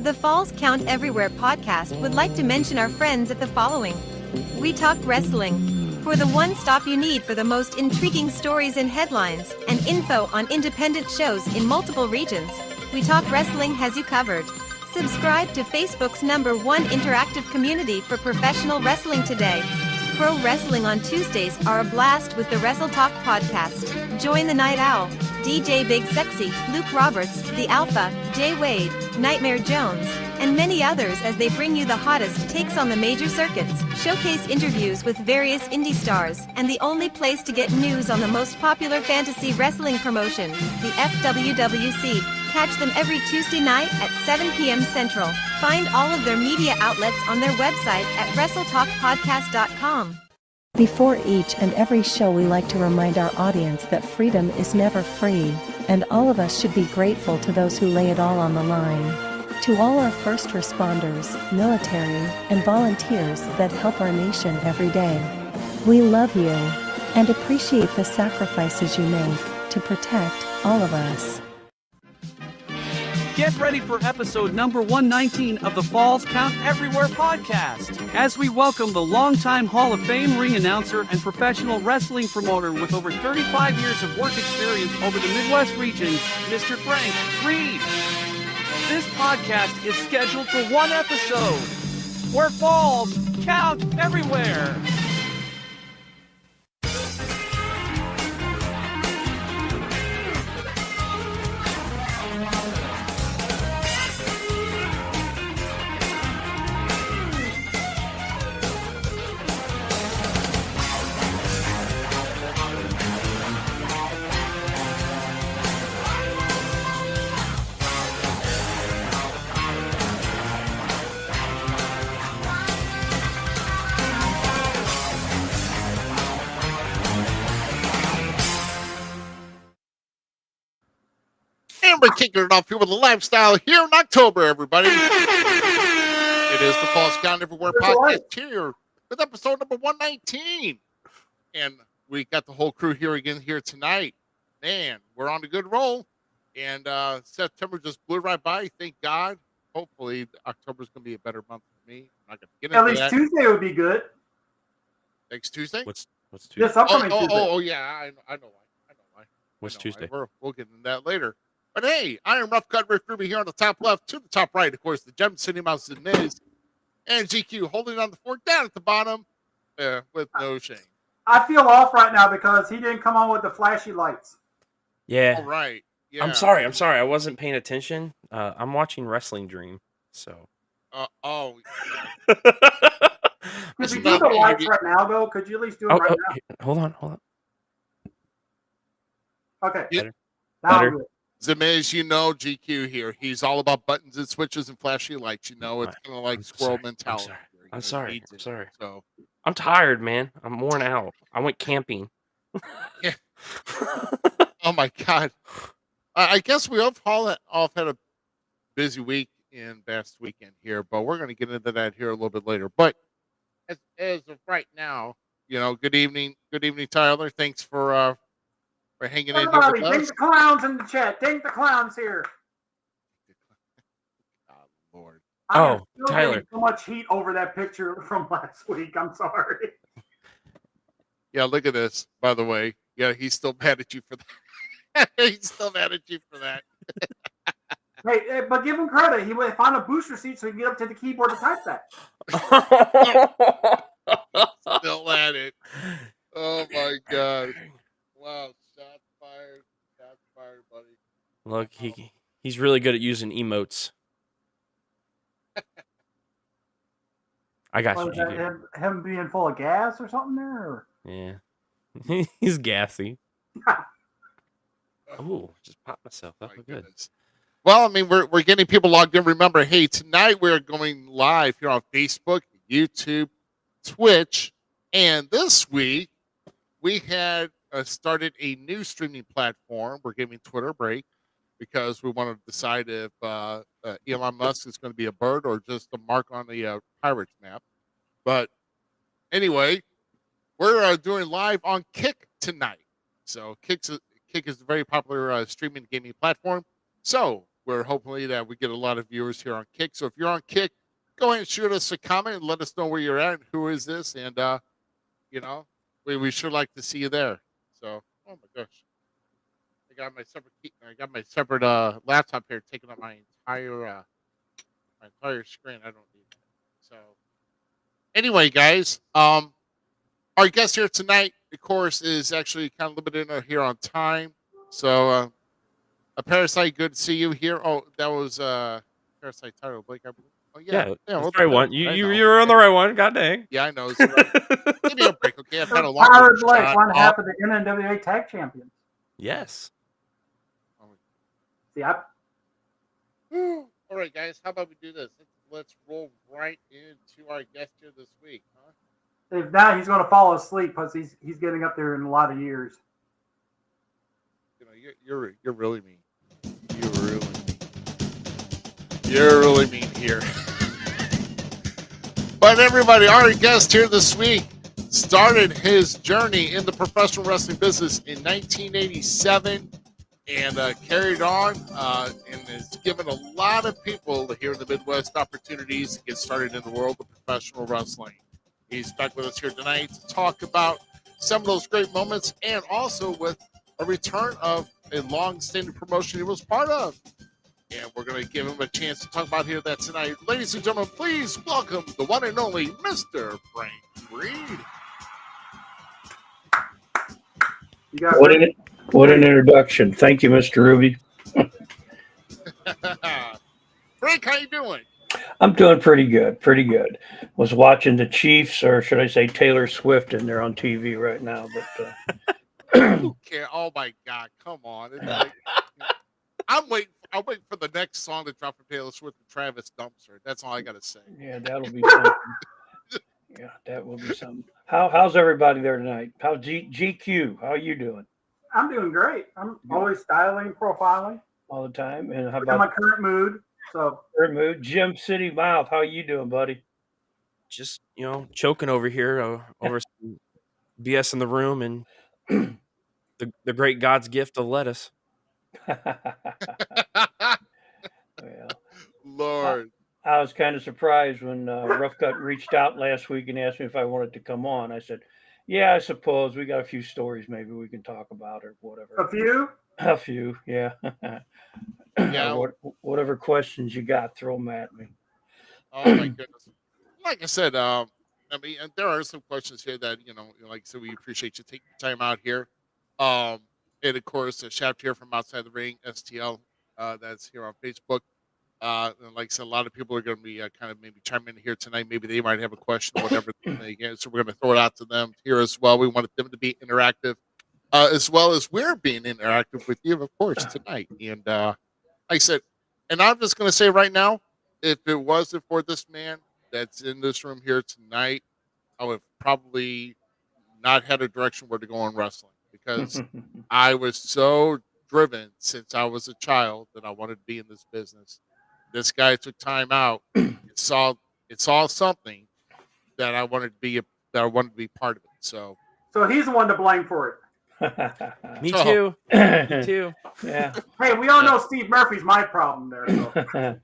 The Falls Count Everywhere podcast would like to mention our friends at the following. We Talk Wrestling. For the one stop you need for the most intriguing stories and headlines, and info on independent shows in multiple regions, We Talk Wrestling has you covered. Subscribe to Facebook's #1 interactive community for professional wrestling today. Pro Wrestling on Tuesdays are a blast with the Wrestle Talk podcast. Join the Night Owl, DJ Big Sexy, Luke Roberts, The Alpha, Jay Wade, Nightmare Jones, and many others as they bring you the hottest takes on the major circuits, showcase interviews with various indie stars, and the only place to get news on the most popular fantasy wrestling promotion, the FWWC. Catch them every Tuesday night at 7 p.m. Central. Find all of their media outlets on their website at WrestleTalkPodcast.com. Before each and every show, we like to remind our audience that freedom is never free, and all of us should be grateful to those who lay it all on the line. To all our first responders, military, and volunteers that help our nation every day, we love you and appreciate the sacrifices you make to protect all of us. Get ready for episode number 119 of the Falls Count Everywhere podcast, as we welcome the longtime Hall of Fame ring announcer and professional wrestling promoter with over 35 years of work experience over the Midwest region, Mr. Frank Reed. This podcast is scheduled for one episode, where falls count everywhere. We're kicking it off here with a lifestyle here in October, everybody. It is the Falls Count Everywhere podcast here with episode number 119. And we got the whole crew here again here tonight. Man, we're on a good roll. And September just blew right by. Thank God. Hopefully, October's going to be a better month for me. I'm not going to get into At least that. Tuesday would be good. Next Tuesday? What's Tuesday? Yes, upcoming Tuesday. Oh, yeah. I know why. What's Tuesday? We'll get into that later. But hey, Iron Rough Cut Rick Ruby here on the top left to the top right. Of course, the Gem City Mouse Zmiz and GQ holding on the fork down at the bottom with no shame. I feel off right now because he didn't come on with the flashy lights. Yeah. All right. Yeah. I'm sorry. I wasn't paying attention. I'm watching Wrestling Dream. So. Oh. Could we do the lights right now, though? Could you at least do it right now? Hold on. Okay. Yeah. Better. Zmiz, you know GQ here. He's all about buttons and switches and flashy lights. You know, it's kind of like squirrel mentality. I'm sorry. So I'm tired, man. I'm worn out. I went camping. Yeah. Oh my God. I guess we all had a busy week in Best Weekend here, but we're going to get into that here a little bit later. But as of right now, you know, good evening, Tyler. Thanks for hanging in here with us. Thank the clowns in the chat. Thank the clowns here. Oh, Lord. I'm Tyler. So much heat over that picture from last week. I'm sorry. Yeah, look at this, by the way. Yeah, he's still mad at you for that. He's still mad at you for that. Hey, but give him credit. He found a booster seat so he can get up to the keyboard to type that. Still at it. Oh, my God. Wow. Shots fired, buddy. Look, he's really good at using emotes. I got you. Him being full of gas or something there? Or? Yeah. He's gassy. Oh, just popped myself. That was good. Well, I mean, we're getting people logged in. Remember, hey, tonight we're going live here on Facebook, YouTube, Twitch, and this week we had started a new streaming platform. We're giving Twitter a break because we want to decide if Elon Musk is going to be a bird or just a mark on the Pirates map. But anyway, we're doing live on Kick tonight. So Kick is a very popular streaming gaming platform. So we're hopefully that we get a lot of viewers here on Kick. So if you're on Kick, go ahead and shoot us a comment and let us know where you're at and who is this. And, you know, we sure like to see you there. So, oh my gosh. I got my separate laptop here taking up my entire screen. I don't need that. So anyway, guys, our guest here tonight, of course, is actually kind of limited here on time. So a Parasite, good to see you here. Oh, that was Parasite title, Blake, I believe. Oh Yeah, yeah. that's the right one. You were on the right one. God dang. Yeah, I know. So, give me a break, okay? I've had a long Tyler Blake, shot. one half of the NWA Tag Champions. Yes. See, All right, guys. How about we do this? Let's roll right into our guest here this week, huh? if now he's going to fall asleep because he's getting up there in a lot of years. You know, you're really mean. You're really mean here. But everybody, our guest here this week started his journey in the professional wrestling business in 1987 and carried on and has given a lot of people here in the Midwest opportunities to get started in the world of professional wrestling. He's back with us here tonight to talk about some of those great moments and also with a return of a long-standing promotion he was part of. And we're going to give him a chance to talk about here that tonight. Ladies and gentlemen, please welcome the one and only Mr. Frank Reed. You got What an introduction. Thank you, Mr. Ruby. Frank, how you doing? I'm doing pretty good. Was watching the Chiefs, or should I say Taylor Swift, and they're on TV right now. But Okay. Oh my God! Come on! It's like, I'm waiting for the next song to drop from Taylor Swift and Travis Dumpster. That's all I got to say. yeah, that'll be something. Yeah, that will be something. How's everybody there tonight? How's GQ? How are you doing? I'm doing great. I'm always styling, profiling. All the time. And how Look at about my current mood. So your mood? Jim City Mouth, how you doing, buddy? Just, choking over here over some BS in the room and the great God's gift of lettuce. Well, Lord. I was kind of surprised when Rough Cut reached out last week and asked me if I wanted to come on. I said, yeah, I suppose we got a few stories maybe we can talk about or whatever. a few. A few, yeah. Yeah. Whatever questions you got, throw them at me. Oh my goodness! Like I said, I mean, and there are some questions here that like I said, we appreciate you taking the time out here. And of course, a shout out here from outside the ring, STL, that's here on Facebook. And like I said, a lot of people are going to be kind of maybe chiming in here tonight. Maybe they might have a question or whatever. So we're going to throw it out to them here as well. We want them to be interactive, as well as we're being interactive with you, of course, tonight. And like I said, and I'm just going to say right now, if it wasn't for this man that's in this room here tonight, I would probably not had a direction where to go in wrestling because I was so driven since I was a child that I wanted to be in this business. This guy took time out and saw something that I wanted to be part of it. So he's the one to blame for it. Me too. Me too. Yeah. Hey, we all know Steve Murphy's my problem there. So.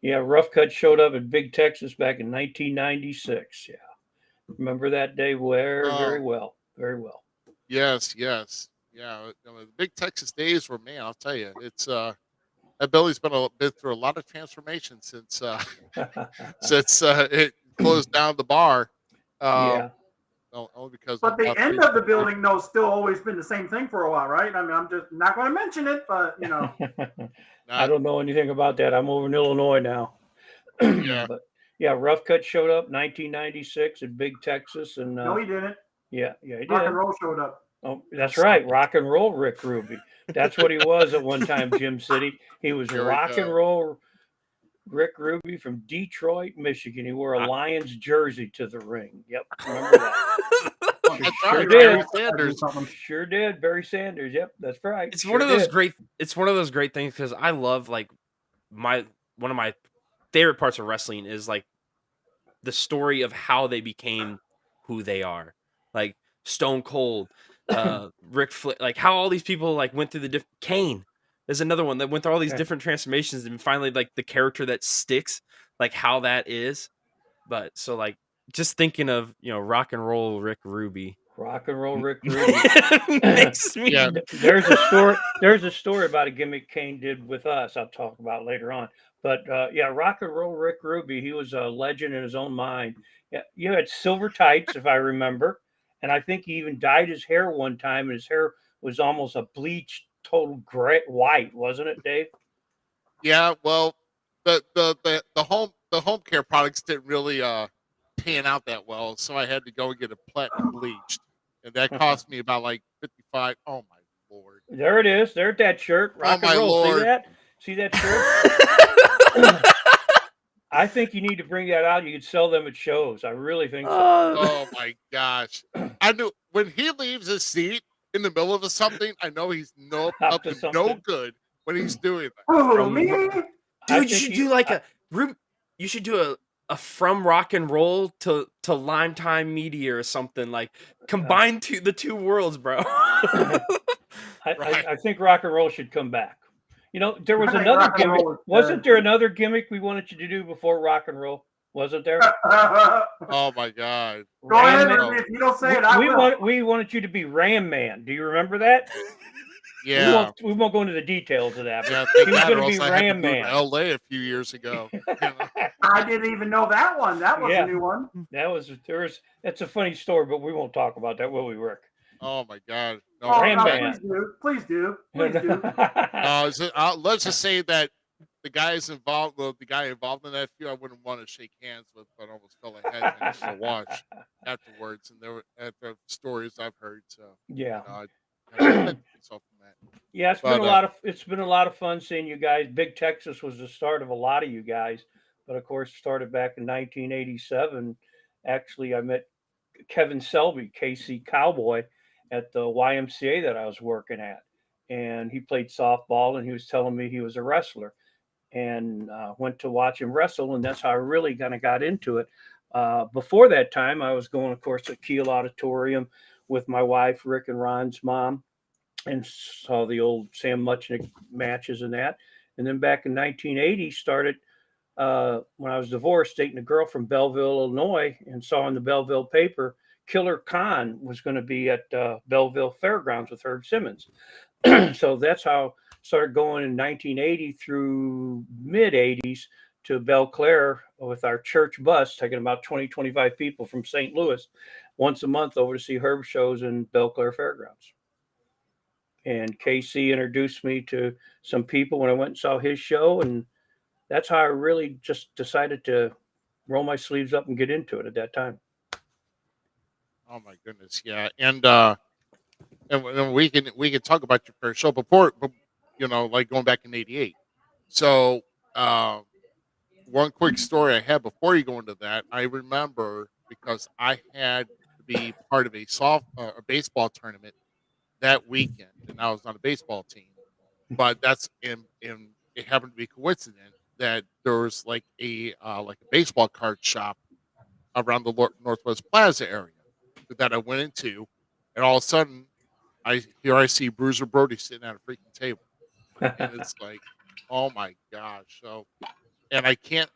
Yeah, Rough Cut showed up at Big Texas back in 1996. Yeah. Remember that day very well. Very well. Yes. Yeah. The Big Texas days were, man, I'll tell you, it's that Billy's been through a lot of transformation since it closed down the bar. Yeah. Only because. But the end of the building, though, still always been the same thing for a while, right? I mean, I'm just not going to mention it, but I don't know anything about that. I'm over in Illinois now. Yeah. But yeah, Rough Cut showed up 1996 at Big Texas, and no, he didn't. Yeah, he did. Rock and Roll showed up. Oh, that's right, Rock and Roll Rick Ruby. That's what he was at one time, Jim City. He was Rock and Roll Rick Ruby from Detroit, Michigan. He wore a Lions jersey to the ring. Yep, remember that? Sure did. Barry Sanders. Sure did. Barry Sanders. Yep, that's right. It's one of those great. It's one of those great things because I love one of my favorite parts of wrestling is like the story of how they became who they are, like Stone Cold, Rick Flair, like how all these people like went through the Kane. There's another one that went through all these Okay. different transformations and finally like the character that sticks, like how that is. But so like just thinking of, rock and roll Rick Ruby. Rock and roll Rick Ruby. Makes me Yeah. There's a story. There's a story about a gimmick Kane did with us. I'll talk about later on. But yeah, rock and roll Rick Ruby. He was a legend in his own mind. Yeah, you had silver tights, if I remember, and I think he even dyed his hair one time, and his hair was almost a bleached, total gray white, wasn't it, Dave? Yeah, well, the home care products didn't really pan out that well, so I had to go and get it platinum bleached, and that cost me about like 55. Oh my lord! There it is. There's that shirt. Rock my and roll. Lord. See that? See that shirt? I think you need to bring that out. You could sell them at shows. I really think so. Oh my gosh! I knew when he leaves his seat in the middle of something, I know he's up to to no something. good when he's doing that. Oh, me? Dude, you should do like you should do a from rock and roll to Lime Time Media or something, like combine the two worlds, bro. I think rock and roll should come back. There was I think another rock and gimmick. roll is Wasn't good. there another gimmick we wanted you to do before rock and roll? Wasn't there? Oh my god! Go ahead, Man. Ruby. If you don't say it, I will. We wanted you to be Ram Man. Do you remember that? Yeah, We won't go into the details of that. yeah. But Thank he was God, going or to be else I had to Ram move to Man. L.A. a few years ago. I didn't even know that one. That was Yeah. a new one. That's a funny story, but we won't talk about that, will we, Rick? Oh my god! No, Oh, Ram no, Man. please do. Please do. let's just say that the guy involved in that feud, I wouldn't want to shake hands with, but I almost felt like I had to watch afterwards, and there were after stories I've heard. So Yeah. I myself from that. Yeah, it's been a lot of fun seeing you guys. Big Texas was the start of a lot of you guys, but of course started back in 1987. Actually, I met Kevin Selby, KC Cowboy, at the YMCA that I was working at, and he played softball, and he was telling me he was a wrestler, and went to watch him wrestle, and that's how I really kind of got into it. Before that time, I was going, of course, to Kiel Auditorium with my wife, Rick and Ron's mom, and saw the old Sam Muchnick matches and that. And then back in 1980, started when I was divorced, dating a girl from Belleville, Illinois, and saw in the Belleville paper Killer Khan was going to be at Belleville Fairgrounds with Herb Simmons. So that's how I started going in 1980 through mid 80s to Belle Claire with our church bus, taking about 20, 25 people from St. Louis once a month over to see Herb shows in Belle Claire Fairgrounds. And KC introduced me to some people when I went and saw his show, and that's how I really just decided to roll my sleeves up and get into it at that time. Oh my goodness, yeah, and we can talk about your first show like going back in '88. So one quick story I had before you go into that, I remember because I had to be part of a baseball tournament that weekend, and I was on a baseball team. But that's in it happened to be coincident that there was like a baseball card shop around the Northwest Plaza area that I went into, and all of a sudden I see Bruiser Brody sitting at a freaking table, and it's like, oh my gosh! So, and I can't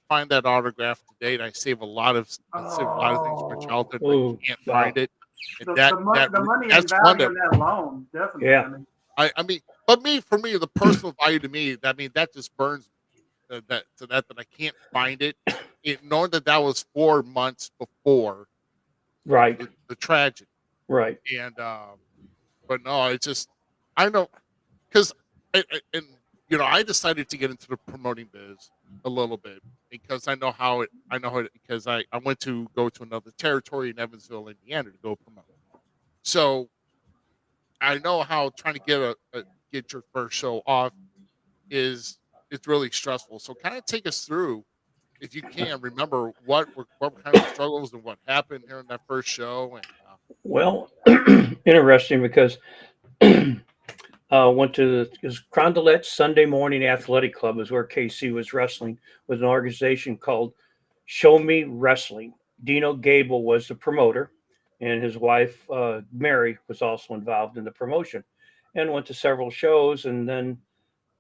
find that autograph to date. I save a lot of things from my childhood, but I can't find it. And The money and that's one value that in that alone, definitely. Yeah. I mean, but for me, the personal value to me, that just burns me, that I can't find it. Knowing that was 4 months before Right. the tragedy, Right. and but no, it's just I know because I decided to get into the promoting biz a little bit because I know how because I went to go to another territory in Evansville, Indiana to go promote. So I know how trying to get your first show off it's really stressful. So kind of take us through, if you can, remember what kind of struggles and what happened here in that first show. And Well, interesting because went to the Crondelet Sunday Morning Athletic Club is where KC was wrestling with an organization called Show Me Wrestling. Dino Gable was the promoter, and his wife Mary was also involved in the promotion, and went to several shows. And then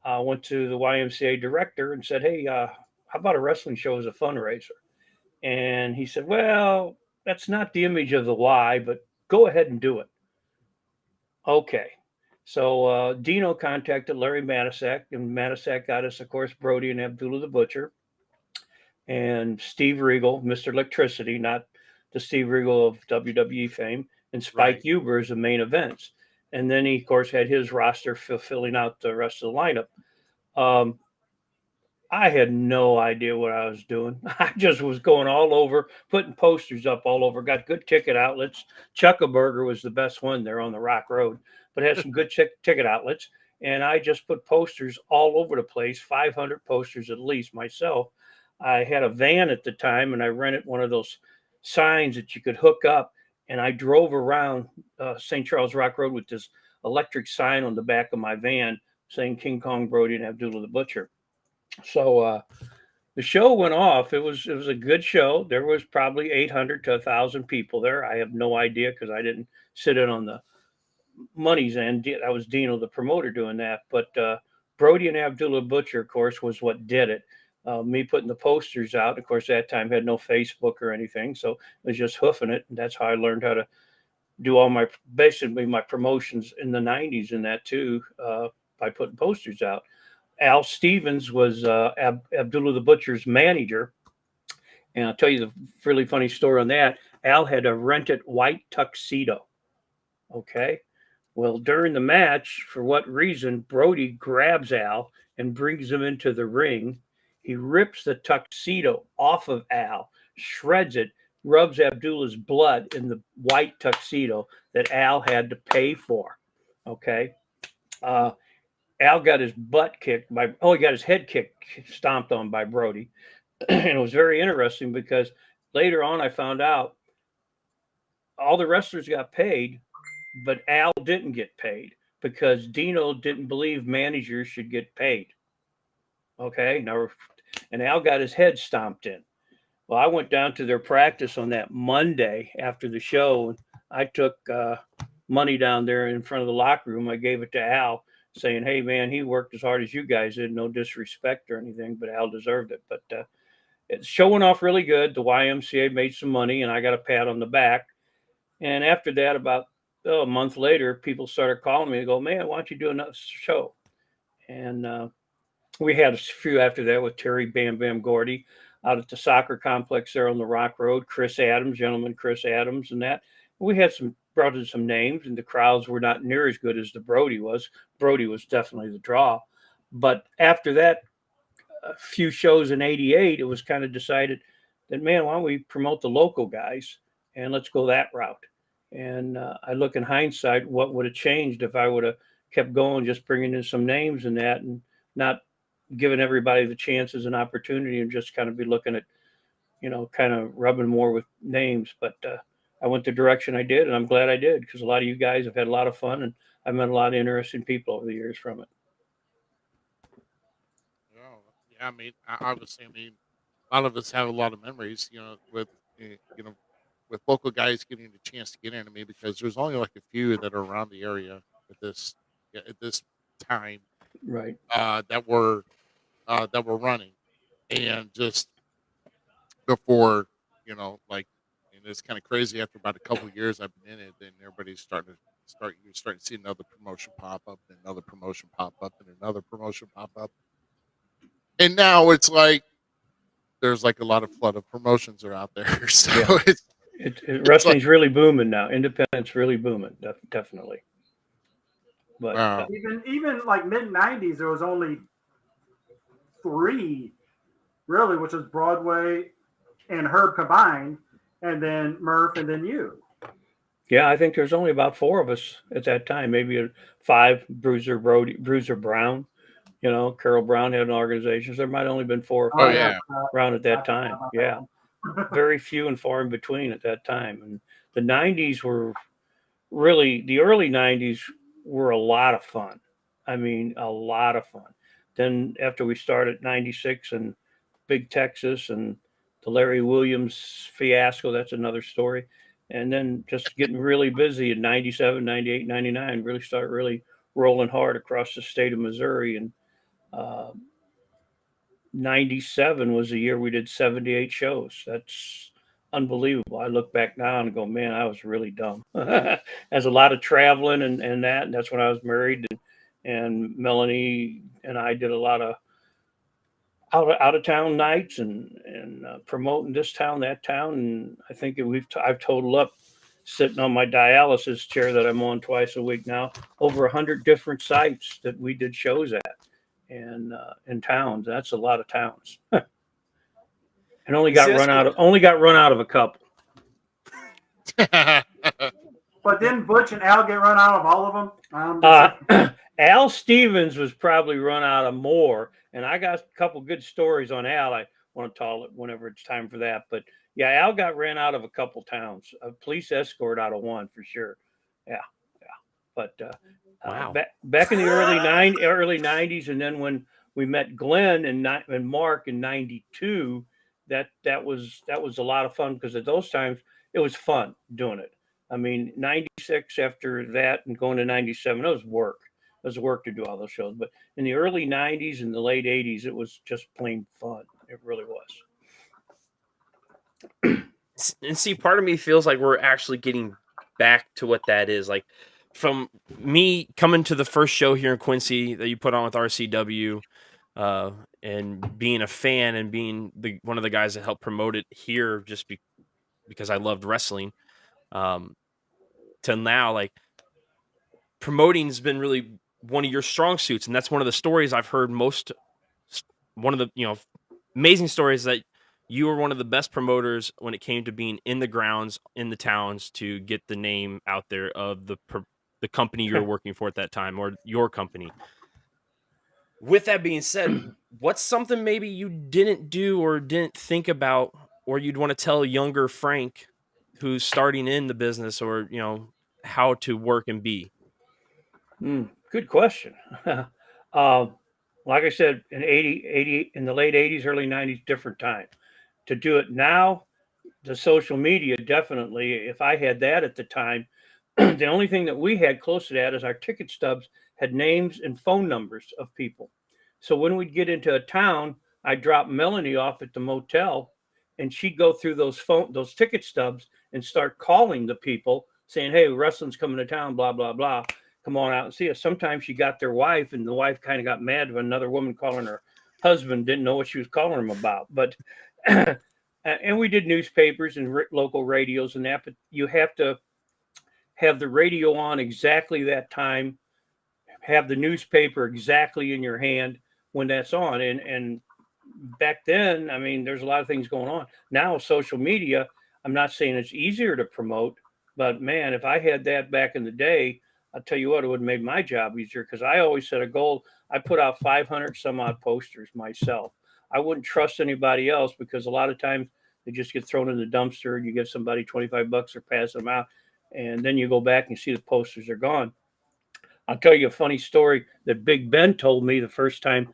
I went to the YMCA director and said, hey, how about a wrestling show as a fundraiser? And he said, well, that's not the image of the Y, but go ahead and do it. Okay. So Dino contacted Larry Matisak, and Matisak got us, of course, Brody and Abdullah the Butcher, and Steve Regal, Mr. Electricity, not the Steve Regal of WWE fame, and Spike Huber as the main events. And then he, of course, had his roster filling out the rest of the lineup. I had no idea what I was doing. I just was going all over, putting posters up all over, got good ticket outlets. Chuckaburger was the best one there on the Rock Road, but had some good ticket outlets. And I just put posters all over the place, 500 posters at least myself. I had a van at the time, and I rented one of those signs that you could hook up. And I drove around St. Charles Rock Road with this electric sign on the back of my van saying King Kong Brody and Abdullah the Butcher. So the show went off. It was a good show. There was probably 800 to 1,000 people there. I have no idea because I didn't sit in on the money's end. I was Dino, the promoter, doing that. But Brody and Abdullah Butcher, of course, was what did it. Me putting the posters out. Of course, that time had no Facebook or anything, so it was just hoofing it. And that's how I learned how to do all my promotions in the 90s and that too, by putting posters out. Al Stevens was Abdullah the Butcher's manager. And I'll tell you the really funny story on that. Al had a rented white tuxedo. Okay. Well, during the match, for what reason, Brody grabs Al and brings him into the ring. He rips the tuxedo off of Al, shreds it, rubs Abdullah's blood in the white tuxedo that Al had to pay for. Okay. Al got his butt kicked he got his head stomped on by Brody. And it was very interesting because later on I found out all the wrestlers got paid, but Al didn't get paid because Dino didn't believe managers should get paid. Okay. And Al got his head stomped in. Well, I went down to their practice on that Monday after the show. And I took money down there in front of the locker room. I gave it to Al, saying, hey, man, he worked as hard as you guys did. No disrespect or anything, but Al deserved it. But it's showing off really good. The YMCA made some money, and I got a pat on the back. And after that, about a month later, people started calling me and go, man, why don't you do another show? And we had a few after that with Terry Bam Bam Gordy out at the soccer complex there on the Rock Road, Chris Adams, Chris Adams, and that. We had brought in some names, and the crowds were not near as good as the Brody was. Brody was definitely the draw. But after that, a few shows in '88, it was kind of decided that, man, why don't we promote the local guys and let's go that route. And I look in hindsight, what would have changed if I would have kept going, just bringing in some names and that, and not giving everybody the chances and opportunity, and just kind of be looking at, kind of rubbing more with names. But I went the direction I did, and I'm glad I did, because a lot of you guys have had a lot of fun, and I've met a lot of interesting people over the years from it. Oh, yeah, I mean, obviously, a lot of us have a lot of memories, with local guys getting the chance to get in. Because there's only like a few that are around the area at this time, right? That were running, and just before, like. It's kind of crazy. After about a couple of years I've been in it, then everybody's you're starting to see another promotion pop up, and another promotion pop up, and another promotion pop up. And now it's like there's like a lot of flood of promotions are out there. So yeah. Wrestling's like, really booming now. Independent's really booming, definitely. But wow. Even like mid-90s, there was only 3 really, which was Broadway and Herb combined. And then Murph, and then you. Yeah, I think there's only about 4 of us at that time, maybe 5. Bruiser Brown, Carol Brown had an organization. So there might have only been 4 or 5 around at that time. Yeah, very few and far in between at that time. And the 90s were really, the early 90s were a lot of fun. I mean, a lot of fun. Then after we started 96 and Big Texas and the Larry Williams fiasco, that's another story. And then just getting really busy in 97, 98, 99, really started rolling hard across the state of Missouri. And Uh, 97 was the year we did 78 shows. That's unbelievable. I look back now and go, man, I was really dumb. There's a lot of traveling and that. And that's when I was married. And Melanie and I did a lot of out of town nights and promoting this town, that town. And I think I've totaled up sitting on my dialysis chair that I'm on twice a week now, over 100 different sites that we did shows at and in towns. That's a lot of towns. And only got run out of a couple. But didn't Butch and Al get run out of all of them? Al Stevens was probably run out of more, and I got a couple good stories on Al. I want to tell it whenever it's time for that. But yeah, Al got ran out of a couple towns. A police escort out of one for sure. Yeah. But wow. Back in the early 90s, and then when we met Glenn and Mark in 92, that was a lot of fun because at those times it was fun doing it. I mean, 96 after that and going to 97, it was work. It was work to do all those shows. But in the early 90s and the late 80s, it was just plain fun. It really was. And see, part of me feels like we're actually getting back to what that is. Like from me coming to the first show here in Quincy that you put on with RCW, and being a fan and being one of the guys that helped promote it here just because I loved wrestling, to now, like promoting has been really one of your strong suits. And that's one of the stories I've heard one of the, amazing stories that you were one of the best promoters when it came to being in the grounds, in the towns to get the name out there of the company you were working for at that time or your company. With that being said, what's something maybe you didn't do or didn't think about, or you'd want to tell younger Frank who's starting in the business or, how to work and be? Good question. Like I said, in in the late 80s, early 90s, different time. To do it now, the social media, definitely, if I had that at the time, the only thing that we had close to that is our ticket stubs had names and phone numbers of people. So when we'd get into a town, I'd drop Melanie off at the motel and she'd go through those ticket stubs and start calling the people saying, hey, wrestling's coming to town, blah, blah, blah. Come on out and see us. Sometimes she got their wife and the wife kind of got mad when another woman calling her husband didn't know what she was calling him about. But, and we did newspapers and local radios and that, but you have to have the radio on exactly that time, have the newspaper exactly in your hand when that's on. And back then, I mean, there's a lot of things going on. Now, social media, I'm not saying it's easier to promote, but man, if I had that back in the day, I'll tell you what, it would have made my job easier because I always set a goal. I put out 500 some odd posters myself. I wouldn't trust anybody else because a lot of times they just get thrown in the dumpster and you give somebody $25 or pass them out. And then you go back and you see the posters are gone. I'll tell you a funny story that Big Ben told me the first time.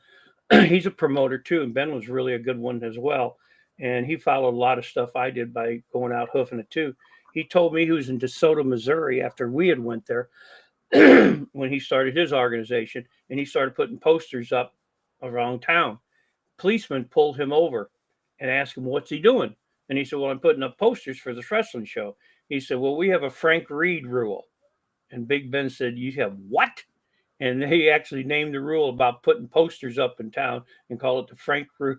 He's a promoter too, and Ben was really a good one as well. And he followed a lot of stuff I did by going out hoofing it too. He told me he was in DeSoto, Missouri after we had went there when he started his organization, and he started putting posters up around town. Policeman pulled him over and asked him, what's he doing? And he said, well, I'm putting up posters for this wrestling show. He said, well, we have a Frank Reed rule. And Big Ben said, you have what? And he actually named the rule about putting posters up in town and call it the Frank Reed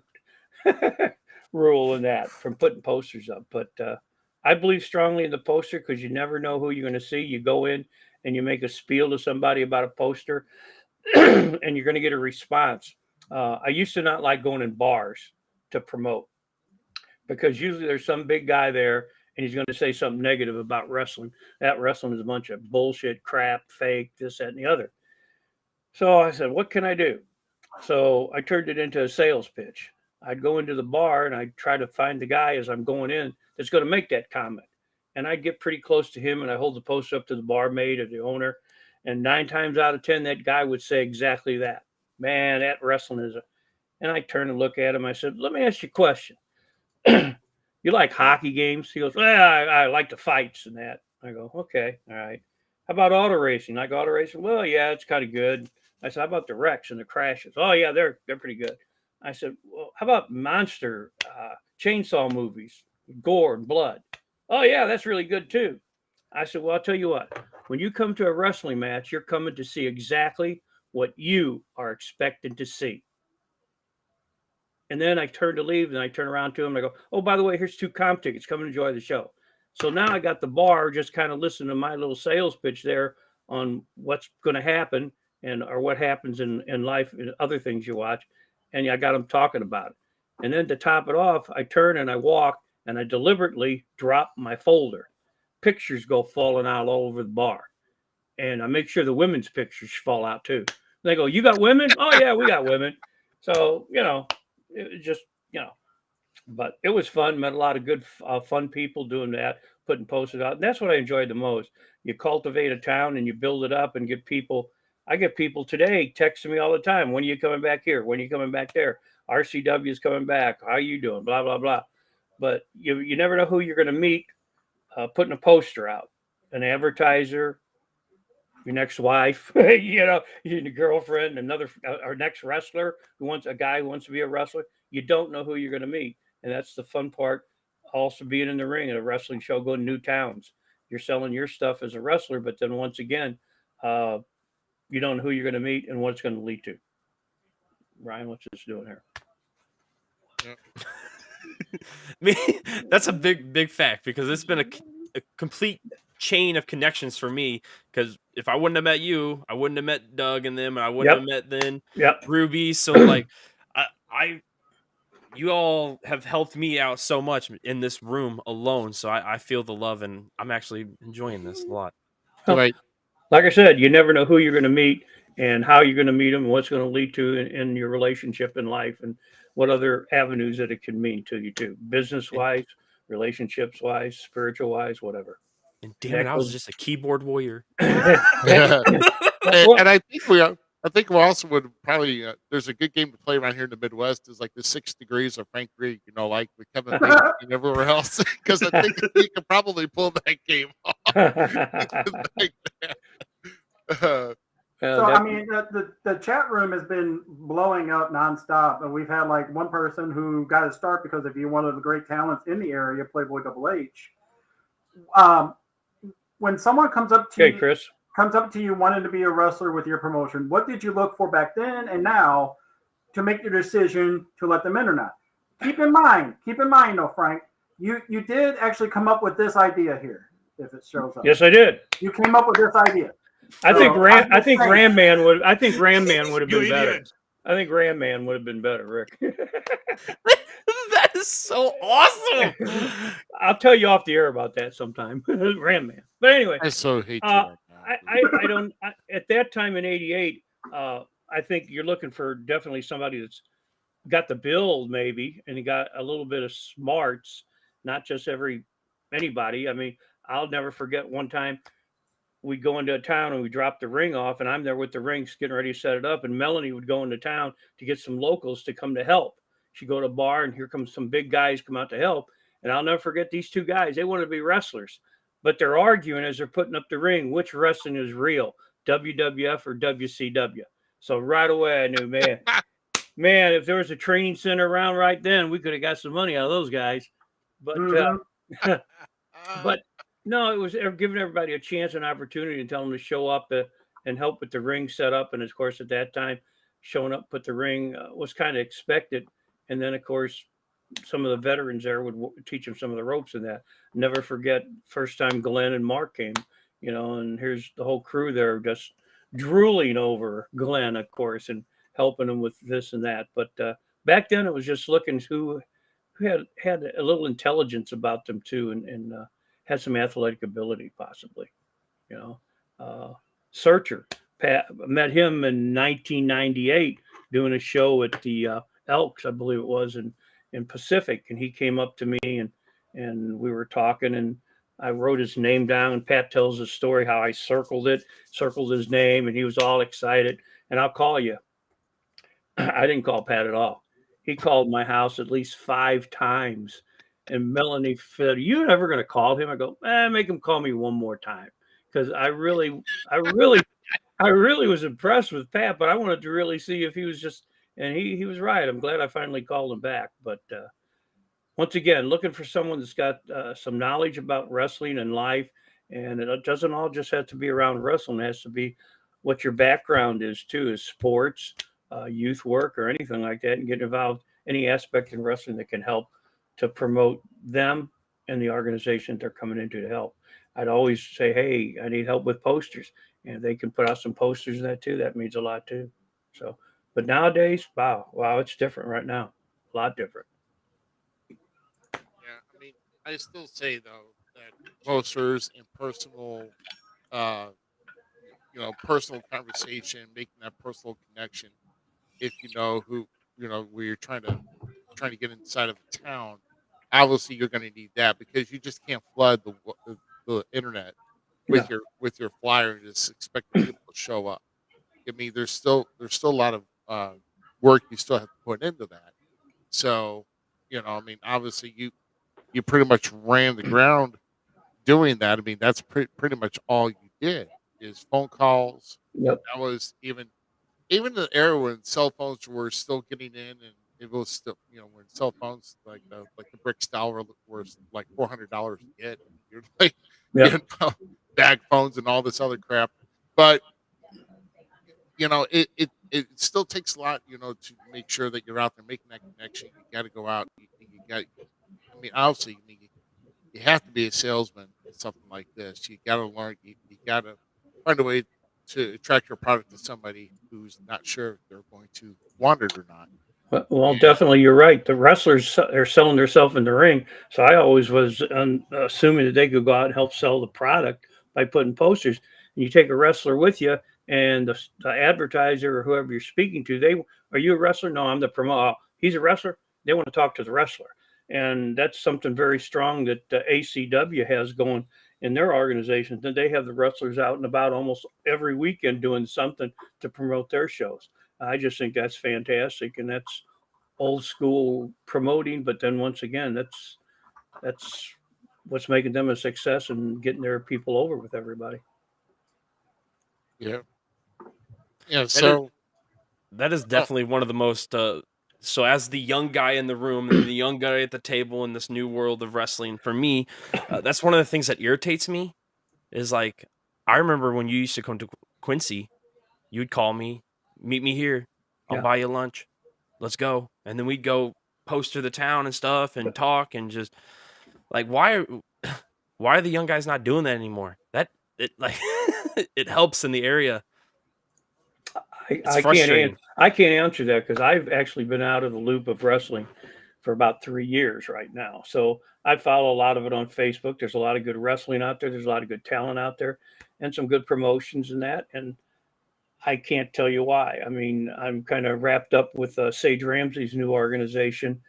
rule and that from putting posters up. But I believe strongly in the poster because you never know who you're going to see. You go in and you make a spiel to somebody about a poster and you're going to get a response. I used to not like going in bars to promote because usually there's some big guy there and he's going to say something negative about wrestling. That wrestling is a bunch of bullshit, crap, fake, this, that, and the other. So I said, what can I do? So I turned it into a sales pitch. I'd go into the bar and I'd try to find the guy as I'm going in that's going to make that comment. And I'd get pretty close to him and I hold the poster up to the barmaid or the owner. And 9 times out of 10, that guy would say exactly that. Man, that wrestling is And I turned and look at him. I said, let me ask you a question. You like hockey games? He goes, well, I like the fights and that. I go, okay, all right. How about auto racing? Like auto racing? Well, yeah, it's kind of good. I said, how about the wrecks and the crashes? Oh yeah, they're pretty good. I said, well, how about monster chainsaw movies, gore and blood? Oh yeah, that's really good too. I said, well, I'll tell you what. When you come to a wrestling match, you're coming to see exactly what you are expected to see. And then I turn to leave, and I turn around to him and I go, oh, by the way, here's 2 comp tickets. Come and enjoy the show. So now I got the bar just kind of listening to my little sales pitch there on what's going to happen or what happens in life and other things you watch. And I got them talking about it. And then to top it off, I turn and I walk and I deliberately drop my folder. Pictures go falling out all over the bar. And I make sure the women's pictures fall out too. They go, you got women? Oh, yeah, we got women. So, it was just, but it was fun. Met a lot of good, fun people doing that, putting posters out. And that's what I enjoyed the most. You cultivate a town and you build it up and get people. I get people today texting me all the time. When are you coming back here? When are you coming back there? RCW is coming back. How are you doing? Blah, blah, blah. But you never know who you're going to meet putting a poster out. An advertiser, your next wife, your girlfriend, our next wrestler a guy who wants to be a wrestler. You don't know who you're going to meet. And that's the fun part. Also being in the ring at a wrestling show, going to new towns. You're selling your stuff as a wrestler, but then once again, you don't know who you're going to meet and what it's going to lead to. Ryan, what's this doing here? That's a big fact, because it's been a complete chain of connections for me, because if I wouldn't have met you, I wouldn't have met Doug and them, and I wouldn't have met then Ruby. So like you all have helped me out so much in this room alone. So I feel the love, and I'm actually enjoying this a lot. Right. Like I said, you never know who you're going to meet and how you're going to meet them and what's going to lead to in your relationship in life and what other avenues that it can mean to you too. Business wise, relationships wise, spiritual wise, whatever. And damn it, I was just a keyboard warrior. And I think we also would probably there's a good game to play around here in the Midwest is like the 6 Degrees of Frank Greek, like with Kevin Bacon and everywhere else, because I think you could probably pull that game off. So I mean, the chat room has been blowing up nonstop, and we've had like one person who got a start because of you, one of the great talents in the area, Playboy Double H. When someone comes up to you, Chris, wanting to be a wrestler with your promotion, what did you look for back then and now to make your decision to let them in or not? Keep in mind though, Frank, you did actually come up with this idea here. If it shows up, yes, I did. You came up with this idea. I think Ram Man would have been better. I think Ram Man would have been better, Rick. That is so awesome. I'll tell you off the air about that sometime. Ram Man. But anyway, I so hate you. I don't. At that time in '88, I think you're looking for definitely somebody that's got the build, maybe, and he got a little bit of smarts, not just anybody. I mean, I'll never forget one time we'd go into a town and we dropped the ring off, and I'm there with the rings getting ready to set it up, and Melanie would go into town to get some locals to come to help. She'd go to a bar, and here comes some big guys come out to help, and I'll never forget these 2 guys. They wanted to be wrestlers, but they're arguing as they're putting up the ring, which wrestling is real, WWF or WCW. So right away I knew, man, if there was a training center around right then, we could have got some money out of those guys. But but no, it was giving everybody a chance and opportunity and telling them to show up and help with the ring setup. And of course, at that time, showing up with the ring was kind of expected. And then, of course, some of the veterans there would teach them some of the ropes in that. Never forget first time Glenn and Mark came, and here's the whole crew there just drooling over Glenn, of course, and helping him with this and that. But back then it was just looking who had a little intelligence about them too, and had some athletic ability, possibly. Searcher, Pat, met him in 1998 doing a show at the Elks, I believe it was, in Pacific, and he came up to me and we were talking, and I wrote his name down. And Pat tells the story how I circled his name, and he was all excited. And I'll call you. I didn't call Pat at all. He called my house at least 5 times. And Melanie said, "You ever going to call him?" I go, make him call me one more time, because I really I really was impressed with Pat, but I wanted to really see if he was just, and he was right. I'm glad I finally called him back. But once again, looking for someone that's got some knowledge about wrestling and life, and it doesn't all just have to be around wrestling. It has to be what your background is too, is sports, youth work, or anything like that, and get involved any aspect in wrestling that can help to promote them and the organization they're coming into to help. I'd always say, hey, I need help with posters, and if they can put out some posters in that too, that means a lot too. So, but nowadays, wow, it's different right now, a lot different. Yeah, I mean, I still say though that posters and personal, uh, personal conversation, making that personal connection. If you know who, where you're trying to get inside of a town, obviously you're going to need that because you just can't flood the internet Yeah. with your flyer and just expect the people to show up. I mean, there's still a lot of work you still have to put into that. So, I mean, obviously you pretty much ran the ground doing that. I mean, that's pretty much all you did is phone calls. Yep. That was even the era when cell phones were still getting in, and it was still when cell phones like the brick style were like $400 to get. You're like you Yep. know bag phones and all this other crap, but it still takes a lot to make sure that you're out there making that connection. You got to go out. You got. I mean, obviously, you have to be a salesman in something like this. You got to learn. You got to find a way to attract your product to somebody who's not sure if they're going to want it or not. Well, And definitely, you're right. The wrestlers are selling themselves in the ring, so I always was assuming that they could go out and help sell the product by putting posters. And you take a wrestler with you, and the advertiser or whoever you're speaking to, they are you a wrestler? No, I'm the promoter. Oh, he's a wrestler. They want to talk to the wrestler, and that's something very strong that ACW has going in their organization. That they have the wrestlers out and about almost every weekend doing something to promote their shows. I just think that's fantastic, and that's old school promoting. But then once again, that's what's making them a success and getting their people over with everybody. yeah, yeah. That is So, that is oh, definitely one of the most so as the young guy in the room and the young guy at the table in this new world of wrestling, for me, that's one of the things that irritates me is like I remember when you used to come to Quincy, you'd call me, meet me here, I'll Yeah. buy you lunch, let's go, and then we'd go poster the town and stuff and talk and just like why are the young guys not doing that anymore? That it like it helps in the area. It's frustrating. I can't answer that because I've actually been out of the loop of wrestling for about 3 years right now. So I follow a lot of it on Facebook. There's a lot of good wrestling out there. There's a lot of good talent out there, and some good promotions in that. And I can't tell you why. I mean, I'm kind of wrapped up with Sage Ramsey's new organization,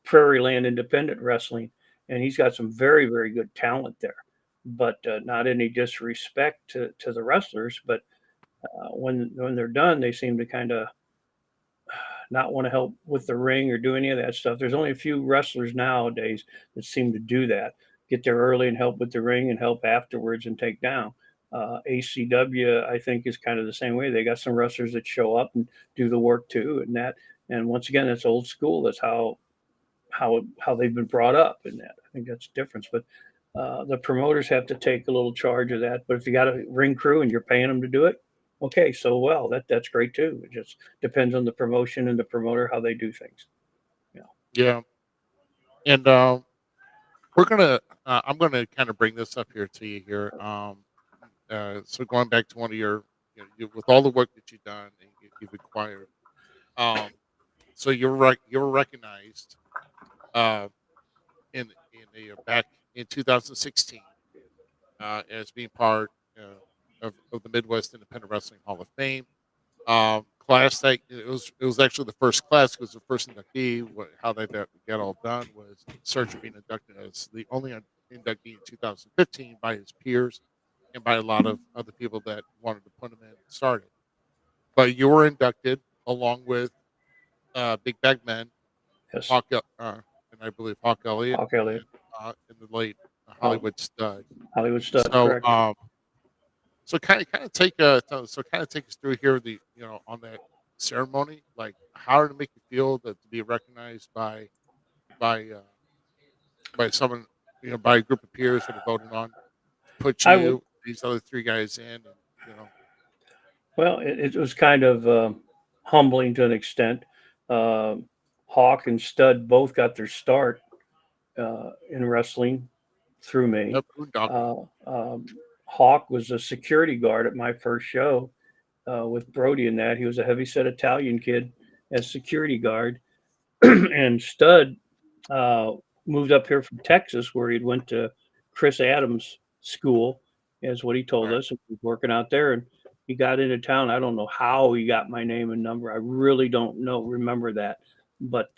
Prairie Land Independent Wrestling, and he's got some very, very good talent there. But not any disrespect to the wrestlers, but when they're done, they seem to kind of not want to help with the ring or do any of that stuff. There's only a few wrestlers nowadays that seem to do that, get there early and help with the ring and help afterwards and take down. ACW, I think, is kind of the same way. They got some wrestlers that show up and do the work too, and that. And once again, that's old school. That's how they've been brought up in that. I think that's the difference. But the promoters have to take a little charge of that. But if you got a ring crew and you're paying them to do it, okay, so well, that's great too. It just depends on the promotion and the promoter how they do things. Yeah. yeah, and I'm gonna kind of bring this up here to you here. So going back to one of your, with all the work that you've done and you've acquired, um, so you're recognized, uh, back in 2016, as being part of the Midwest Independent Wrestling Hall of Fame. Class that it was actually the first class because the first inductee. How they got all done was Serge being inducted as the only inductee in 2015 by his peers and by a lot of other people that wanted to put him in and started. But you were inducted along with Big Bag Men, Yes. And I believe Hawk Elliott, Hawk Elliott. and the late Hollywood Stud. Hollywood Stud. So, Correct. So kind of take take us through here on that ceremony, like how did it make you feel to be recognized by by someone, by a group of peers that are voting on to put I would. these other three guys in, and Well, it was kind of humbling to an extent. Um Hawk and Stud both got their start in wrestling through me. yep, boondoggle. Uh, um, Hawk was a security guard at my first show with Brody in that. He was a heavyset Italian kid as security guard. And Stud uh, moved up here from Texas, where he'd went to Chris Adams' school, is what he told Right. us. He was working out there, and he got into town. I don't know how he got my name and number. I really don't remember that. But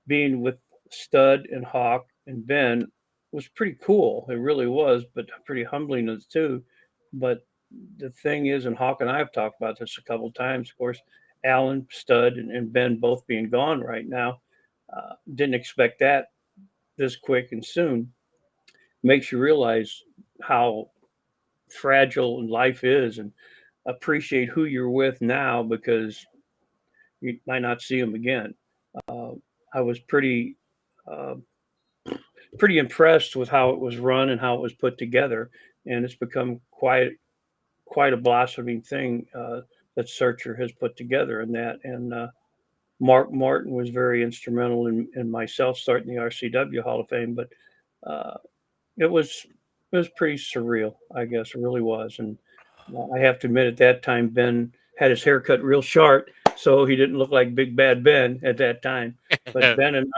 being with Stud and Hawk and Ben was pretty cool. It really was, but pretty humbling too. But the thing is, and Hawk and I have talked about this a couple of times, of course, Alan, Stud, and Ben both being gone right now. Didn't expect that this quick and soon. Makes you realize how fragile life is and appreciate who you're with now because you might not see them again. Uh, I was uh, pretty impressed with how it was run and how it was put together, and it's become quite a blossoming thing that Searcher has put together in that. And Mark Martin was very instrumental in myself starting the RCW Hall of Fame, but uh, it was pretty surreal, I guess. It really was. And I have to admit, at that time, Ben had his hair cut real short, so he didn't look like Big Bad Ben at that time. But Ben and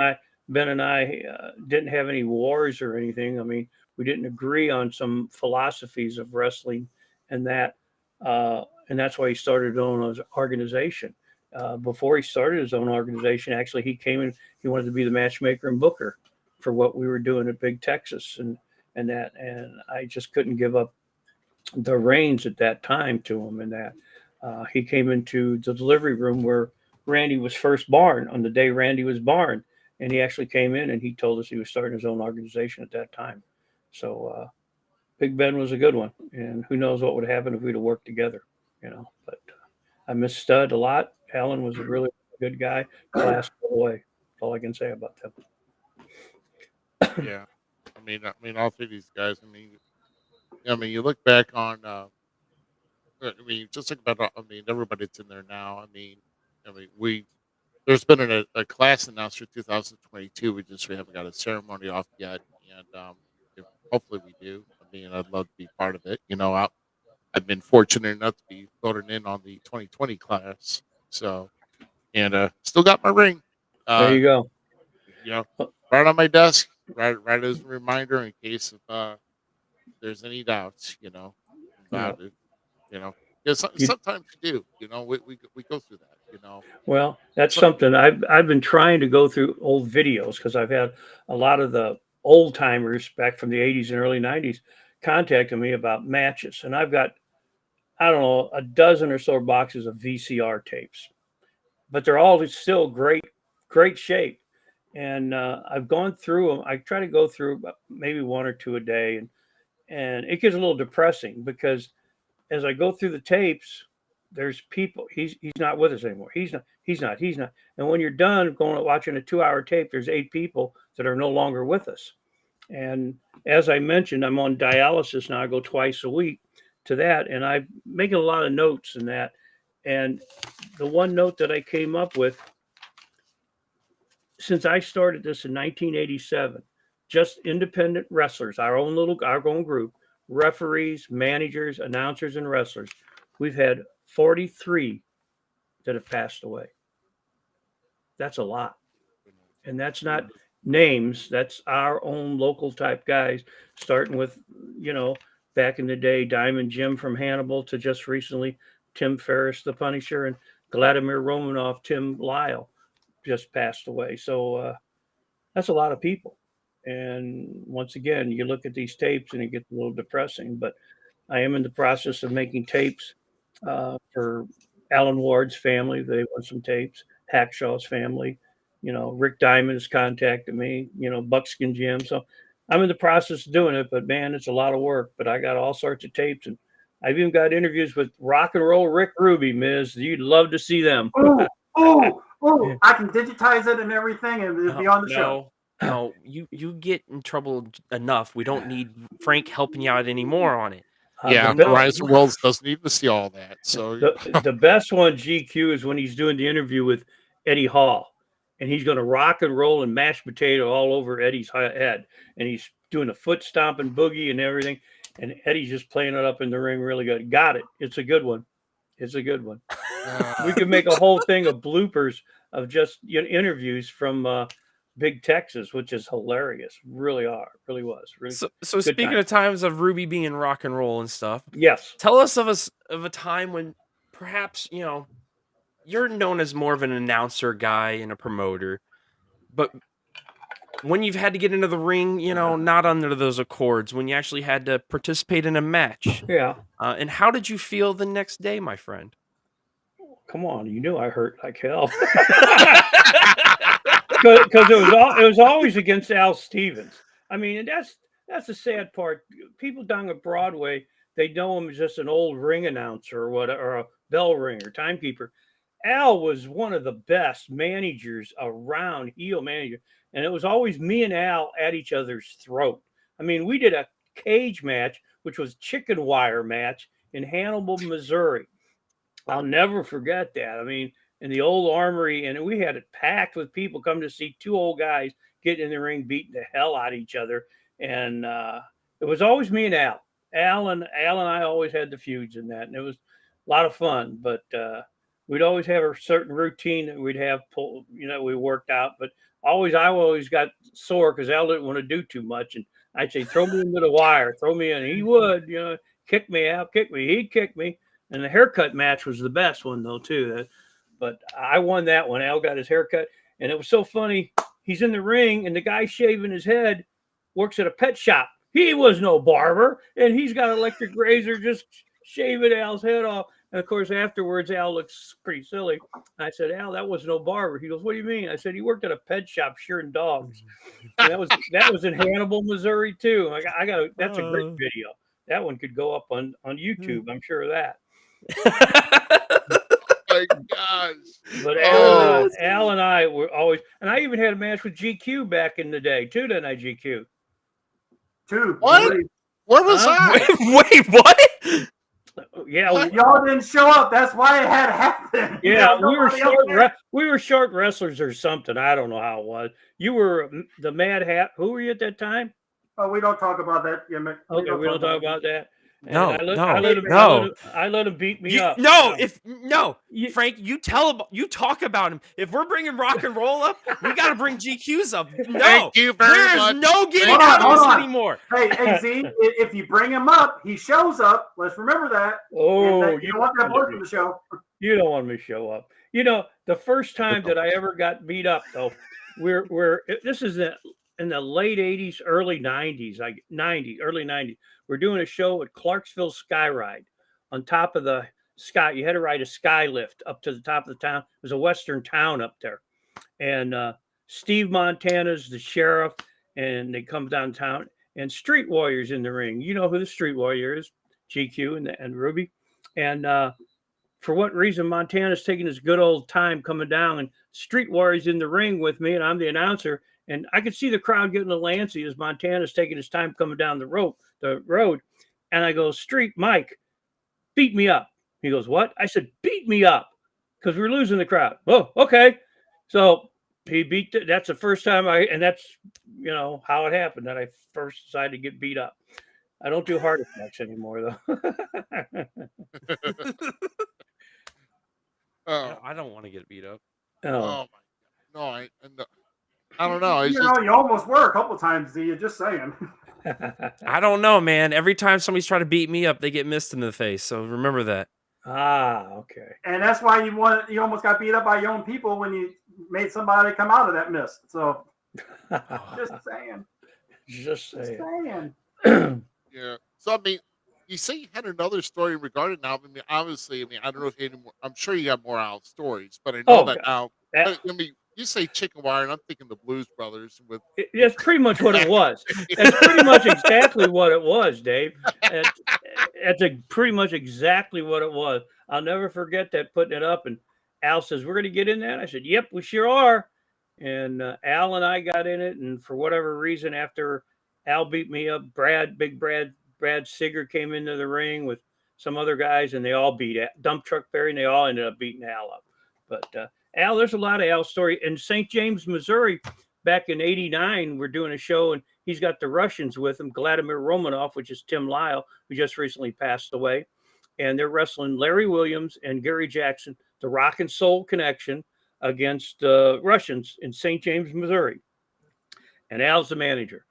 I didn't have any wars or anything. I mean, we didn't agree on some philosophies of wrestling, and and that's why he started his own organization. Before he started his own organization, actually, he came in. He wanted to be the matchmaker and booker for what we were doing at Big Texas, and I just couldn't give up the reins at that time to him. And that he came into the delivery room where Randy was first born on the day Randy was born, and he actually came in and he told us he was starting his own organization at that time. So Big Ben was a good one, and who knows what would happen if we'd have worked together, But I miss Stud a lot. Alan was a really good guy, class all the way. That's all I can say about them. Yeah. All three of these guys. You look back on. Just think about. Everybody that's in there now. We there's been a class announced for 2022. We haven't got a ceremony off yet, and hopefully we do. I'd love to be part of it. I've been fortunate enough to be voted in on the 2020 class, so and still got my ring. There Uh, you go. you know, right on my desk, right as a reminder in case if there's any doubts, Yeah. about it. Yeah, You, sometimes you do. We go through that. well, that's So, something I've been trying to go through old videos because I've had a lot of the old timers back from the 80s and early 90s contacting me about matches, and I've got I don't know a dozen or so boxes of VCR tapes, but they're all still great shape. And I've gone through them. I try to go through maybe one or two a day, and it gets a little depressing because as I go through the tapes, there's people. He's not with us anymore. He's not. And when you're done going watching a 2-hour tape, there's 8 people that are no longer with us. And as I mentioned, I'm on dialysis now. I go twice a week to that, and I'm making a lot of notes in that. And the one note that I came up with since I started this in 1987, just independent wrestlers, our own group, referees, managers, announcers, and wrestlers, we've had 43 that have passed away. That's a lot. And that's not names, that's our own local type guys, starting with, back in the day, Diamond Jim from Hannibal to just recently, Tim Ferriss, the Punisher, and Vladimir Romanov, Tim Lyle just passed away. So that's a lot of people. And once again, you look at these tapes and it gets a little depressing, but I am in the process of making tapes for Alan Ward's family. They want some tapes, Hackshaw's family. Rick Diamond has contacted me, Buckskin Jim. So I'm in the process of doing it, but man, it's a lot of work. But I got all sorts of tapes, and I've even got interviews with Rock and Roll Rick Ruby, Miz. You'd love to see them. Oh, I can digitize it and everything and it'll be on the show. No, you get in trouble enough. We don't need Frank helping you out anymore on it. Yeah, Horizon Worlds doesn't need to see all that. So the best one, GQ, is when he's doing the interview with Eddie Hall, and he's going to rock and roll and mashed potato all over Eddie's head, and he's doing a foot stomping boogie and everything, and Eddie's just playing it up in the ring really good. Got it. It's a good one. It's a good one. We could make a whole thing of bloopers of just interviews from Big Texas, which is hilarious. Really was. Really. So speaking of times of Ruby being rock and roll and stuff, yes. Tell us of a time when perhaps you're known as more of an announcer guy and a promoter, but when you've had to get into the ring, not under those accords, when you actually had to participate in a match. Yeah. And how did you feel the next day, my friend? Come on, you knew I hurt like hell. Because it was always against Al Stevens. I mean, and that's the sad part. People down at Broadway, they know him as just an old ring announcer or what, or a bell ringer, timekeeper. Al was one of the best managers around, heel manager, and it was always me and Al at each other's throat. I mean, we did a cage match, which was chicken wire match in Hannibal, Missouri. I'll never forget that. I mean, in the old armory, and we had it packed with people coming to see two old guys get in the ring, beating the hell out of each other. And it was always me and Al. Al and I always had the feuds in that, and it was a lot of fun. But we'd always have a certain routine that we'd have we worked out. But I always got sore because Al didn't want to do too much, and I'd say, throw me into the wire, throw me in. He would, kick me out, kick me. He'd kick me. And the haircut match was the best one, though, too. But I won that one. Al got his haircut. And it was so funny. He's in the ring, and the guy shaving his head works at a pet shop. He was no barber. And he's got an electric razor just shaving Al's head off. And, of course, afterwards, Al looks pretty silly. I said, Al, that was no barber. He goes, what do you mean? I said, he worked at a pet shop shearing dogs. And that was in Hannibal, Missouri, too. That's a great video. That one could go up on YouTube. I'm sure of that. My gosh. But Al and I were always, and I even had a match with GQ back in the day too, didn't I, GQ? Two. What? Where was I? Wait, what? Yeah, y'all didn't show up. That's why it had happened. Yeah, we were short wrestlers or something. I don't know how it was. You were the Mad Hat. Who were you at that time? Oh, we don't talk about that. Yeah, okay, we don't talk about that. No, I let him beat me up. Frank, you talk about him. If we're bringing rock and roll up, we got to bring GQs up. No, thank you very much. There's no getting out of this anymore. Hey, Z, if you bring him up, he shows up. Let's remember that. Oh, you don't want that voice in the show. You don't want me to show up. The first time that I ever got beat up, though, this is in the late 80s, early 90s, early 90s. We're doing a show at Clarksville Skyride on top of the sky. You had to ride a sky lift up to the top of the town. It was a western town up there. And Steve Montana's the sheriff, and they come downtown. And Street Warrior's in the ring. You know who the Street Warrior is, GQ and Ruby. And for what reason, Montana's taking his good old time coming down, and Street Warrior's in the ring with me, and I'm the announcer. And I could see the crowd getting a little antsy as Montana's taking his time coming down the road. And I go, Street Mike, beat me up. He goes, what? I said, beat me up, because we're losing the crowd. Oh, okay. So he that's the first time and that's, how it happened, that I first decided to get beat up. I don't do heart attacks anymore, though. I don't want to get beat up. Oh my God. No, I don't know. You almost were a couple times, Z. You're just saying. I don't know, man. Every time somebody's trying to beat me up, they get missed in the face. So remember that. Ah, okay. And that's why you almost got beat up by your own people when you made somebody come out of that mist. So just saying. Just saying. Yeah. So I mean, you say you had another story regarding now. I mean, obviously, I don't know if you had more. I'm sure you got more Al stories, but I know that now. I mean, you say chicken wire, and I'm thinking the Blues Brothers. That's pretty much what it was. That's pretty much exactly what it was, Dave. That's pretty much exactly what it was. I'll never forget that, putting it up. And Al says, "We're going to get in that." I said, "Yep, we sure are." And Al and I got in it. And for whatever reason, after Al beat me up, Brad Sigger came into the ring with some other guys, and they all beat Dump Truck Barry, and they all ended up beating Al up. But Al, there's a lot of Al story. In St. James, Missouri, back in '89, we're doing a show, and he's got the Russians with him, Vladimir Romanov, which is Tim Lyle, who just recently passed away. And they're wrestling Larry Williams and Gary Jackson, the Rock and Soul Connection, against Russians in St. James, Missouri. And Al's the manager.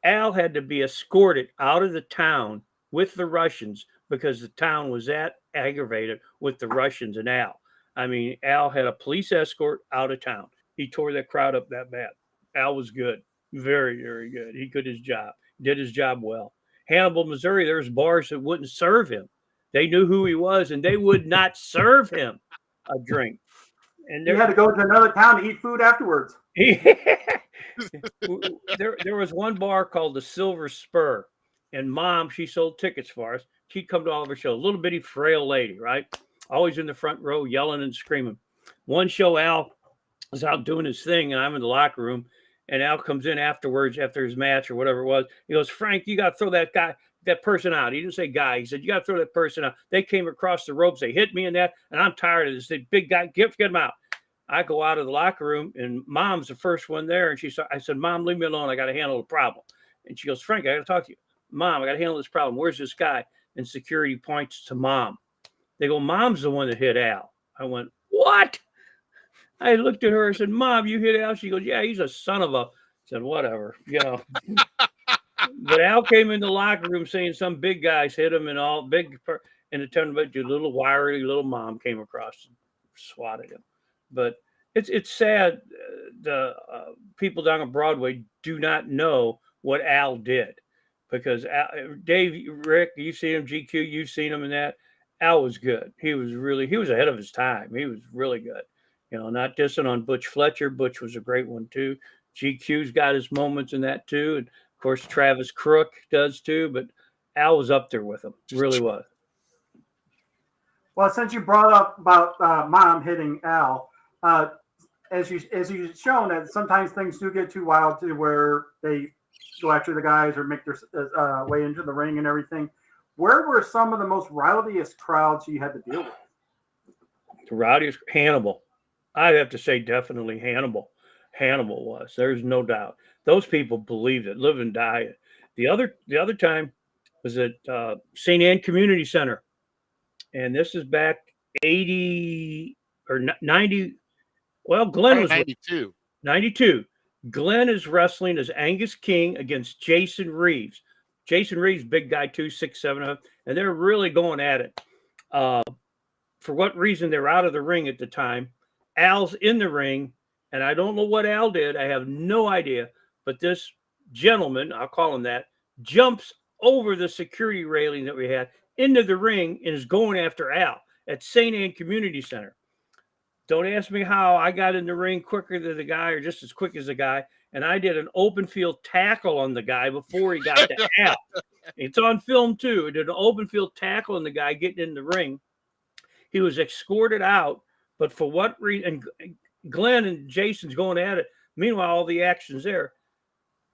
Al had to be escorted out of the town with the Russians because the town was that aggravated with the Russians and Al. I mean, Al had a police escort out of town. He tore that crowd up that bad. Al was good. Very, very good. He did his job well. Hannibal, Missouri, there's bars that wouldn't serve him. They knew who he was, and they would not serve him a drink. And you had to go to another town to eat food afterwards. There was one bar called the Silver Spur, and Mom, she sold tickets for us. She'd come to all of our shows. A little bitty, frail lady, right? Always in the front row, yelling and screaming. One show, Al was out doing his thing, and I'm in the locker room, and Al comes in afterwards, after his match or whatever it was. He goes, "Frank, you got to throw that person out." He didn't say guy. He said, "You got to throw that person out. They came across the ropes. They hit me in that, and I'm tired of this. The big guy, get them out." I go out of the locker room, and Mom's the first one there. And I said, "Mom, leave me alone. I got to handle the problem." And she goes, "Frank, I got to talk to you." "Mom, I got to handle this problem. Where's this guy?" And security points to Mom. They go, "Mom's the one that hit Al." I went, "What?" I looked at her and said, "Mom, you hit Al?" She goes, "Yeah, he's a son of a." I said, "Whatever, you know." But Al came in the locker room saying some big guys hit him and all big. And it turned out your little wiry little mom came across and swatted him. But it's sad. The people down on Broadway do not know what Al did, because Dave, Rick, you've seen him, GQ, you've seen him in that. Al was good. He was ahead of his time. He was really good. You know, not dissing on Butch Fletcher. Butch was a great one too. GQ's got his moments in that too. And of course, Travis Crook does too. But Al was up there with him. Really was. Well, since you brought up about Mom hitting Al, as you've shown that sometimes things do get too wild to where they go after the guys or make their way into the ring and everything. Where were some of the most rowdiest crowds you had to deal with? The rowdiest, Hannibal. I'd have to say definitely Hannibal. Hannibal was. There's no doubt. Those people believed it, live and die it. The other time was at St. Anne Community Center. And this is back 80 or 90. Well, Glenn was 92. 92. Glenn is wrestling as Angus King against Jason Reeves. Jason Reeves, big guy too, 6'7", and they're really going at it. For what reason they're out of the ring at the time? Al's in the ring, and I don't know what Al did. I have no idea. But this gentleman, I'll call him that, jumps over the security railing that we had into the ring and is going after Al at St. Anne Community Center. Don't ask me how I got in the ring quicker than the guy or just as quick as the guy. And I did an open field tackle on the guy before he got to Al. It's on film too. I did an open field tackle on the guy getting in the ring. He was escorted out, but for what reason? Glenn and Jason's going at it. Meanwhile, all the action's there.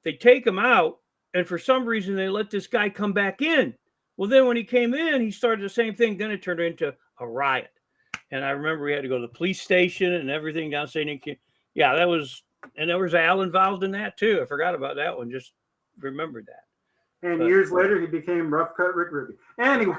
They take him out, and for some reason, they let this guy come back in. Well, then when he came in, he started the same thing. Then it turned into a riot. And I remember we had to go to the police station and everything down St. Anne. Yeah, that was, and there was Al involved in that too. I forgot about that one. Just remembered that. And years later, he became Rough Cut Rick Ruby. Anyway.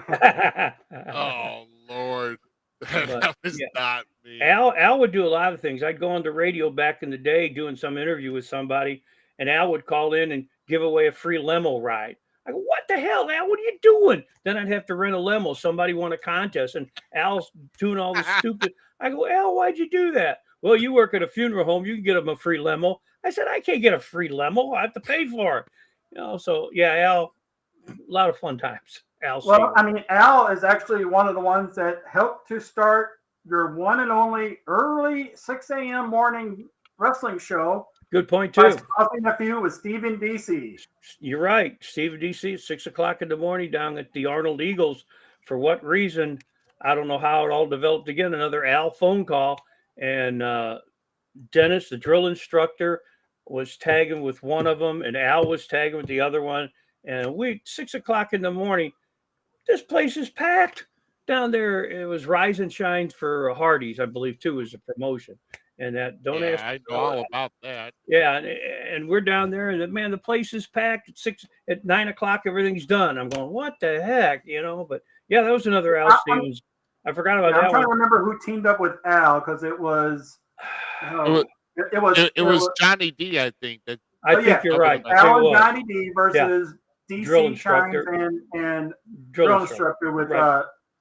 Oh, Lord. That was not me. Al would do a lot of things. I'd go on the radio back in the day doing some interview with somebody, and Al would call in and give away a free limo ride. I go, "What the hell, Al? What are you doing?" Then I'd have to rent a limo. Somebody won a contest, and Al's doing all this stupid. I go, "Al, why'd you do that?" "Well, you work at a funeral home. You can get him a free limo." I said, "I can't get a free limo. I have to pay for it." You know, so yeah, Al, a lot of fun times. Well, I mean, Al is actually one of the ones that helped to start your one and only early 6 a.m. morning wrestling show Good point My too. coffee nephew was Stephen DC. You're right. Steve DC, 6 o'clock in the morning down at the Arnold Eagles. For what reason? I don't know how it all developed again. Another Al phone call. And Dennis, the drill instructor, was tagging with one of them, and Al was tagging with the other one. And 6 o'clock in the morning, this place is packed down there. It was Rise and Shine for Hardee's, I believe, too, was a promotion. And that don't Yeah, ask. I know all about that. Yeah, and we're down there, and man, the place is packed at 9 o'clock. Everything's done. I'm going, what the heck, you know? But yeah, that was another Al Stevens. I forgot about I'm that trying one. to remember who teamed up with Al because it was Johnny D, I think. I think you're right. Al and Johnny D versus drill DC Shines and drill instructor with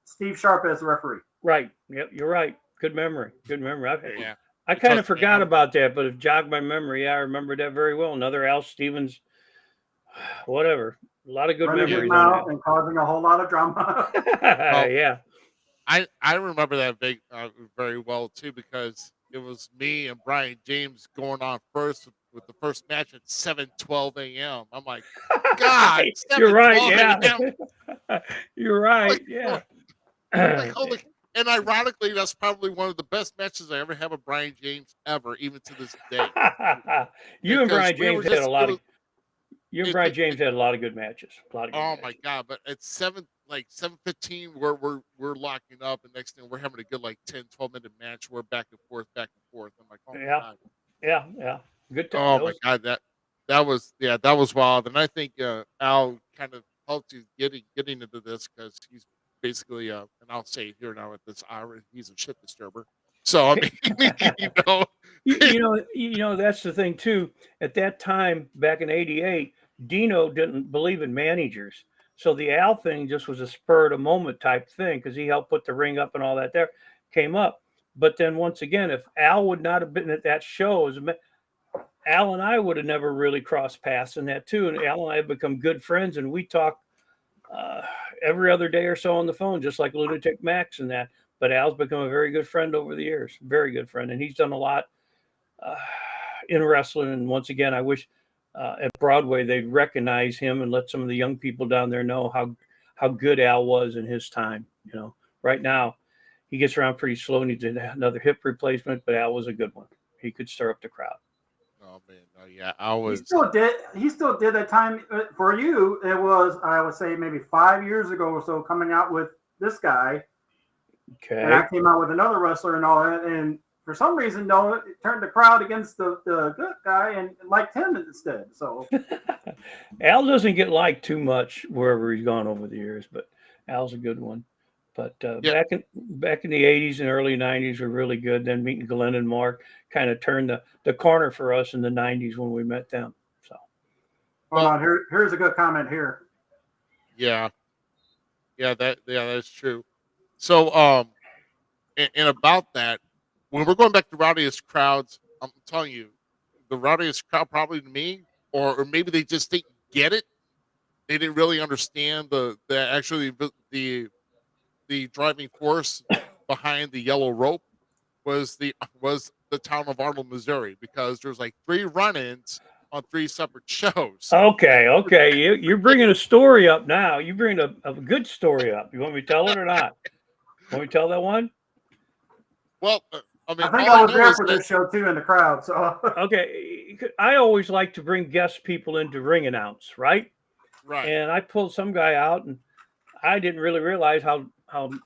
Steve Sharp as the referee. Right. Yep, you're right. Good memory. Good memory. Yeah. I kind of forgot about that, but it jogged my memory. Yeah, I remember that very well. Another Al Stevens, whatever. A lot of good memories. Out and causing a whole lot of drama. Yeah. I remember that very well too, because it was me and Brian James going on first with the first match at 7:12 a.m. I'm like, God, you're right. Yeah. You're right. Like, yeah. Like, holy. And ironically, that's probably one of the best matches I ever had with Brian James ever, even to this day. You and Brian James had a lot of. You and Brian James had a lot of good matches. My God! But at 7:15, we're locking up, and next thing we're having a good 10, 12-minute match. We're back and forth. I'm like, oh my God. Yeah. Good time. Oh my God, that was wild. And I think Al kind of helped you getting into this because he's basically and I'll say it here now at this hour, he's a shit disturber. So I mean, you know that's the thing too. At that time, back in '88, Dino didn't believe in managers, so the Al thing just was a spur of the moment type thing because he helped put the ring up and all that there came up. But then once again, if Al would not have been at that show, Al and I would have never really crossed paths in that too. And Al and I have become good friends, and we talk every other day or so on the phone, just like Lunatic Max and that. But Al's become a very good friend over the years, very good friend, and he's done a lot in wrestling. And once again, I wish at Broadway they'd recognize him and let some of the young people down there know how good Al was in his time. You know, right now he gets around pretty slow, needs another hip replacement, but Al was a good one. He could stir up the crowd. Oh man, yeah, I was. He still did that time for you. It was, I would say, maybe 5 years ago or so, coming out with this guy. Okay. And I came out with another wrestler and all that, and for some reason, it turned the crowd against the good guy and liked him instead. So Al doesn't get liked too much wherever he's gone over the years, but Al's a good one. But back in the 80s and early 90s were really good. Then meeting Glenn and Mark kind of turned the corner for us in the 90s when we met them. So, hold on, here's a good comment here. Yeah, that's true. So, and about that, when we're going back to rowdiest crowds, I'm telling you, the rowdiest crowd probably to me, or maybe they just didn't get it. They didn't really understand the driving force behind the yellow rope was the town of Arnold, Missouri, because there's 3 run-ins on 3 separate shows. Okay. You're bringing a story up now. You bring a good story up. You want me to tell it or not? Want me to tell that one? Well, I mean, I think I was there for this show too in the crowd. So okay, I always like to bring guest people in to ring announce, right? Right. And I pulled some guy out, and I didn't really realize how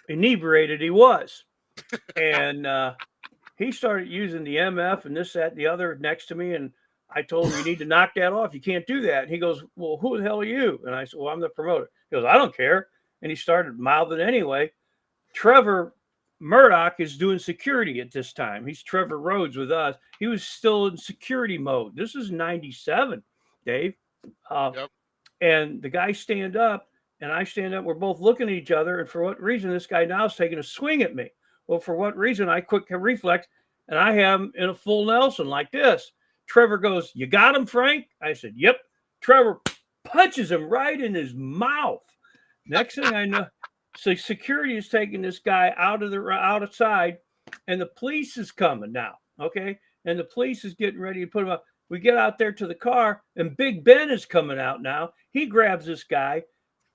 inebriated he was. And he started using the MF and this, that, and the other next to me. And I told him, you need to knock that off. You can't do that. And he goes, well, who the hell are you? And I said, well, I'm the promoter. He goes, I don't care. And he started mouthing anyway. Trevor Murdoch is doing security at this time. He's Trevor Rhodes with us. He was still in security mode. This is 97, Dave. Yep. And the guy stand up. And I stand up, we're both looking at each other. And for what reason, this guy now is taking a swing at me. Well, for what reason, I quick reflex, and I have him in a full Nelson like this. Trevor goes, you got him, Frank? I said, yep. Trevor punches him right in his mouth. Next thing I know, so security is taking this guy outside, and the police is coming now, okay? And the police is getting ready to put him up. We get out there to the car, and Big Ben is coming out now. He grabs this guy,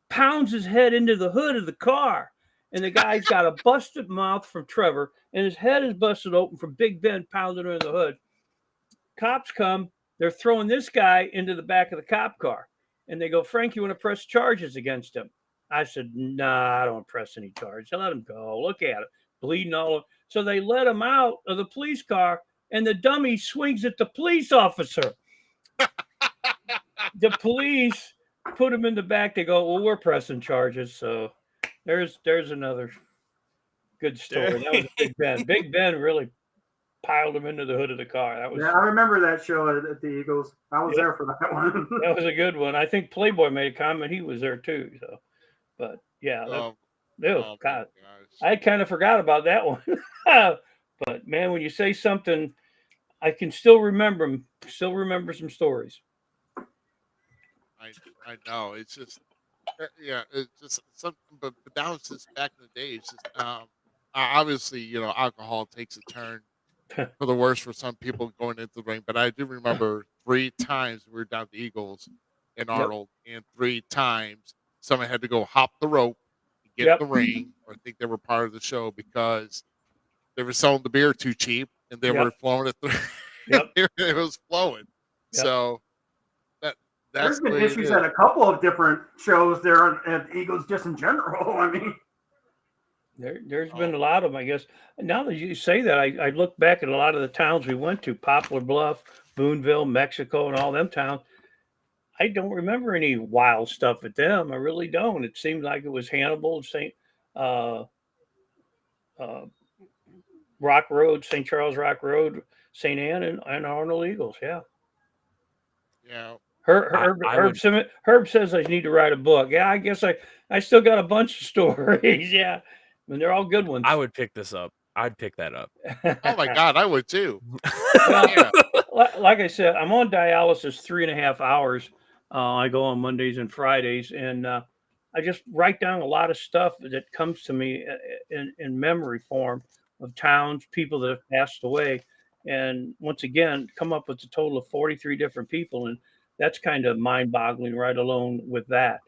pounds his head into the hood of the car. And the guy's got a busted mouth from Trevor, and his head is busted open from Big Ben pounding her in the hood. Cops come. They're throwing this guy into the back of the cop car. And they go, Frank, you want to press charges against him? I said, nah, I don't press any charges. I let him go. Look at it, bleeding all over. So they let him out of the police car, and the dummy swings at the police officer. The police put him in the back. They go, well, we're pressing charges. So there's another good story. That was Big Ben. Big Ben really piled him into the hood of the car. That was, yeah, I remember that show at the Eagles. I was there for that one. that was a good one. I think Playboy made a comment. He was there too. So, but yeah, God, I kind of forgot about that one. But man, when you say something, I can still remember them. Still remember some stories. I know. It's just it's just something. But that was just back in the day. It's just obviously alcohol takes a turn for the worse for some people going into the ring. But I do remember 3 times we were down at the Eagles in Arnold, and 3 times someone had to go hop the rope, get in the ring, or think they were part of the show because they were selling the beer too cheap and they were flowing it through. It was flowing. So there's been issues at a couple of different shows there at Eagles just in general. I mean, there's been a lot of them, I guess. Now that you say that, I look back at a lot of the towns we went to, Poplar Bluff, Boonville, Mexico, and all them towns. I don't remember any wild stuff at them. I really don't. It seemed like it was Hannibal, Rock Road, St. Charles Rock Road, St. Anne, and Arnold Eagles. Yeah. Yeah. Herb says I need to write a book. Yeah, I guess I still got a bunch of stories. Yeah. I mean, they're all good ones. I would pick this up. I'd pick that up. Oh my God, I would too. Well, like I said, I'm on dialysis 3.5 hours. I go on Mondays and Fridays, and I just write down a lot of stuff that comes to me in memory form of towns, people that have passed away. And once again, come up with a total of 43 different people. And that's kind of mind-boggling right alone with that.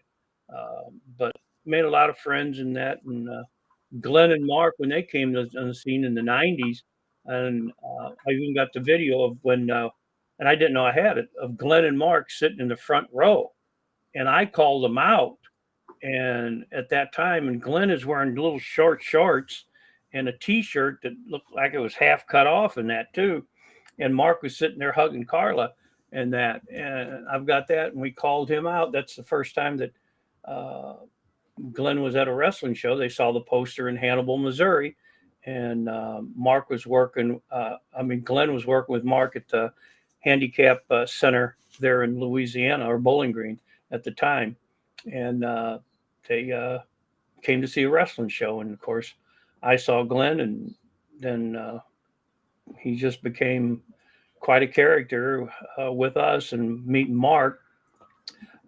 But made a lot of friends in that. And Glenn and Mark, when they came on the scene in the 90s, and I even got the video of when, and I didn't know I had it, of Glenn and Mark sitting in the front row. And I called them out. And at that time, and Glenn is wearing little short shorts and a T-shirt that looked like it was half cut off in that too. And Mark was sitting there hugging Carla and that. And I've got that, and we called him out. That's the first time that Glenn was at a wrestling show. They saw the poster in Hannibal, Missouri. And Mark was working, Glenn was working with Mark at the handicap center there in Louisiana, or Bowling Green at the time. And they came to see a wrestling show. And of course, I saw Glenn, and then he just became quite a character with us. And meeting Mark,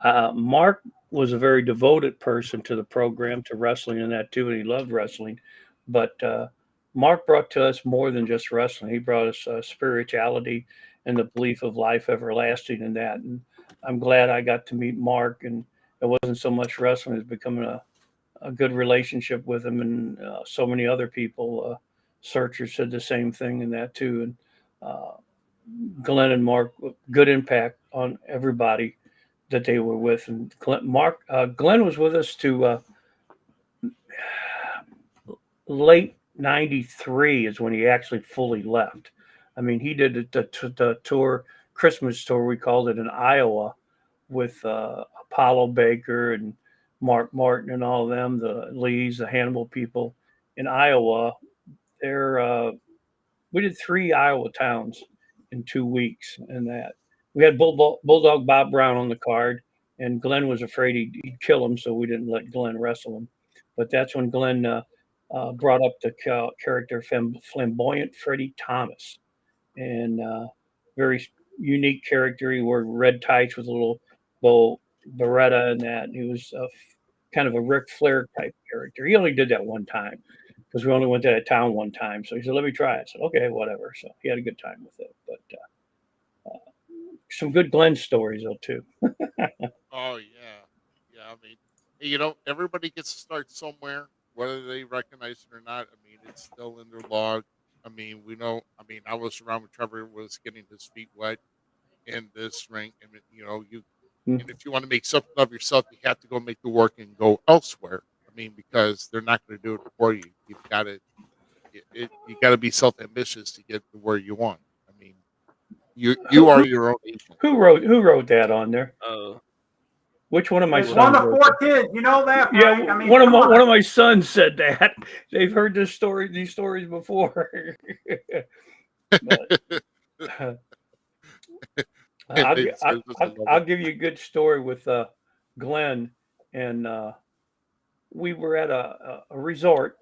Mark was a very devoted person to the program, to wrestling and that too, and he loved wrestling. But Mark brought to us more than just wrestling. He brought us spirituality and the belief of life everlasting and that. And I'm glad I got to meet Mark, and it wasn't so much wrestling, it's becoming a good relationship with him, and so many other people. Searchers said the same thing and that too. And Glenn and Mark, good impact on everybody that they were with. And Glenn was with us to late 93 is when he actually fully left. I mean, he did the tour, Christmas tour, we called it, in Iowa, with Apollo Baker and Mark Martin and all of them, the Lees, the Hannibal people in Iowa. We did 3 Iowa towns in 2 weeks, and that we had Bulldog Bob Brown on the card, and Glenn was afraid he'd kill him, so we didn't let Glenn wrestle him. But that's when Glenn brought up the character Flamboyant Freddie Thomas, and very unique character. He wore red tights with a little bow Beretta and that. And he was kind of a Ric Flair type character. He only did that one time because we only went to that town one time. So he said, let me try it. I said, okay, whatever. So he had a good time with it. But some good Glenn stories though too. Oh yeah, yeah. I mean, everybody gets to start somewhere, whether they recognize it or not. I mean, it's still in their log. I mean, we know. I mean, I was around when Trevor was getting his feet wet in this ring, and Mm. and if you want to make something of yourself, you have to go make the work and go elsewhere. I mean, because they're not going to do it for you. You've got to. You got to be self-ambitious to get to where you want. I mean, you are your own agent. Who wrote that on there? Oh, Which one of my It's sons one of wrote 4 that? kids. You know that, Yeah, Frank? I mean, one of come my, on. one of my sons said that. They've heard these stories before. But, I'll, They gi- deserve this. I I'll, love I'll it. give you a good story with Glenn, and we were at a resort.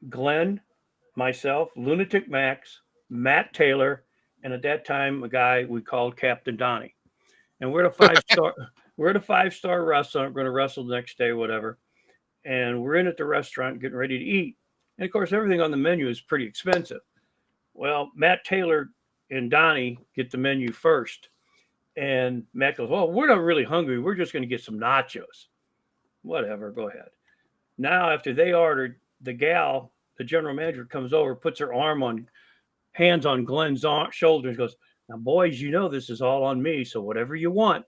Glenn, myself, Lunatic Max, Matt Taylor, and at that time a guy we called Captain Donnie. And we're at a 5-star. We're at a 5-star restaurant. We're going to wrestle the next day, whatever. And we're in at the restaurant getting ready to eat. And of course, everything on the menu is pretty expensive. Well, Matt Taylor and Donnie get the menu first. And Matt goes, "Well, we're not really hungry. We're just going to get some nachos." Whatever, go ahead. Now, after they ordered, the general manager, comes over, puts her hands on Glenn's shoulder, and goes, "Now, boys, you know this is all on me, so whatever you want."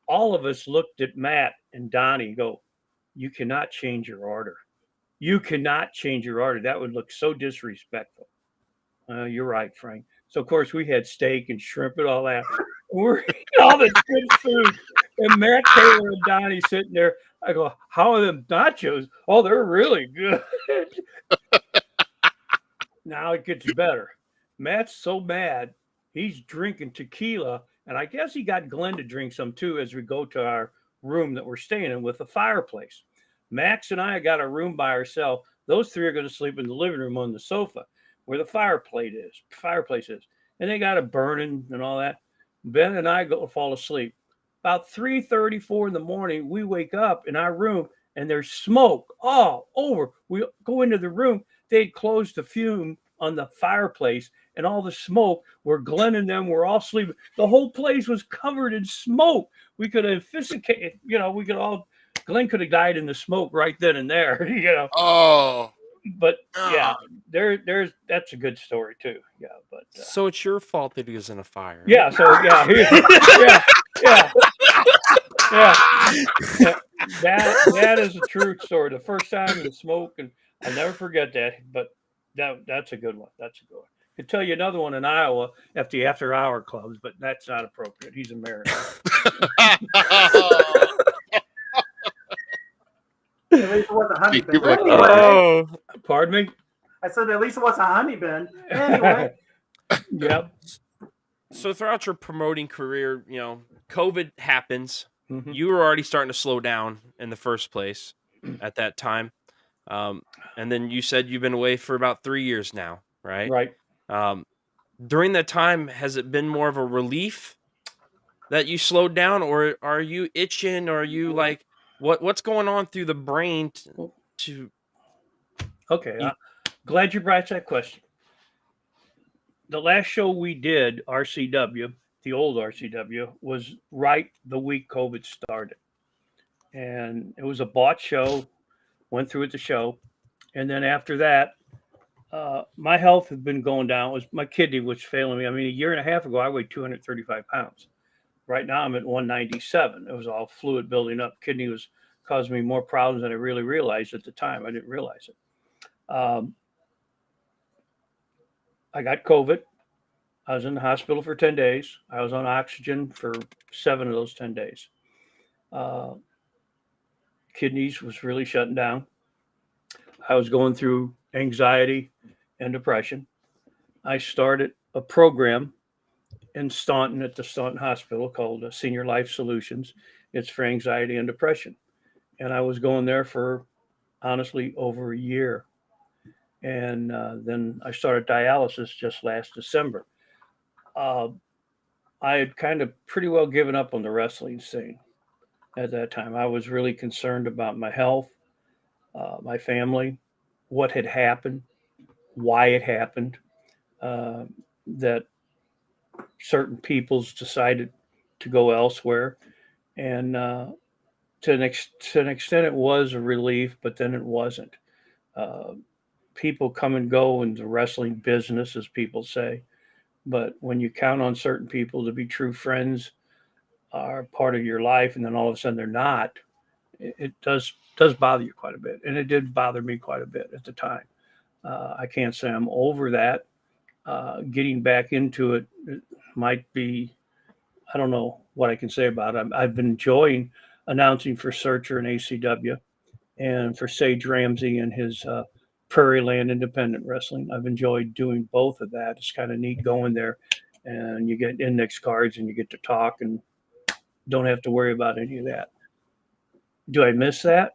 All of us looked at Matt and Donnie and go, "You cannot change your order. You cannot change your order. That would look so disrespectful." You're right, Frank. So, of course, we had steak and shrimp and all that. We're eating all this good food. And Matt Taylor and Donnie sitting there. I go, "How are them nachos?" "Oh, they're really good." Now it gets better. Matt's so mad, he's drinking tequila. And I guess he got Glenn to drink some too as we go to our room that we're staying in with a fireplace. Max and I got a room by ourselves. Those three are going to sleep in the living room on the sofa where the fireplace is. And they got it burning and all that. Ben and I go fall asleep. About 3:34 in the morning, we wake up in our room and there's smoke all over. We go into the room. They'd closed the fume on the fireplace and all the smoke where Glenn and them were all sleeping. The whole place was covered in smoke. We could have fishicated, Glenn could have died in the smoke right then and there, Oh, But yeah, God. there's that's a good story too. Yeah, but so it's your fault that he was in a fire. yeah, so yeah, yeah, yeah, yeah. That is a true story. The first time in the smoke, and I'll never forget that. But that's a good one. That's a good one. I could tell you another one in Iowa at the after-hour clubs, but that's not appropriate. He's American. At least it wasn't honey bin. People are like, Anyway, Oh, Pardon me? I said at least it wasn't honey bin. Anyway, Yep. so throughout your promoting career, COVID happens. Mhm. You were already starting to slow down in the first place at that time. And then you said you've been away for about 3 years now, right? Right. During that time, has it been more of a relief that you slowed down, or are you itching, or are you like, what's going on through the brain to Okay. Glad you brought that question. The last show we did, RCW, the old RCW, was right the week COVID started. And it was a bought show, went through with the show. And then after that, my health had been going down. My kidney was failing me. I mean, a year and a half ago, I weighed 235 pounds. Right now, I'm at 197. It was all fluid building up. Kidney was causing me more problems than I really realized at the time. I didn't realize it. I got COVID. I was in the hospital for 10 days. I was on oxygen for 7 of those 10 days. Kidneys was really shutting down. I was going through anxiety and depression. I started a program in Staunton at the Staunton Hospital called Senior Life Solutions. It's for anxiety and depression. And I was going there for, honestly, over a year. And then I started dialysis just last December. I had kind of pretty well given up on the wrestling scene at that time. I was really concerned about my health, my family, what had happened, why it happened, that certain peoples decided to go elsewhere, and to an extent, it was a relief, but then it wasn't. Uh, People come and go in the wrestling business, as people say, but when you count on certain people to be true friends, are part of your life, and then all of a sudden they're not, it does bother you quite a bit, and it did bother me quite a bit at the time. I can't say I'm over that. Getting back into it, it might be, I don't know what I can say about it. I've been enjoying announcing for Searcher and ACW, and for Sage Ramsey and his Prairie Land Independent Wrestling. I've enjoyed doing both of that. It's kind of neat going there, and you get index cards and you get to talk and don't have to worry about any of that. Do I miss that?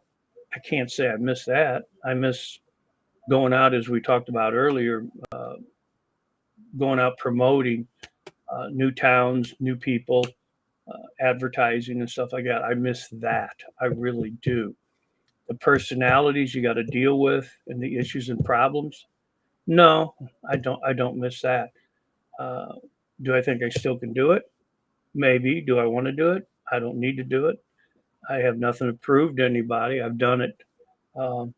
I can't say I miss that. I miss going out, as we talked about earlier, going out promoting new towns, new people, advertising and stuff like that. I miss that. I really do. The personalities you got to deal with and the issues and problems. No, I don't. I don't miss that. Uh, do I think I still can do it? Maybe. Do I want to do it? I don't need to do it. I have nothing to prove to anybody. I've done it. Um,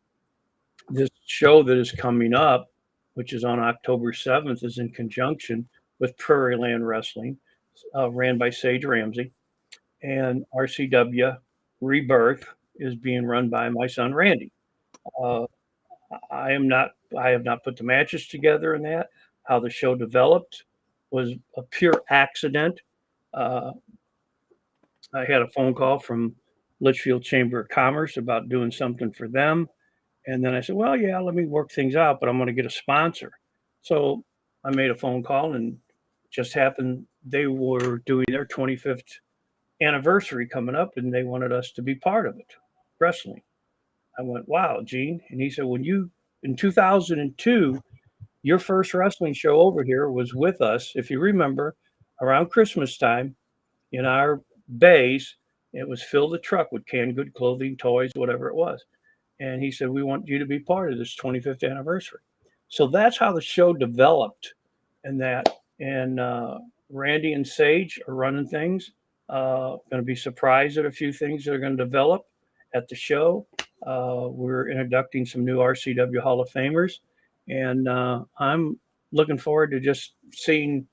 this show that is coming up, which is on October 7th, is in conjunction with Prairie Land Wrestling, ran by Sage Ramsey, and RCW Rebirth is being run by my son Randy. Uh, I am not. I have not put the matches together in that. How the show developed was a pure accident. Uh, I had a phone call from Litchfield Chamber of Commerce about doing something for them. And then I said, well, yeah, let me work things out, but I'm going to get a sponsor. So I made a phone call, and just happened they were doing their 25th anniversary coming up, and they wanted us to be part of it, wrestling. I went, wow, Gene. And he said, in 2002, your first wrestling show over here was with us, if you remember, around Christmas time in our bays. It was fill the truck with canned good clothing, toys, whatever it was. And he said, we want you to be part of this 25th anniversary. So that's how the show developed, and that. And Randy and Sage are running things. Going to be surprised at a few things that are going to develop at the show. We're inducting some new RCW Hall of Famers, and I'm looking forward to just seeing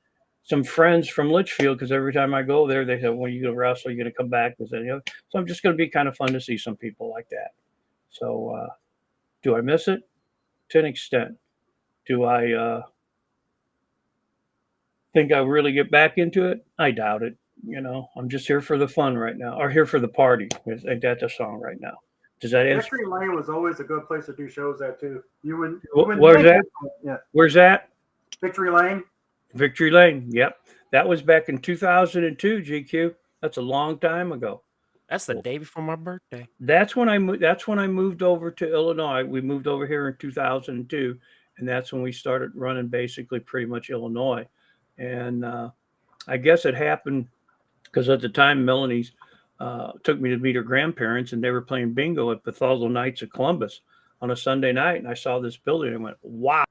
some friends from Litchfield, because every time I go there, they say, well, you going to wrestle, you're going to come back with any other. So I'm just going to be kind of fun to see some people like that. So do I miss it? To an extent. Do I think I'll really get back into it? I doubt it. I'm just here for the fun right now, or here for the party. Ain't that the song right now? Does that answer? Victory Lane was always a good place to do shows at too. Where's that? Yeah. Where's that? Victory Lane. Victory Lane. Yep. That was back in 2002, GQ. That's a long time ago. That's the day before my birthday. That's when I moved. That's when I moved over to Illinois. We moved over here in 2002, and that's when we started running basically pretty much Illinois. And I guess it happened because at the time Melanie's took me to meet her grandparents, and they were playing bingo at Bethalto Knights of Columbus on a Sunday night, and I saw this building and went, "Wow,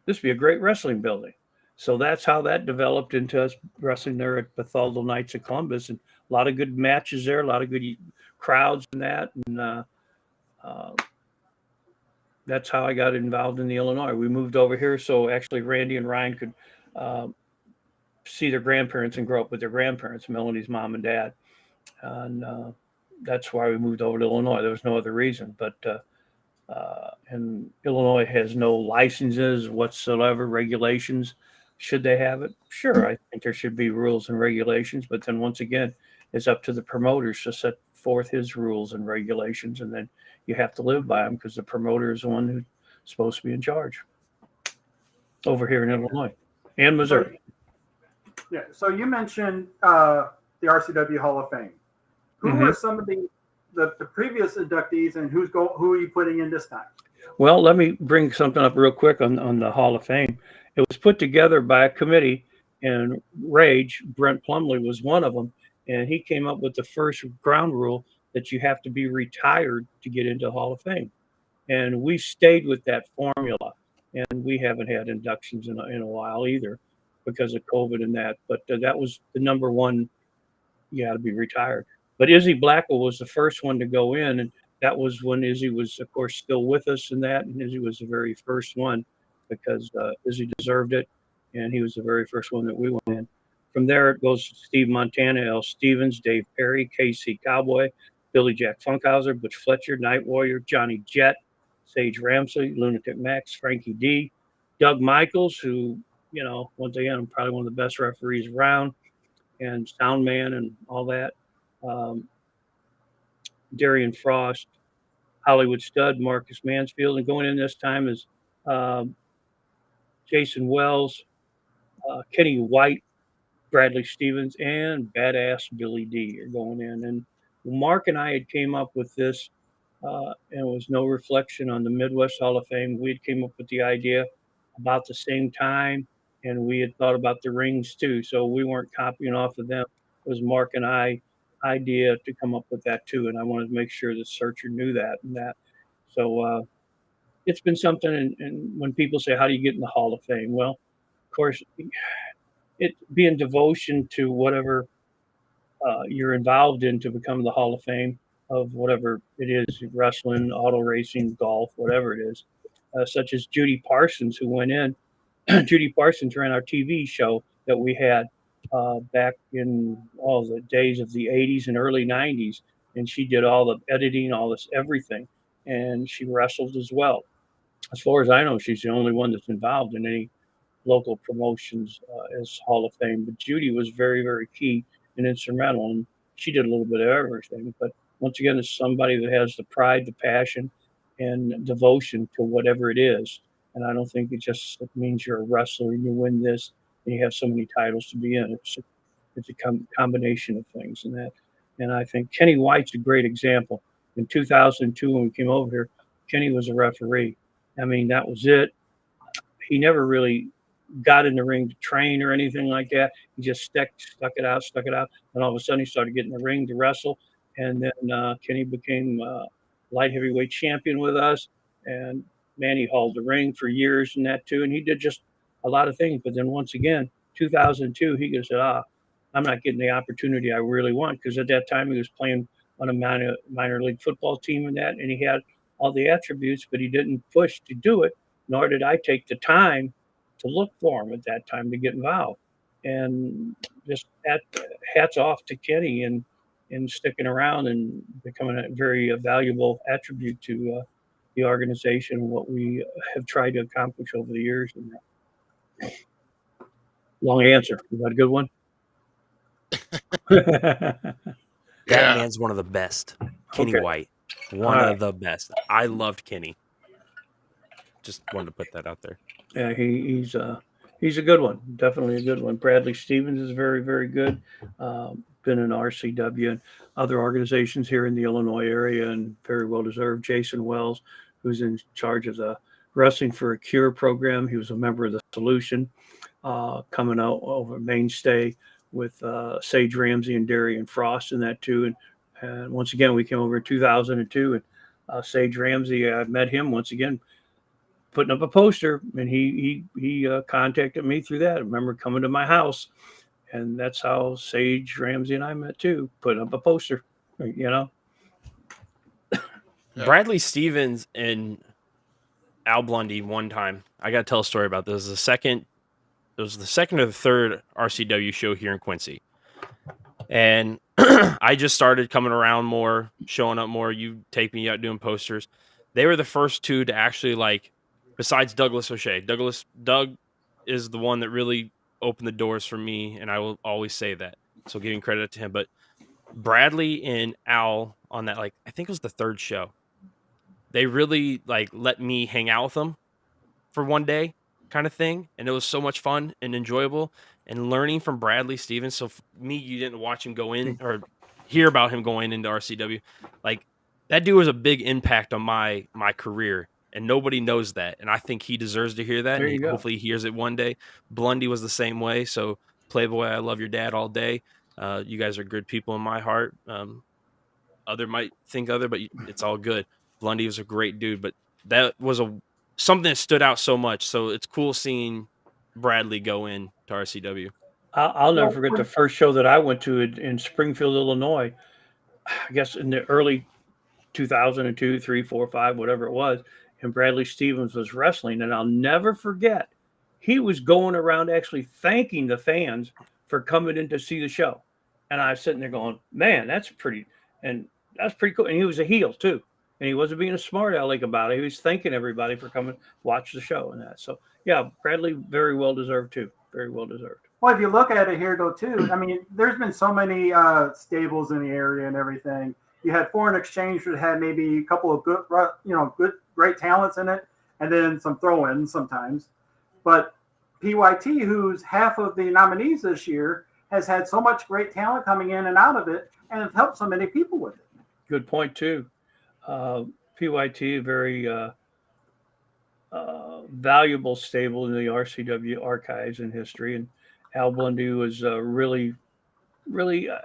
this would be a great wrestling building." So that's how that developed into us wrestling there at Bethalto Knights of Columbus, and a lot of good matches there, a lot of good crowds in that, and that's how I got involved in the Illinois. We moved over here so actually Randy and Ryan could see their grandparents and grow up with their grandparents, Melanie's mom and dad, and that's why we moved over to Illinois. There was no other reason, but and Illinois has no licenses whatsoever, regulations. Should they have it? Sure, I think there should be rules and regulations, but then once again, it's up to the promoters to set forth his rules and regulations, and then you have to live by them because the promoter is the one who's supposed to be in charge over here in Illinois and Missouri. Yeah. So you mentioned the RCW Hall of Fame. Who are some of the previous inductees, and who are you putting in this time? Well, let me bring something up real quick on the Hall of Fame. It was put together by a committee, and Rage, Brent Plumley, was one of them, and he came up with the first ground rule that you have to be retired to get into the Hall of Fame. And we stayed with that formula, and we haven't had inductions in a while either. because of COVID and that. But that was the number one. You got to be retired. But Izzy Blackwell was the first one to go in, and that was when Izzy was, of course, still with us in that, and Izzy was the very first one because Izzy deserved it, and he was the very first one that we went in. From there, it goes to Steve Montana, L. Stevens, Dave Perry, KC Cowboy, Billy Jack Funkhauser, Butch Fletcher, Night Warrior, Johnny Jett, Sage Ramsey, Lunatic Max, Frankie D, Doug Michaels, who, once again, probably one of the best referees around, and sound man and all that. Darian Frost, Hollywood Stud, Marcus Mansfield, and going in this time is Jason Wells, Kenny White, Bradley Stevens, and Badass Billy D are going in. And Mark and I had came up with this, and it was no reflection on the Midwest Hall of Fame. We had came up with the idea about the same time, and we had thought about the rings too. So we weren't copying off of them. It was Mark and I idea to come up with that too, and I wanted to make sure the searcher knew that and that. So it's been something. And when people say, "How do you get in the Hall of Fame?" Well, of course, it being devotion to whatever you're involved in to become the Hall of Fame of whatever it is, wrestling, auto racing, golf, whatever it is, such as Judy Parsons, who went in. Judy Parsons ran our TV show that we had back in all the days of the 80s and early 90s. And she did all the editing, all this, everything. And she wrestled as well. As far as I know, she's the only one that's involved in any local promotions as Hall of Fame. But Judy was very, very key and instrumental. And she did a little bit of everything. But once again, it's somebody that has the pride, the passion, and devotion to whatever it is. And I don't think it just means you're a wrestler and you win this and you have so many titles to be in. It's a combination of things and that. And I think Kenny White's a great example. In 2002, when we came over here, Kenny was a referee. I mean, that was it. He never really got in the ring to train or anything like that. He just stuck it out. And all of a sudden, he started getting in the ring to wrestle. And then Kenny became light heavyweight champion with us. And man, he hauled the ring for years and that too. And he did just a lot of things. But then once again, 2002, he goes, I'm not getting the opportunity I really want. Because at that time, he was playing on a minor league football team and that. And he had all the attributes, but he didn't push to do it. Nor did I take the time to look for him at that time to get involved. And just hats off to Kenny and sticking around and becoming a very valuable attribute to the organization and what we have tried to accomplish over the years. Long answer. Is that a good one? That man's one of the best. Kenny White. One of the best. I loved Kenny. Just wanted to put that out there. Yeah, he's a good one. Definitely a good one. Bradley Stevens is very, very good. Been in RCW and other organizations here in the Illinois area and very well deserved. Jason Wells, who's in charge of the Wrestling for a Cure program. He was a member of the Solution, coming out over Mainstay with Sage Ramsey and Darian Frost in that too. And once again, we came over in 2002 and Sage Ramsey, I met him once again, putting up a poster, and he contacted me through that. I remember coming to my house, and that's how Sage Ramsey and I met too, putting up a poster, Bradley Stevens and Al Blundy one time. I got to tell a story about this. It was the second or the third RCW show here in Quincy. And I just started coming around more, showing up more. You take me out doing posters. They were the first two to actually besides Douglas O'Shea. Doug is the one that really opened the doors for me, and I will always say that. So giving credit to him. But Bradley and Al on that, I think it was the third show, they really let me hang out with them for one day kind of thing. And it was so much fun and enjoyable and learning from Bradley Stevens. So for me, you didn't watch him go in or hear about him going into RCW. That dude was a big impact on my career. And nobody knows that. And I think he deserves to hear that. There And you go. hopefully he hears it one day. Blundy was the same way. So Playboy, I love your dad all day. You guys are good people in my heart. Other might think other, but it's all good. Blundy was a great dude. But that was something that stood out so much. So it's cool seeing Bradley go in to RCW. I'll never forget the first show that I went to in Springfield, Illinois. I guess in the early 2002, 3, 4, 5, whatever it was, and Bradley Stevens was wrestling, and I'll never forget. He was going around actually thanking the fans for coming in to see the show, and I was sitting there going, "Man, that's pretty cool." And he was a heel too, and he wasn't being a smart aleck about it. He was thanking everybody for coming watch the show and that. So yeah, Bradley very well deserved too. Very well deserved. Well, if you look at it here, though, too, I mean, there's been so many stables in the area and everything. You had Foreign Exchange that had maybe a couple of good, great talents in it, and then some throw-ins sometimes. But PYT, who's half of the nominees this year, has had so much great talent coming in and out of it, and has helped so many people with it. Good point too. PYT, very valuable stable in the RCW archives and history, and Al Bundy was really,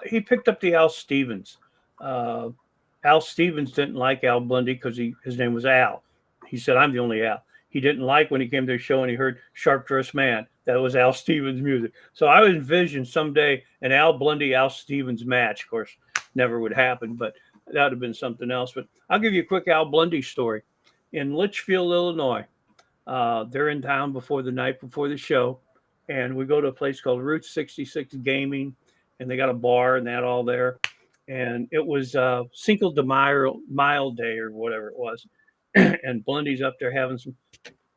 he picked up the Al Stevens. Al Stevens didn't like Al Bundy because his name was Al. He said, "I'm the only Al." He didn't like when he came to the show and he heard Sharp Dressed Man. That was Al Stevens music. So I envisioned someday an Al Bundy, Al Stevens match. Of course, never would happen, but that would have been something else. But I'll give you a quick Al Bundy story. In Litchfield, Illinois, they're in town the night before the show. And we go to a place called Route 66 Gaming, and they got a bar and that all there. And it was Cinco de Mayo Day or whatever it was. And Blundy's up there having some.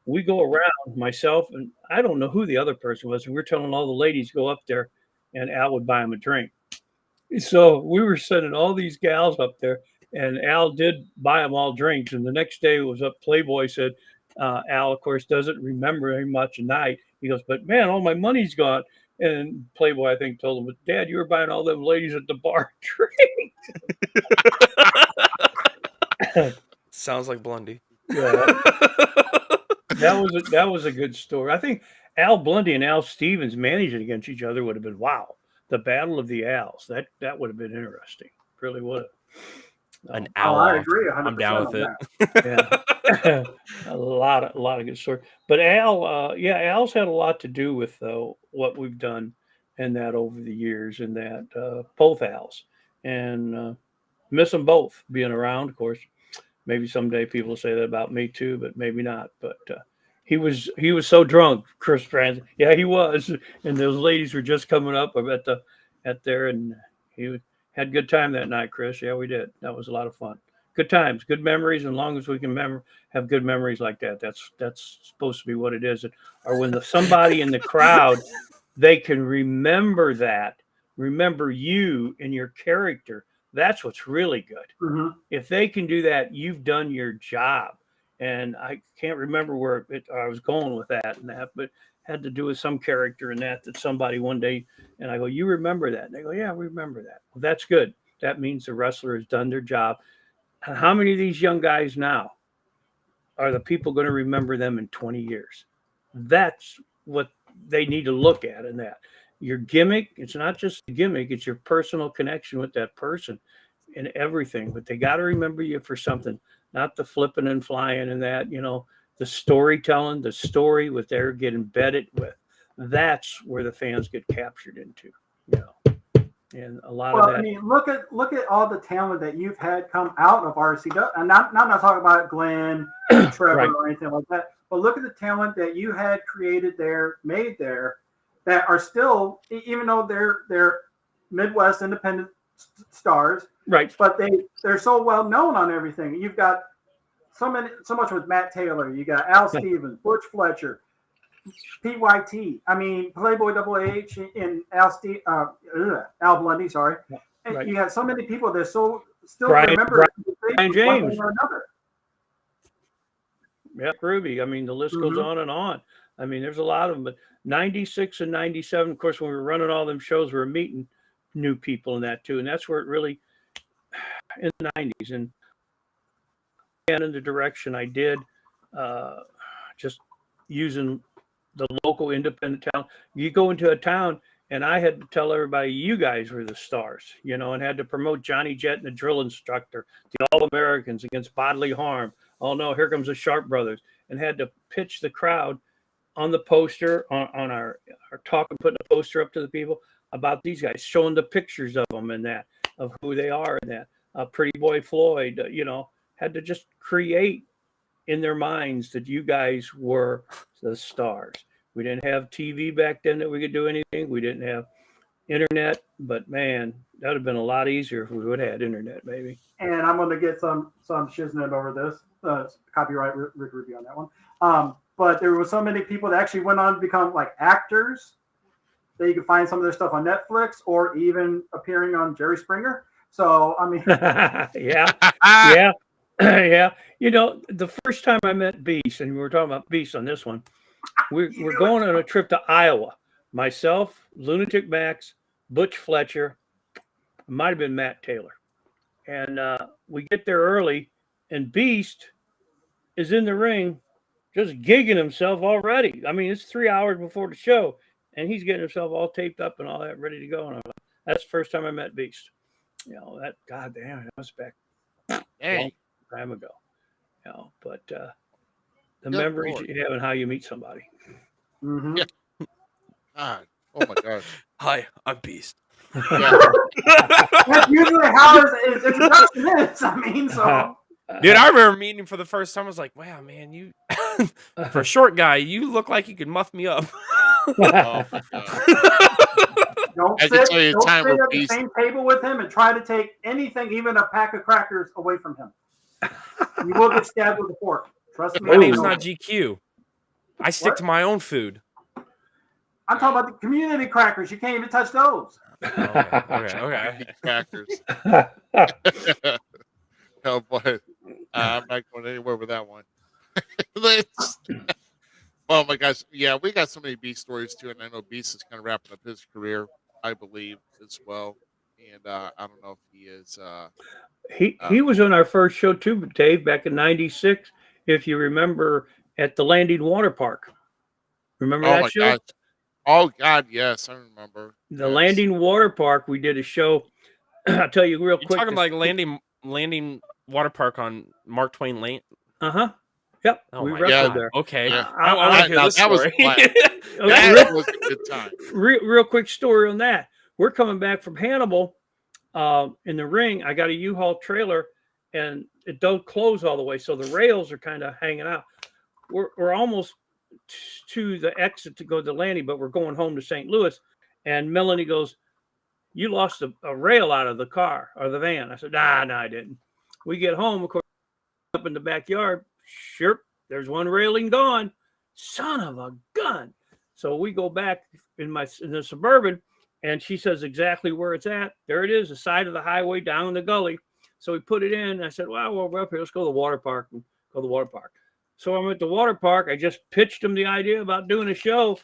We go around, myself, and I don't know who the other person was. And we're telling all the ladies go up there, and Al would buy them a drink. So we were sending all these gals up there, and Al did buy them all drinks. And the next day it was up. Playboy said, Al, of course, doesn't remember very much at night. He goes, "But man, all my money's gone." And Playboy, I think, told him, "But Dad, you were buying all them ladies at the bar drinks." Sounds like Blundy. Yeah, that was a good story. I think Al Bundy and Al Stevens managing against each other would have been wow. The Battle of the Als. That would have been interesting. Really would have. An owl. I agree. 100% I'm down with it. Yeah. a lot of good stories. But Al's had a lot to do with what we've done and that over the years, and that both Al's, and miss them both being around. Of course, maybe someday people will say that about me too, but maybe not. But he was so drunk, Chris Francis. Yeah, he was, and those ladies were just coming up at there, and he had a good time that night, Chris. Yeah, we did. That was a lot of fun. Good times, good memories. And as long as we can have good memories like that, that's supposed to be what it is. Or when somebody in the crowd, they can remember you and your character. That's what's really good. Mm-hmm. If they can do that, you've done your job. And I can't remember where I was going with that, but had to do with some character in that somebody one day, and I go, "You remember that?" And they go, "Yeah, we remember that." Well, that's good. That means the wrestler has done their job. And how many of these young guys now are the people going to remember them in 20 years? That's what they need to look at in that. Your gimmick, it's not just a gimmick, it's your personal connection with that person and everything. But they got to remember you for something, not the flipping and flying and that, the storytelling, the story what they're getting embedded with. That's where the fans get captured into, and a lot of that. I mean, look at all the talent that you've had come out of RCW. And I'm not talking about Glenn, Trevor, Right. or anything like that. But look at the talent that you had created there, made there, that are still, even though they're Midwest independent stars, Right. but they're so well known on everything. You've got so much with Matt Taylor. You got Al Stevens, Butch Fletcher, PYT. I mean, Playboy Double H and Al Bundy. Sorry, and Right. you have so many people that still Brian- remember Brian one James. thing or another. Yeah, Ruby. I mean, the list goes on and on. I mean, there's a lot of them, but 96 and 97, of course, when we were running all them shows, we were meeting new people in that too. And that's where it really, in the 90s, and in the direction I did, just using the local independent town. You go into a town, and I had to tell everybody, you guys were the stars, and had to promote Johnny Jet and the drill instructor, the All-Americans against bodily harm. Oh no, here comes the Sharp Brothers, and had to pitch the crowd on the poster on our talk and putting a poster up to the people about these guys, showing the pictures of them and that of who they are and that. Pretty Boy Floyd, had to just create in their minds that you guys were the stars. We didn't have TV back then that we could do anything. We didn't have internet, but man, that would have been a lot easier if we would have had internet, maybe. And I'm going to get some shiznit over this copyright Rick Ruby on that one. But there were so many people that actually went on to become like actors. That you can find some of their stuff on Netflix or even appearing on Jerry Springer. So I mean, yeah. The first time I met Beast, and we were talking about Beast on this one, we're going on a trip to Iowa. Myself, Lunatic Max, Butch Fletcher, might have been Matt Taylor. And we get there early, and Beast is in the ring just gigging himself already. I mean, it's 3 hours before the show, and he's getting himself all taped up and all that, ready to go. And that's the first time I met Beast. That, goddamn, that was back a long time ago. But the memories Lord. you have and how you meet somebody. mm-hmm. Yeah. God. Oh my gosh. Hi, I'm Beast. Yeah. That's usually how his introduction is. I mean, so. Dude, I remember meeting him for the first time. I was like, wow, man, you, for a short guy, you look like you could muff me up. Oh my God. Don't I sit, can tell you a don't time sit where at the Beast- same table with him and try to take anything, even a pack of crackers, away from him. You will get stabbed with a fork. Trust me. My name's I know. not GQ. I stick What? to my own food. I'm talking about the community crackers. You can't even touch those. Okay. Crackers. Oh boy. I'm not going anywhere with that one. Oh my gosh. Yeah, we got so many Beast stories too, and I know Beast is kind of wrapping up his career, I believe, as well. And I don't know if he is He was on our first show too, Dave, back in '96. If you remember, at the Landing Water Park. Remember oh that my show? gosh. Oh God, yes, I remember. The Yes. Landing Water Park. We did a show. I'll tell you real You're quick. talking like landing water park on Mark Twain Lane. Yep. Oh we my wrestled God. there. Okay. Yeah. I want to hear Now this that was story. fun. Okay, That was a good time. real quick story on that. We're coming back from Hannibal in the ring. I got a U-Haul trailer, and it don't close all the way, so the rails are kind of hanging out. We're almost to the exit to go to the landing, but we're going home to St. Louis. And Melanie goes, "You lost a rail out of the car or the van." I said, Nah, I didn't. We get home, of course, up in the backyard. Sure, there's one railing gone. Son of a gun. So we go back in the Suburban, and she says exactly where it's at. There it is, the side of the highway down the gully. So we put it in. I said, well, we're up here. Let's go to the water park and go to the water park. So I'm at the water park. I just pitched them the idea about doing a show,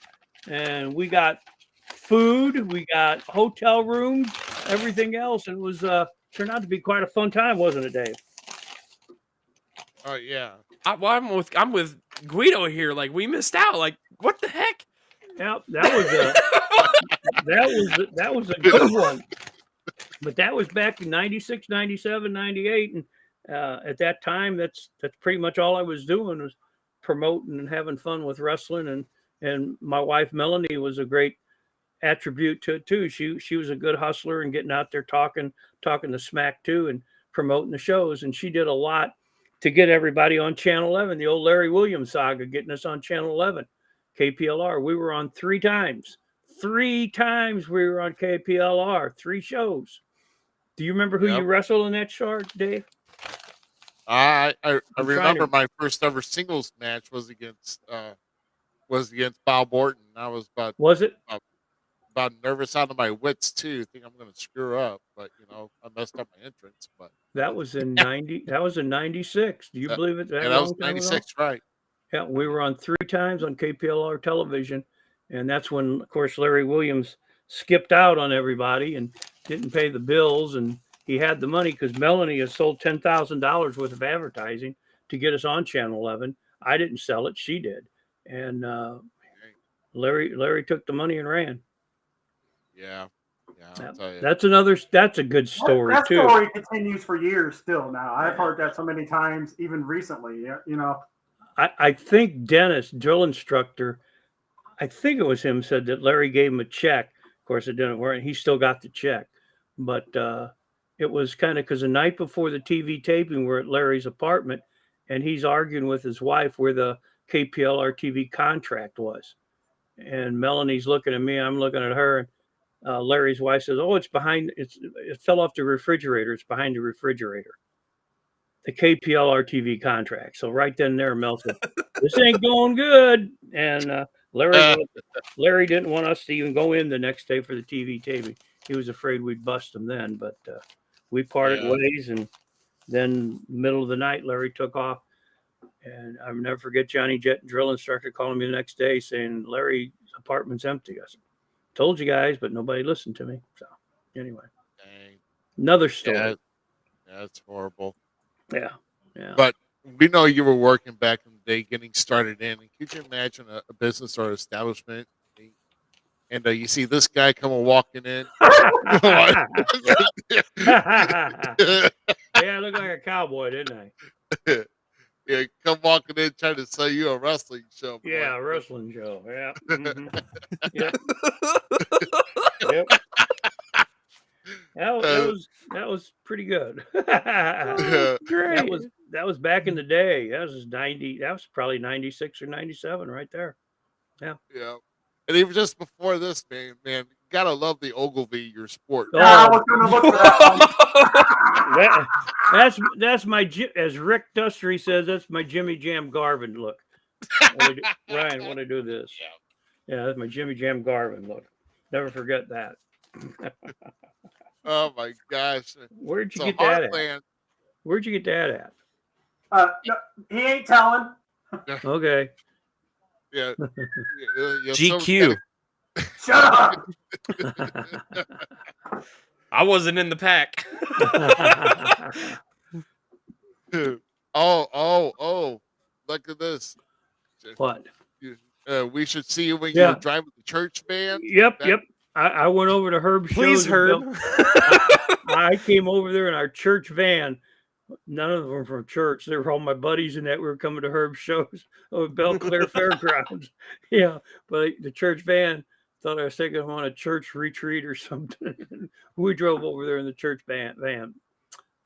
and we got food, we got hotel rooms, everything else. And it was turned out to be quite a fun time, wasn't it, Dave? Oh yeah. I'm with Guido here. Like, we missed out. Like, what the heck? Yeah, that was a good one. But that was back in 96, 97, 98. And at that time, that's pretty much all I was doing was promoting and having fun with wrestling. And my wife, Melanie, was a great attribute to it too. She was a good hustler and getting out there talking the smack too and promoting the shows. And she did a lot to get everybody on Channel 11, the old Larry Williams saga, getting us on Channel 11, KPLR. We were on 3 times. 3 times we were on KPLR, 3 shows. Do you remember who you wrestled in that show, Dave? I remember my first ever singles match was against Bob Orton. I was about nervous out of my wits too. Think I'm going to screw up, but I messed up my entrance. But that was in 90. That was in 96. Do you believe it? That was 96, right? Yeah, we were on 3 times on KPLR television, and that's when, of course, Larry Williams skipped out on everybody and didn't pay the bills, and he had the money because Melanie has sold $10,000 worth of advertising to get us on Channel 11. I didn't sell it; she did, and Larry took the money and ran. Yeah. I'll tell you. That's a good story that too. That story continues for years still. Now I've heard that so many times, even recently. I think Dennis, drill instructor, I think it was him, said that Larry gave him a check. Of course, it didn't work. He still got the check. But it was kind of because the night before the TV taping, we're at Larry's apartment, and he's arguing with his wife where the KPLR TV contract was. And Melanie's looking at me. I'm looking at her. And Larry's wife says, "Oh, it's behind. It fell off the refrigerator. It's behind the refrigerator. The KPLR TV contract." So right then and there, Mel said, "This ain't going good." And Larry didn't want us to even go in the next day for the TV taping. He was afraid we'd bust him then. But we parted ways, and then middle of the night, Larry took off. And I'll never forget Johnny Jet, drill instructor, calling me the next day saying, "Larry's apartment's empty." I said, "Told you guys," but nobody listened to me. So anyway, another story. Yeah, that's horrible. Yeah. But we know you were working back in the day, getting started in. And could you imagine a business or establishment, and you see this guy coming walking in? Yeah, I look like a cowboy, didn't I? Yeah, come walking in trying to sell you a wrestling show. Boy. Yeah, a wrestling show. Yeah. Mm-hmm. Yep. Yep. That was pretty good. Great. That was back in the day. That was 90. That was probably 96 or 97 right there. Yeah. Yeah. And even just before this, man, you gotta love the Ogilvy, your sport. Oh. I was going to look for that one. That's my, as Rick Dustry says, that's my Jimmy Jam Garvin look. Ryan, when I do this. Yeah, that's my Jimmy Jam Garvin look. Never forget that. Oh my gosh. Where'd you get that at? Man. Where'd you get that at? No, he ain't telling. Okay. Yeah. GQ. Shut up. I wasn't in the pack. Oh. Look at this. What? We should see you when you're driving the church van. Yep. I went over to Herb's Please, shows. Herb. I came over there in our church van. None of them were from church. They were all my buddies and that we were coming to Herb's shows over Belle Claire Fairgrounds. Yeah, but the church van thought I was taking them on a church retreat or something. We drove over there in the church van.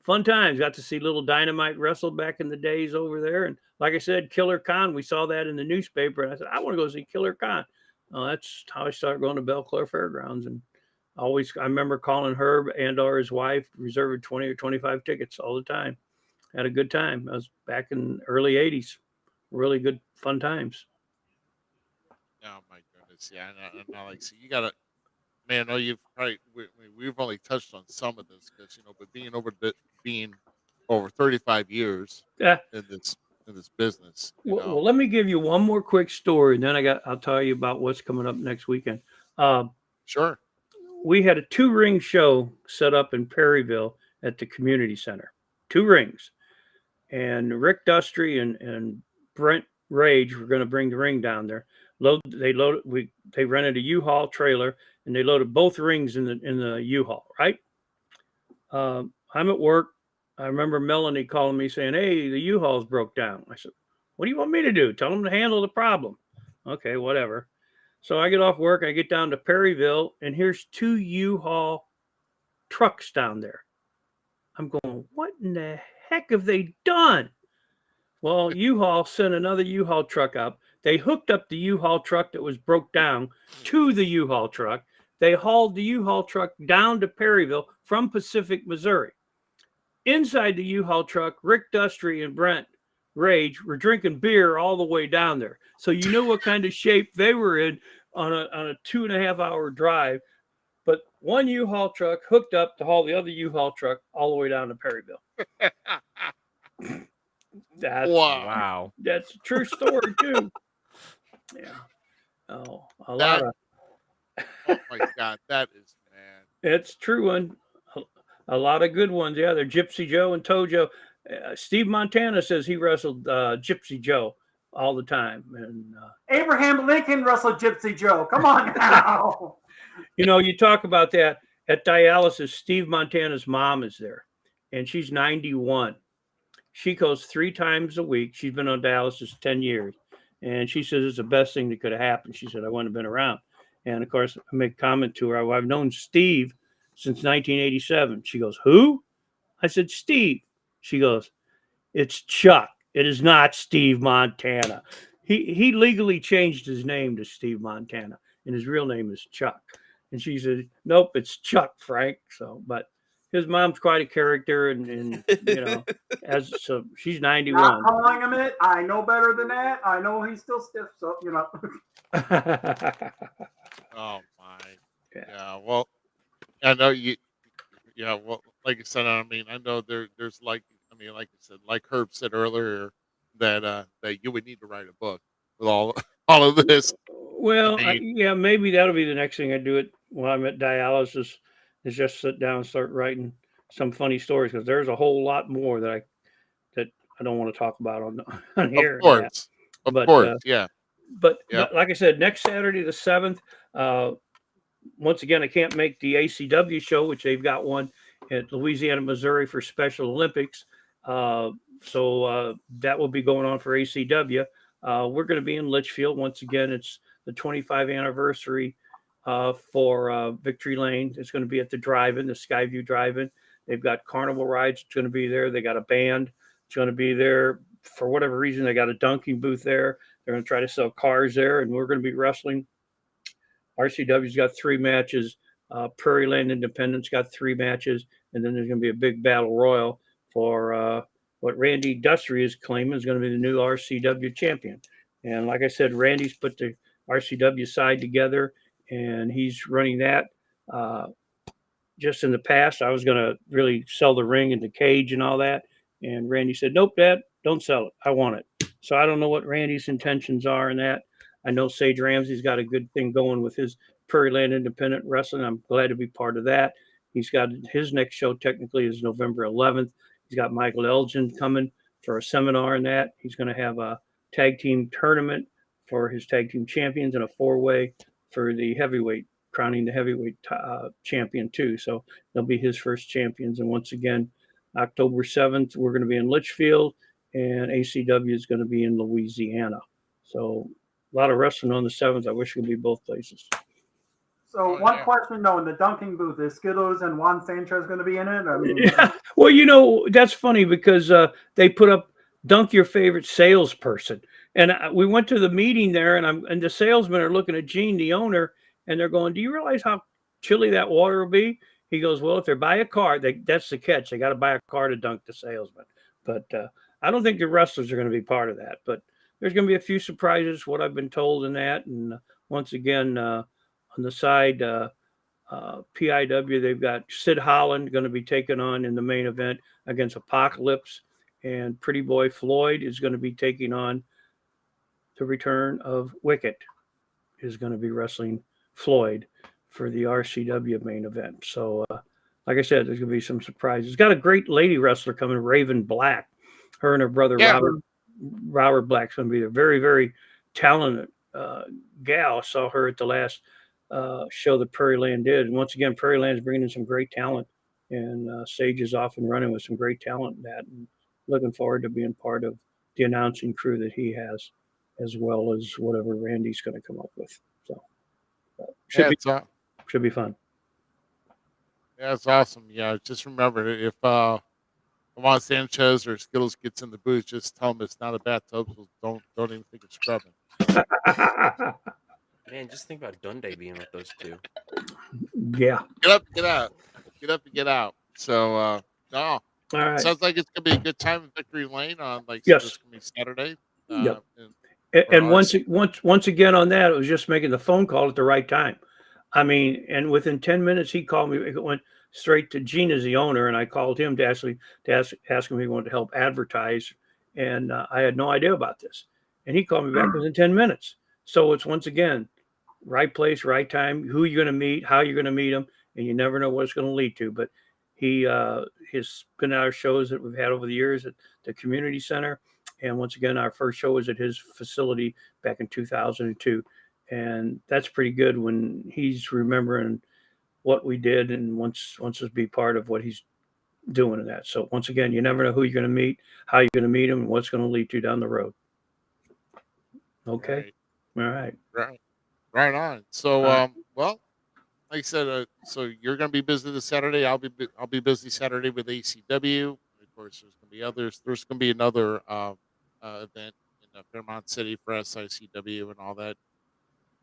Fun times. Got to see Little Dynamite wrestle back in the days over there. And like I said, Killer Khan, we saw that in the newspaper. And I said, I want to go see Killer Khan. That's how I started going to Belle Claire Fairgrounds. And I remember calling Herb and or his wife, reserving 20 or 25 tickets all the time. Had a good time. I was back in early 80s. Really good, fun times. Oh my goodness. Yeah. And like, so you got to, man, you've probably, we've only touched on some of this because, but being over 35 years in this business. Well, let me give you one more quick story, and then I'll tell you about what's coming up next weekend. Sure. We had a 2-ring show set up in Perryville at the community center. 2 rings. And Rick Dustry and Brent Rage were going to bring the ring down there. They rented a U-Haul trailer and they loaded both rings in the U-Haul, right? I'm at work. I remember Melanie calling me saying, "Hey, the U-Haul's broke down." I said, "What do you want me to do? Tell them to handle the problem." Okay, whatever. So I get off work, I get down to Perryville, and here's 2 U-Haul trucks down there. I'm going, what in the heck have they done? Well, U-Haul sent another U-Haul truck up. They hooked up the U-Haul truck that was broke down to the U-Haul truck. They hauled the U-Haul truck down to Perryville from Pacific, Missouri. Inside the U-Haul truck, Rick Dustry and Brent Rage were drinking beer all the way down there. So you know what kind of shape they were in on a 2.5-hour drive. But one U-Haul truck hooked up to haul the other U-Haul truck all the way down to Perryville. Wow. That's a true story too. Yeah. Oh, lot of. Oh my God, that is, man. It's a true one. A lot of good ones. Yeah, they're Gypsy Joe and Tojo. Steve Montana says he wrestled Gypsy Joe all the time. And Abraham Lincoln wrestled Gypsy Joe. Come on now. You talk about that at dialysis. Steve Montana's mom is there, and she's 91. She goes 3 times a week. She's been on dialysis 10 years, And she says it's the best thing that could have happened. She said, I wouldn't have been around. And of course, I make a comment to her. I've known Steve since 1987. She goes, who? I said, Steve. She goes, it's Chuck. It is not Steve Montana. He legally changed his name to Steve Montana, and his real name is Chuck. And she said, nope, it's Chuck, Frank. So, but his mom's quite a character, and so she's 91. Not calling him it. I know better than that. I know he's still stiff, so Oh my. Yeah. Well, I know you. Yeah. Well, like I said, I mean, I know there's like you said, like Herb said earlier, that you would need to write a book with all of this. Well, maybe that'll be the next thing I do it while I'm at dialysis, is just sit down and start writing some funny stories, because there's a whole lot more that I don't want to talk about on here. Of course, yeah. But like I said, next Saturday the 7th. Once again, I can't make the ACW show, which they've got one at Louisiana, Missouri for Special Olympics. So that will be going on for ACW. We're going to be in Litchfield. Once again, it's the 25th anniversary for Victory Lane. It's going to be at the drive-in, the Skyview Drive-in. They've got carnival rides. It's going to be there. They got a band. It's going to be there. For whatever reason, they got a dunking booth there. They're going to try to sell cars there, and we're going to be wrestling. RCW's got 3 matches. Prairie Land Independence got 3 matches, and then there's going to be a big battle royal for what Randy Dustry is claiming is going to be the new RCW champion. And like I said, Randy's put the RCW side together, and he's running that. Just in the past, I was going to really sell the ring and the cage and all that, and Randy said, nope, Dad, don't sell it. I want it. So I don't know what Randy's intentions are in that. I know Sage Ramsey's got a good thing going with his Prairie Land Independent Wrestling. I'm glad to be part of that. He's got his next show technically is November 11th. He's got Michael Elgin coming for a seminar in that. He's going to have a tag team tournament for his tag team champions and a 4-way for the heavyweight, crowning the heavyweight champion too. So they'll be his first champions. And once again, October 7th, we're going to be in Litchfield, and ACW is going to be in Louisiana. So a lot of wrestling on the 7th. I wish it could be both places. So one question though, in the dunking booth, is Skittles and Juan Sanchez going to be in it? I mean, well, that's funny because they put up dunk your favorite salesperson, and we went to the meeting there, and the salesmen are looking at Gene, the owner, and they're going, "Do you realize how chilly that water will be?" He goes, "Well, if they buy a car, that's the catch. They got to buy a car to dunk the salesman." But I don't think the wrestlers are going to be part of that. But there's going to be a few surprises, what I've been told in that. And once again, on the side, PIW, they've got Sid Holland going to be taking on in the main event against Apocalypse, and Pretty Boy Floyd is going to be taking on the return of Wicket, is going to be wrestling Floyd for the RCW main event. So, like I said, there's going to be some surprises. Got a great lady wrestler coming, Raven Black. Her and her brother, Robert Black's going to be there. Very, very talented gal. I saw her at the last show that Prairie Land did. And once again, Prairie Land is bringing in some great talent, and Sage is off and running with some great talent in that. And looking forward to being part of the announcing crew that he has, as well as whatever Randy's going to come up with. So should be fun. Yeah, it's awesome. Yeah, just remember, if Juan Sanchez or Skittles gets in the booth, just tell him it's not a bathtub. So don't even think of scrubbing. Man, just think about Dundee being with those two. Yeah. Get up, get out. Get up and get out. So, no. All right. Sounds like it's going to be a good time at Victory Lane on, yes. It's going to be Saturday. Yep. And once again on that, it was just making the phone call at the right time. I mean, and within 10 minutes, he called me. It went straight to Gene as the owner, and I called him to ask him if he wanted to help advertise. And I had no idea about this. And he called me back within 10 minutes. So it's, once again, right place, right time, who you're going to meet, how you're going to meet them, and you never know what it's going to lead to. But he has been at our shows that we've had over the years at the community center. And once again, our first show was at his facility back in 2002. And that's pretty good when he's remembering what we did and wants to be part of what he's doing in that. So once again, you never know who you're going to meet, how you're going to meet him, and what's going to lead to down the road. Okay. Right, All right. right, right on. So, All right. well, like I said, so you're going to be busy this Saturday. I'll be busy Saturday with ACW. Of course, there's going to be others. There's going to be another event in Fairmont City for SICW and all that.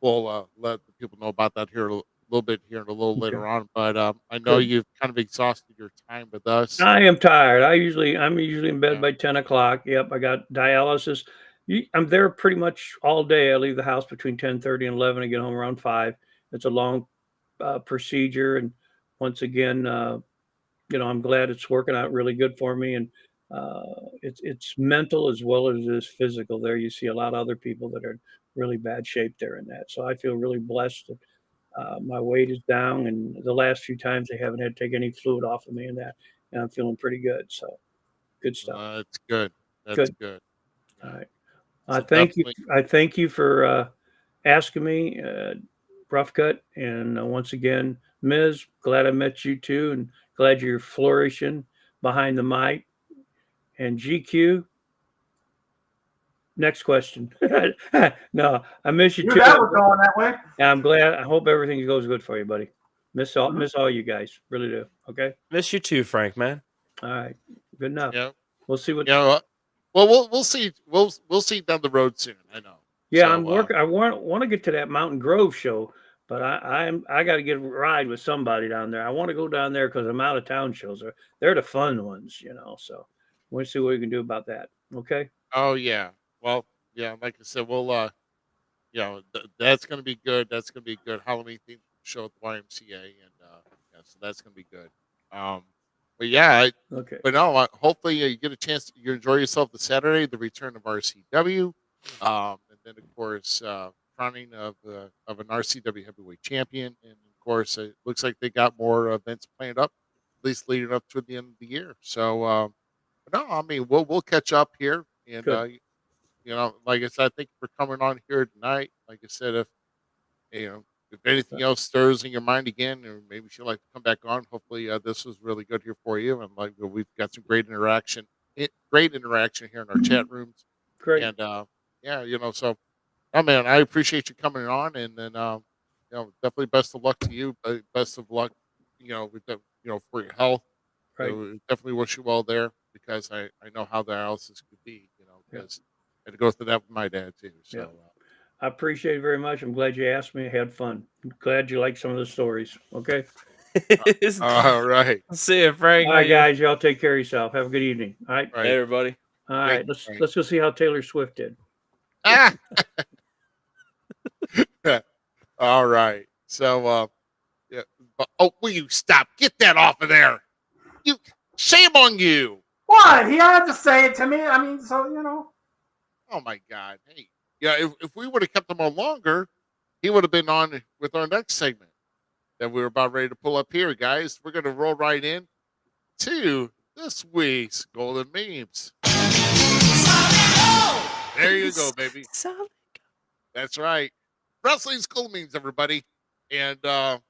We'll let the people know about that here a little bit here and a little Okay. later on. But I know Good. you've kind of exhausted your time with us. I am tired. I'm usually in bed Yeah. by 10 o'clock. Yep, I got dialysis. I'm there pretty much all day. I leave the house between 10:30 and 11. I get home around 5. It's a long procedure, and once again, I'm glad it's working out really good for me. And it's mental as well as it is physical. There, you see a lot of other people that are in really bad shape there in that. So I feel really blessed that my weight is down, and the last few times they haven't had to take any fluid off of me, and I'm feeling pretty good. So good stuff. That's good. That's Good. good. All Yeah. right. So Thank you. definitely. I thank you for asking me, Rough Cut, and once again, Ms. Glad I met you too, and glad you're flourishing behind the mic. And GQ, next question. No, I miss you Knew too. that was going that way. I'm glad. I hope everything goes good for you, buddy. Miss all you guys. Really do. Okay. Miss you too, Frank, man. All right. Good enough. Yeah. We'll see what. Yeah. Well, we'll see. We'll see down the road soon. I know. Yeah, So I'm working. I want to get to that Mountain Grove show, but I got to get a ride with somebody down there. I want to go down there because I'm out of town shows. They're the fun ones. So we'll see what we can do about that. Okay. oh yeah. Well, yeah. Like I said, that's going to be good. That's going to be a good Halloween themed show at the YMCA, and yeah, so that's going to be good. Um, but yeah, Okay. but no, hopefully you get a chance. You enjoy yourself this Saturday, the return of RCW, and then of course crowning of an RCW heavyweight champion, and of course it looks like they got more events planned up, at least leading up to the end of the year. So but no, I mean we'll catch up here, and Good. like I said, I think for coming on here tonight. Like I said, if anything else stirs in your mind again, or maybe you'd like to come back on, hopefully this was really good here for you. And like we've got some great interaction here in our chat rooms. Great. And yeah, so oh man, I appreciate you coming on, and then definitely best of luck to you. Best of luck, with for your health. Right. We definitely wish you well there because I know how the dialysis could be. Yeah. Because I had to go through that with my dad too. So. Yeah. I appreciate it very much. I'm glad you asked me. I had fun. Glad you liked some of the stories. Okay. All right. See you, Frank. All right, guys. Y'all take care of yourself. Have a good evening. All right. Right. Hey, everybody. All right. Let's go see how Taylor Swift did. Ah! All right. So, yeah. But, will you stop? Get that off of there. Shame on you. What? He had to say it to me. I mean, so Oh my God. Hey, yeah. If we would have kept him on longer, he would have been on with our next segment that we were about ready to pull up here, guys. We're gonna roll right in to this week's Golden Memes. There you go, baby. That's right. Wrestling's Golden Memes, everybody. And like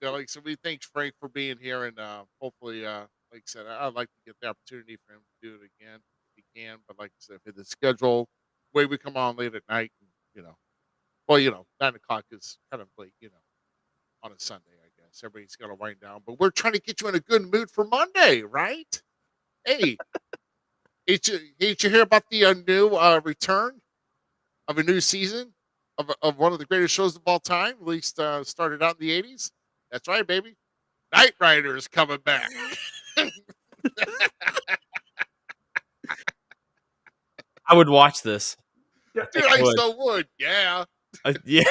I said, we thank Frank for being here, and hopefully, like I said, I'd like to get the opportunity for him to do it again if he can. But like I said, if the schedule, way we come on late at night, 9 o'clock is kind of late, on a Sunday, I guess. Everybody's got to wind down. But we're trying to get you in a good mood for Monday, right? Hey, did you hear about the new return of a new season of one of the greatest shows of all time, at least started out in the 80s? That's right, baby. Knight Rider is coming back. I would watch this. Dude, I so would. Yeah. Yeah.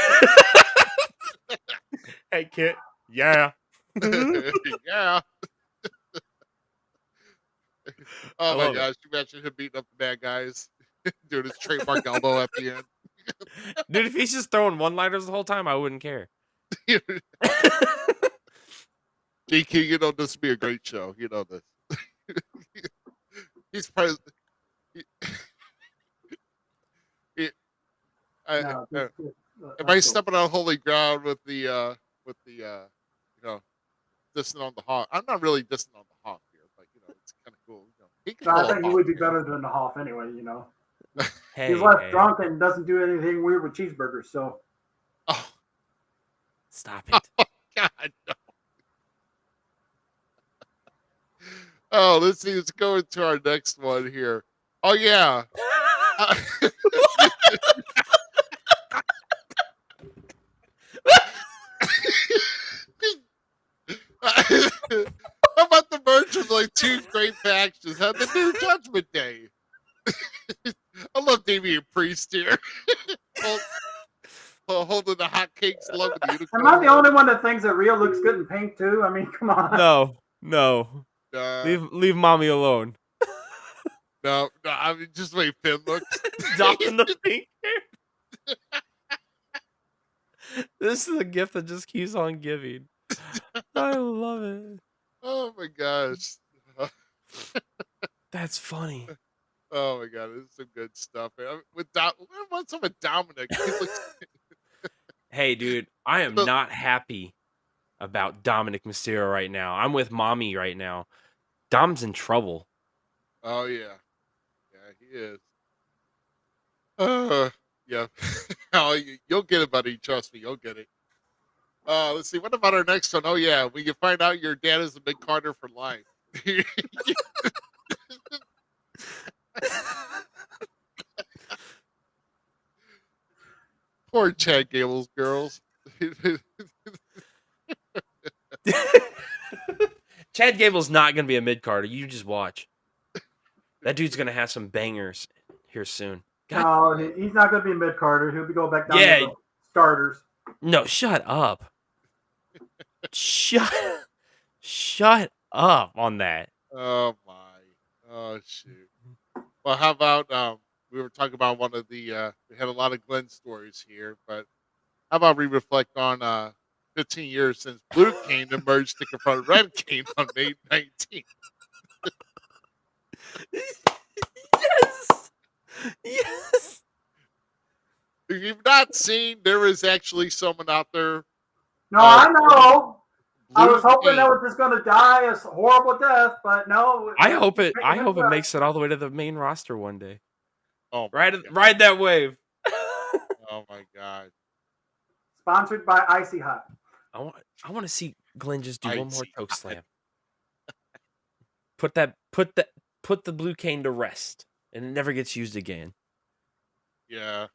Hey, kid. Yeah. Yeah. Oh my love gosh, you imagine him beating up the bad guys, doing his trademark elbow at the end. Dude, if he's just throwing one-liners the whole time, I wouldn't care. GQ, this would be a great show. You know this. He's president. Am I stepping on holy ground with the dissing on the Hawk? I'm not really dissing on the Hawk here, but it's kind of cool. He can I pull think it he off, would be better than the Hoff anyway. Hey, He's less hey, drunk and doesn't do anything weird with cheeseburgers. So Oh, stop it. God. No. Oh, let's see. Let's go into our next one here. Oh, yeah. Uh, How about the merge of like two great factions? How the new Judgment Day? I love Damian Priest here. Holding the hotcakes, loving the unicorn. am I the only one that thinks that Rio looks good in pink too? I mean, come on. No. Leave mommy alone. No, I mean just the way Finn looks. Doffing the pink hair. This is a gift that just keeps on giving. I love it. Oh my gosh. That's funny. Oh my god, this is some good stuff. What's up with Dominic? He looks, Hey, dude, I am not happy about Dominic Mysterio right now. I'm with mommy right now. Dom's in trouble. oh yeah, he is. Yeah. Oh, you'll get it, buddy. Trust me, you'll get it. Let's see. What about our next one? Oh yeah, we can find out your dad is a big Carter for life. Poor Chad Gable's girls. Chad Gable's not going to be a mid-carder. You just watch. That dude's going to have some bangers here soon. No, he's not going to be mid Carter. He'll be going back down to the starters. No, shut up. Shut up on that. Oh my. Oh shoot. Well, how about we were talking about one of the we had a lot of Glenn stories here, but how about we reflect on 15 years since Blue Cane emerged to confront Red Cane on May 19th. Yes. If you've not seen, there is actually someone out there. No, I know. I Blue was hoping Cane. that was just going to die a horrible death, but no. I hope it makes it all the way to the main roster one day. Oh, my God. Ride that wave. Oh my God. Sponsored by Icy Hot. I want to see Glenn just do one more Icy choke Hot. slam. Put the Blue Cane to rest, and it never gets used again. Yeah.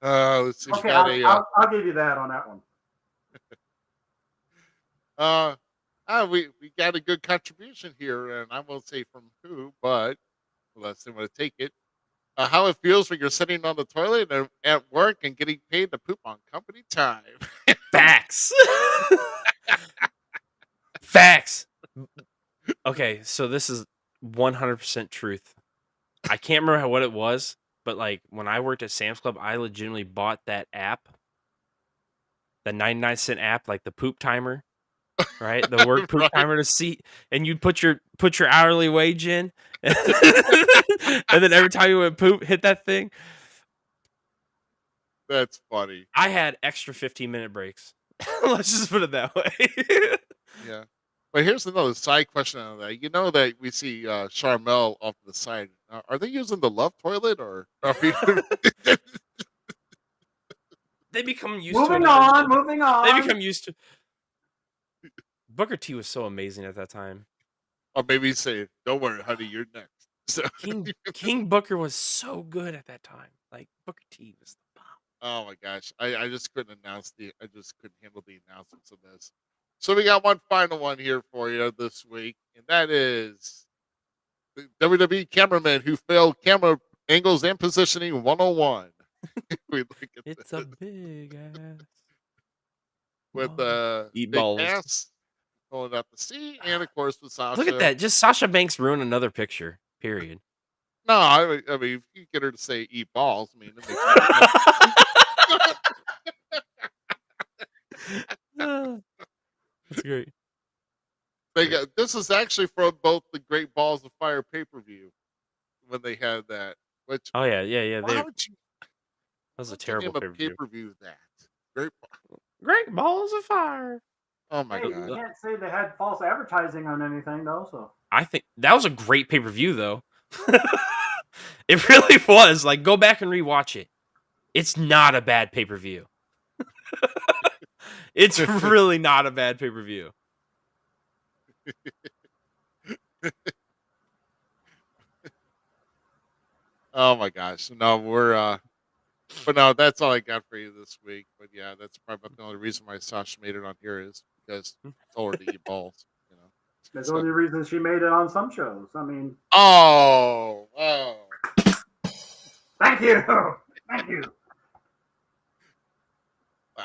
Let's see. Okay, I'll give you that on that one. We got a good contribution here, and I won't say from who, but unless they want to take it. How it feels when you're sitting on the toilet and at work and getting paid to poop on company time. Facts. Facts. Okay, so this is 100% truth. I can't remember what it was, but like when I worked at Sam's Club, I legitimately bought that app, the 99-cent app, like the poop timer, right? The work poop timer to see, and you'd put your hourly wage in, and then every time you would poop, hit that thing. That's funny. I had extra 15-minute breaks. Let's just put it that way. Yeah. But here's another side question on that. You know that we see Charmel off to the side. Are they using the love toilet or? They become used Moving to it. on, moving on. They become used to. Booker T was so amazing at that time. Or maybe say, "Don't worry, honey, you're next." So King Booker was so good at that time. Like Booker T was the bomb. oh my gosh, I just couldn't I just couldn't handle the announcements of this. So we got one final one here for you this week, and that is the WWE cameraman who failed camera angles and positioning 101. We look at It's this a big ass. with Eat big balls. ass going out to sea, and of course with Sasha. Look at that. Just Sasha Banks ruined another picture. Period. No, I mean, if you get her to say "eat balls," I mean, it makes That's great. this is actually from both the Great Balls of Fire pay-per-view when they had that. Which Oh yeah. why would you That was a what's the terrible name of pay-per-view. pay-per-view that? Great. Great balls of fire. Oh my Hey, god. you can't say they had false advertising on anything, though. So I think that was a great pay-per-view though. It really was. Like, go back and rewatch it. It's not a bad pay-per-view. It's really not a bad pay-per-view. Oh my gosh. No, but no, that's all I got for you this week. But yeah, that's probably the only reason why Sasha made it on here is because I told her to eat balls. That's the only reason she made it on some shows. I mean. Oh. Thank you. Thank you. Wow.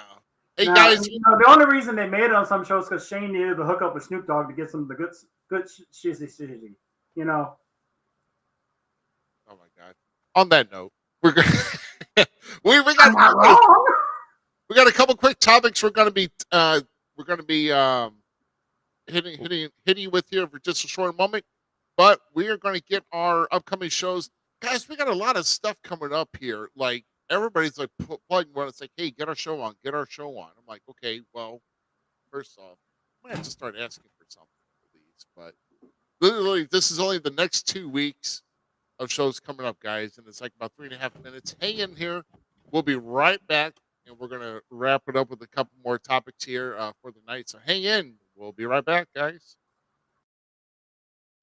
Hey now, guys. The only reason they made it on some shows because Shane needed to hook up with Snoop Dogg to get some of the good shizzy. Oh my God. On that note, we're gonna we got a couple quick topics we're gonna be hitting you with here for just a short moment, but we are going to get our upcoming shows, guys. We got a lot of stuff coming up here. Like everybody's like plugging one. It's like, hey, get our show on. I'm like, okay, well, first off, I might have to start asking for something for these, but literally, this is only the next 2 weeks of shows coming up, guys, and it's like about 3.5 minutes. Hang in here. We'll be right back, and we're going to wrap it up with a couple more topics here for the night. So hang in. We'll be right back, guys.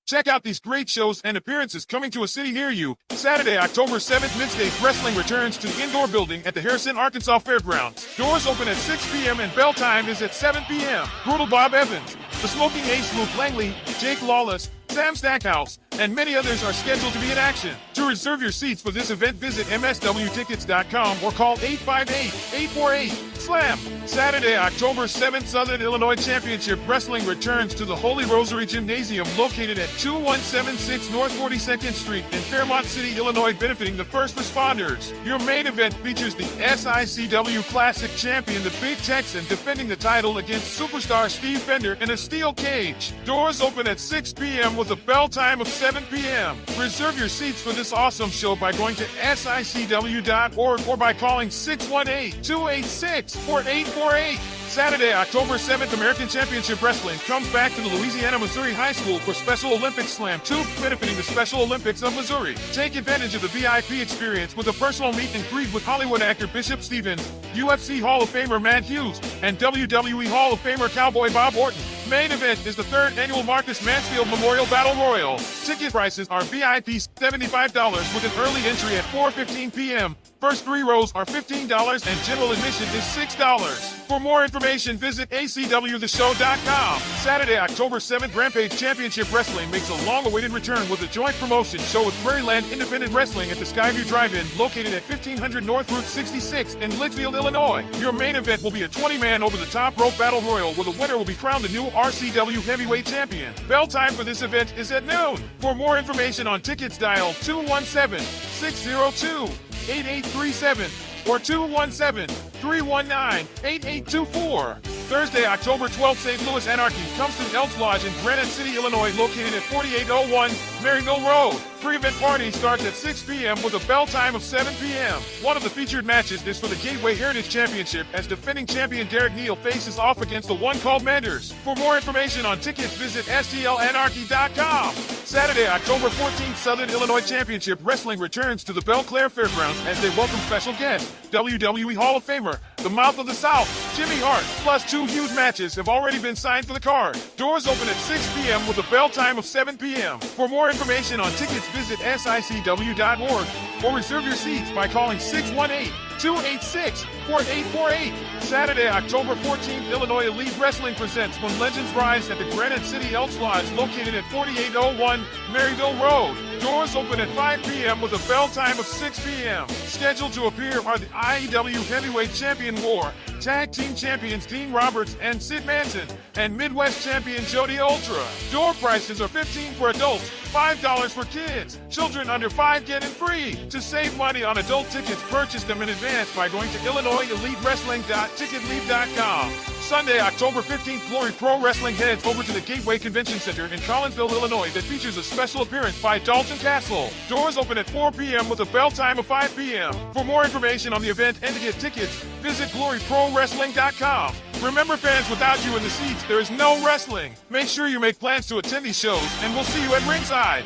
Check out these great shows and appearances coming to a city near you. Saturday, October 7th, Mid-States Wrestling returns to the indoor building at the Harrison, Arkansas Fairgrounds. Doors open at 6 p.m. and bell time is at 7 p.m. Brutal Bob Evans, The Smoking Ace Luke Langley, Jake Lawless, Sam Stackhouse, and many others are scheduled to be in action. To reserve your seats for this event, visit mswtickets.com or call 858-848-SLAM. Saturday, October 7th, Southern Illinois Championship Wrestling returns to the Holy Rosary Gymnasium located at 2176 North 42nd Street in Fairmont City, Illinois, benefiting the first responders. Your main event features the SICW Classic Champion, the Big Texan, defending the title against superstar Steve Fender in a steel cage. Doors open at 6 p.m. with a bell time of 7 p.m. Reserve your seats for this awesome show by going to sicw.org or by calling 618-286-4848. Saturday, October 7th, American Championship Wrestling comes back to the Louisiana Missouri High School for Special Olympics Slam 2, benefiting the Special Olympics of Missouri. Take advantage of the VIP experience with a personal meet and greet with Hollywood actor Bishop Stevens, UFC Hall of Famer Matt Hughes, and WWE Hall of Famer Cowboy Bob Orton. Main event is the 3rd annual Marcus Mansfield Memorial Battle Royal. Ticket prices are VIP $75 with an early entry at 4:15 p.m. First 3 rows are $15 and general admission is $6. For more information, visit acwtheshow.com. Saturday, October 7th, Rampage Championship Wrestling makes a long-awaited return with a joint promotion show with Prairieland Independent Wrestling at the Skyview Drive-In, located at 1500 North Route 66 in Litchfield, Illinois. Your main event will be a 20-man over-the-top rope battle royal, where the winner will be crowned the new RCW Heavyweight Champion. Bell time for this event is at noon. For more information on tickets, dial 217-602-8837 or 217-319-8824. Thursday, October 12th, St. Louis Anarchy comes to the Elks Lodge in Granite City, Illinois, located at 4801 Maryville Road. Pre-event party starts at 6 p.m. with a bell time of 7 p.m. One of the featured matches is for the Gateway Heritage Championship, as defending champion Derek Neal faces off against the one called Manders. For more information on tickets, visit stlanarchy.com. Saturday, October 14th, Southern Illinois Championship Wrestling returns to the Belle Claire Fairgrounds as they welcome special guests, WWE Hall of Famer, the Mouth of the South, Jimmy Hart, plus 2 huge matches have already been signed for the card. Doors open at 6 p.m. with a bell time of 7 p.m. For more information on tickets, visit sicw.org or reserve your seats by calling 618-286-4848. Saturday, October 14th, Illinois Elite Wrestling presents When Legends Rise at the Granite City Elks Lodge, located at 4801 Maryville Road. Doors open at 5 p.m. with a bell time of 6 p.m. Scheduled to appear are the IEW Heavyweight Champion War, Tag Team Champions Dean Roberts and Sid Manson, and Midwest Champion Jody Ultra. Door prices are $15 for adults, $5 for kids. Children under 5 get in free. To save money on adult tickets, purchase them in advance by going to IllinoisEliteWrestling.ticketleap.com. Sunday, October 15th, Glory Pro Wrestling heads over to the Gateway Convention Center in Collinsville, Illinois, that features a special appearance by Dalton Castle. Doors open at 4 p.m. with a bell time of 5 p.m. For more information on the event and to get tickets, visit GloryProWrestling.com. Remember, fans, without you in the seats, there is no wrestling. Make sure you make plans to attend these shows, and we'll see you at ringside.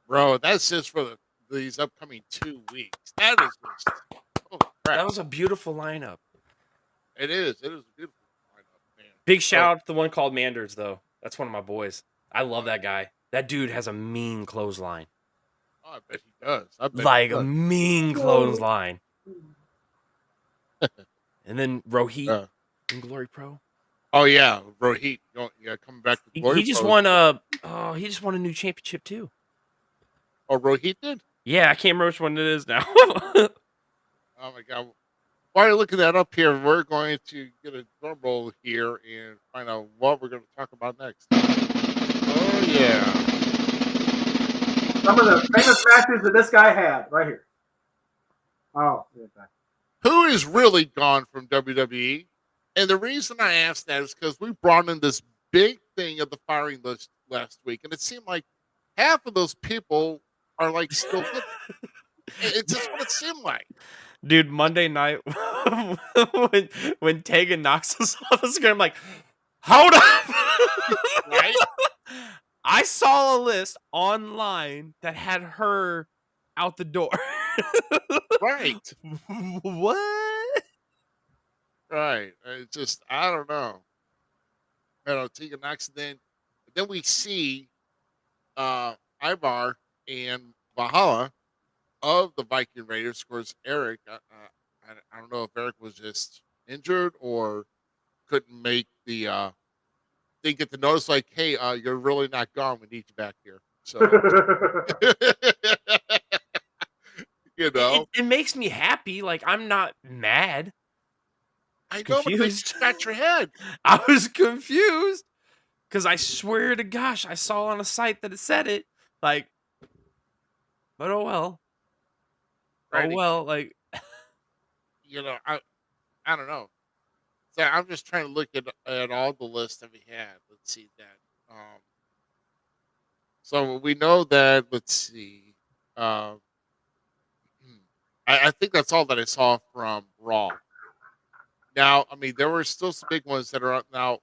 Bro, that's just for these upcoming 2 weeks. That is just oh crap. That was a beautiful lineup. It is. It is a beautiful lineup, man. Big shout out to the one called Manders, though. That's one of my boys. I love that guy. That dude has a mean clothesline. Oh, I bet he does. I bet Like he a does. mean clothesline. And then Rohit in Glory Pro. Oh yeah, Rohit. Yeah, coming back to Glory He just Pro. won he just won a new championship too. Oh, Rohit did? Yeah, I can't remember which one it is now. Oh my god. While you're looking that up here, we're going to get a drum roll here and find out what we're going to talk about next. Oh yeah. Some of the famous matches that this guy had right here. Oh, okay. Who is really gone from WWE? And the reason I asked that is because we brought in this big thing of the firing list last week, and it seemed like half of those people are like still. It's just what it seemed like. Dude, Monday night when Tegan knocks us off the screen, I'm like, hold up. Right? I saw a list online that had her out the door. Right. What? Right. It's just I don't know. Tegan Knox. Then we see Ivar and Valhalla of the Viking Raiders. Of course, Eric. I don't know if Eric was just injured or couldn't make the. Didn't get the notice like, hey, you're really not gone. We need you back here. So, you know, It makes me happy. Like, I'm not mad. I know, but you scratch your head. I was confused because I swear to gosh, I saw on a site that it said it. Like, but oh well. Right. Oh well, like you know, I don't know. So I'm just trying to look at all the lists that we had. Let's see that. So we know that. Let's see. I think that's all that I saw from Raw. Now, I mean, there were still some big ones that are up now.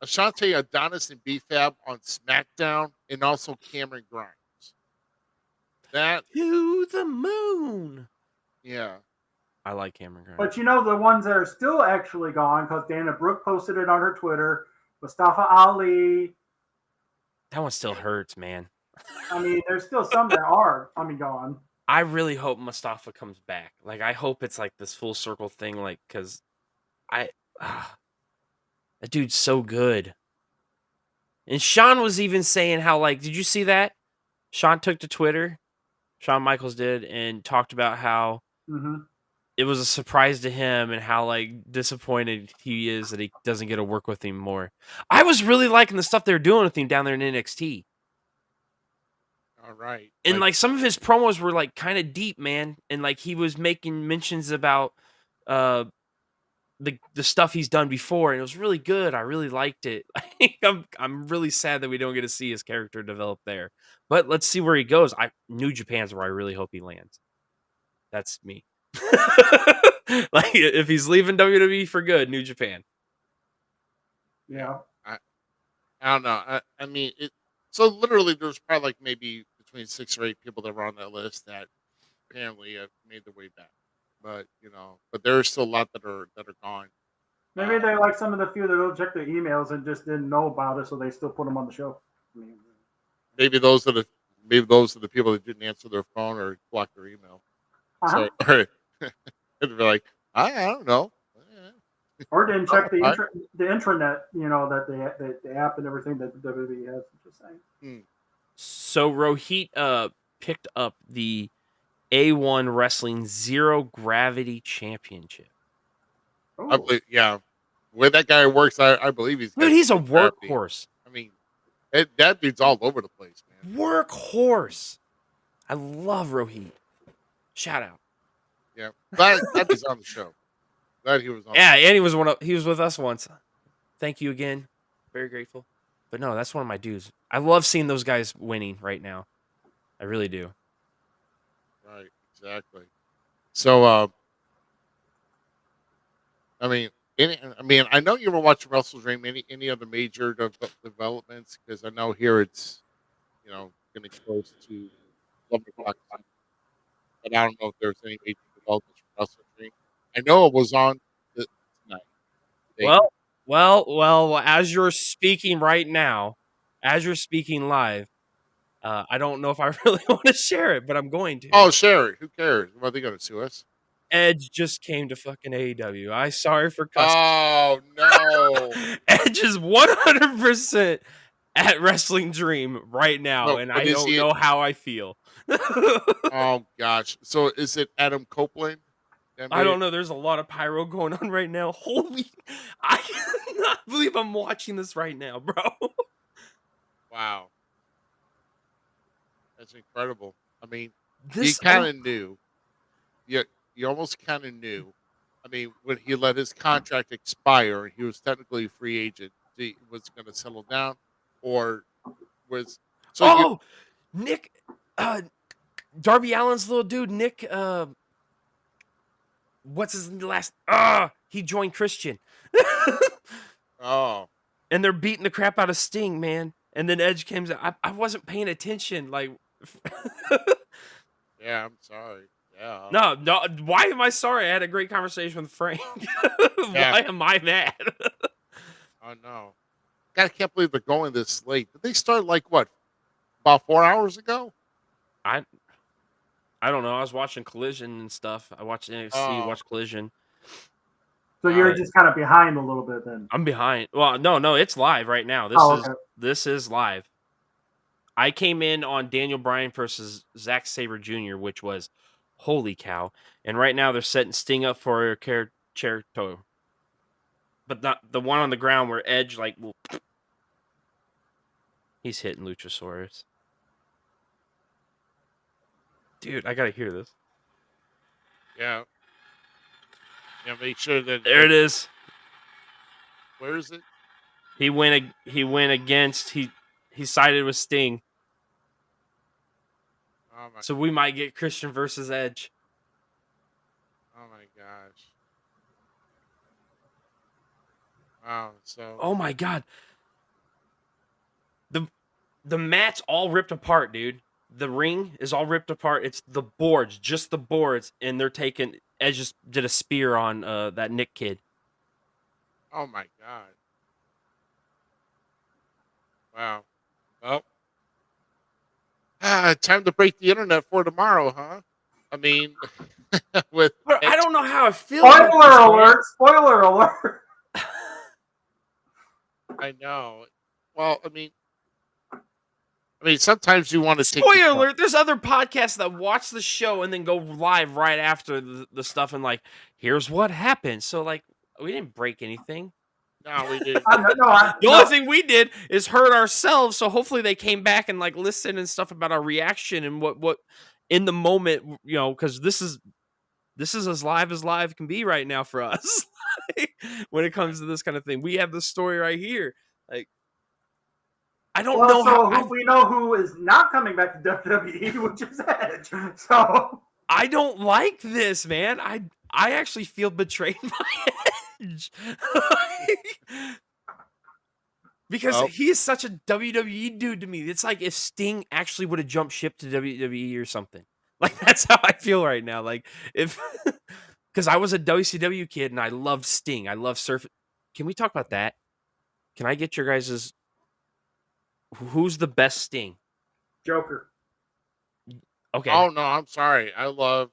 Ashante, Adonis, and BFAB on SmackDown, and also Cameron Grimes. That to the moon. Yeah. I like Cameron Grimes. But you know, the ones that are still actually gone, because Dana Brooke posted it on her Twitter, Mustafa Ali. That one still hurts, man. I mean, there's still some that are, gone. I really hope Mustafa comes back. Like, I hope it's like this full circle thing, like, because that dude's so good. And Sean was even saying how, like, did you see that? Sean took to Twitter, Shawn Michaels did, and talked about how it was a surprise to him and how, like, disappointed he is that he doesn't get to work with him more. I was really liking the stuff they were doing with him down there in NXT. All right. And, like, some of his promos were, like, kind of deep, man. And, like, he was making mentions about the stuff he's done before, and it was really good. I really liked it. I'm really sad that we don't get to see his character develop there. But let's see where he goes. New Japan's where I really hope he lands. That's me. Like, if he's leaving WWE for good, New Japan. Yeah. I don't know. I mean, so literally there's probably like maybe between 6 or 8 people that were on that list that apparently have made their way back. But but there's still a lot that are gone. Maybe they like some of the few that don't check their emails and just didn't know about it, so they still put them on the show. Maybe those are the people that didn't answer their phone or block their email. So they'd be like, I don't know. Or didn't check the intranet, that the app and everything that WWE has. Just saying. So Rohit picked up the A1 Wrestling Zero Gravity Championship. I believe, yeah. Where that guy works, I believe he's. Dude, he's a workhorse. I mean, that dude's all over the place, man. Workhorse. I love Rohit. Shout out. Yeah, glad he's on the show. Glad he was on. Yeah, and he was with us once. Thank you again. Very grateful. But no, that's one of my dudes. I love seeing those guys winning right now. I really do. Right, exactly. So, I mean, I know you were watching Wrestle Dream. Any other major developments? Because I know here it's, getting close to 11 o'clock time. But I don't know if there's any major developments from Wrestling Dream. I know it was on tonight. Well, as you're speaking right now, as you're speaking live, I don't know if I really want to share it, but I'm going to. Oh, share it. Who cares? Are they going to sue us? Edge just came to fucking AEW. I'm sorry for cussing. Oh, no. Edge is 100% at Wrestling Dream right now, No, and but I is don't he- know how I feel. Oh, gosh. So is it Adam Copeland? I don't know. There's a lot of pyro going on right now. Holy, I cannot believe I'm watching this right now, bro. Wow. That's incredible. I mean, This you kind of knew. You almost kind of knew. I mean, when he let his contract expire and he was technically a free agent, was going to settle down, or was oh, Nick, Darby Allin's little dude, Nick. What's his last? He joined Christian. Oh, and they're beating the crap out of Sting, man. And then Edge came. I wasn't paying attention. Like, yeah. I'm sorry. Yeah. no. Why am I sorry? I had a great conversation with Frank. Why am I mad? Oh no. God, I can't believe they're going this late. Did they start like what? About 4 hours ago? I don't know. I was watching Collision and stuff. I watched NXT, watched Collision. So you're just kind of behind a little bit then. I'm behind. Well, no, it's live right now. This is live. I came in on Daniel Bryan versus Zack Sabre Jr., which was holy cow. And right now they're setting Sting up for a Cherito. But not the one on the ground where Edge he's hitting Luchasaurus. Dude, I gotta hear this. Yeah. Yeah, make sure that there it is. Where is it? He went against he sided with Sting. Oh my so we might get Christian versus Edge. Oh my gosh. Wow, so oh my god. The mat's all ripped apart, dude. The ring is all ripped apart. It's the boards, just the boards, and they're taking Edge just did a spear on that Nick kid. Oh my god. Wow. Well, time to break the internet for tomorrow, huh? I mean, but I don't know how I feel. Spoiler alert! Spoiler alert! I know. Well, I mean, sometimes you want to take. Spoiler alert! There's other podcasts that watch the show and then go live right after the stuff and like, here's what happened. So like, we didn't break anything. No, we didn't. The only thing we did is hurt ourselves. So hopefully they came back and like listen and stuff about our reaction and what in the moment, because this is as live can be right now for us. When it comes to this kind of thing, we have the story right here. Like, I don't know how. We know who is not coming back to WWE, which is Edge. So I don't like this, man. I actually feel betrayed by Edge. Because he is such a WWE dude to me. It's like if Sting actually would have jumped ship to WWE or something. Like, that's how I feel right now. Like, if because I was a WCW kid and I loved Sting. I love surf. Can we talk about that? Can I get your guys's? Who's the best Sting? Joker. Okay. Oh no, I'm sorry. I love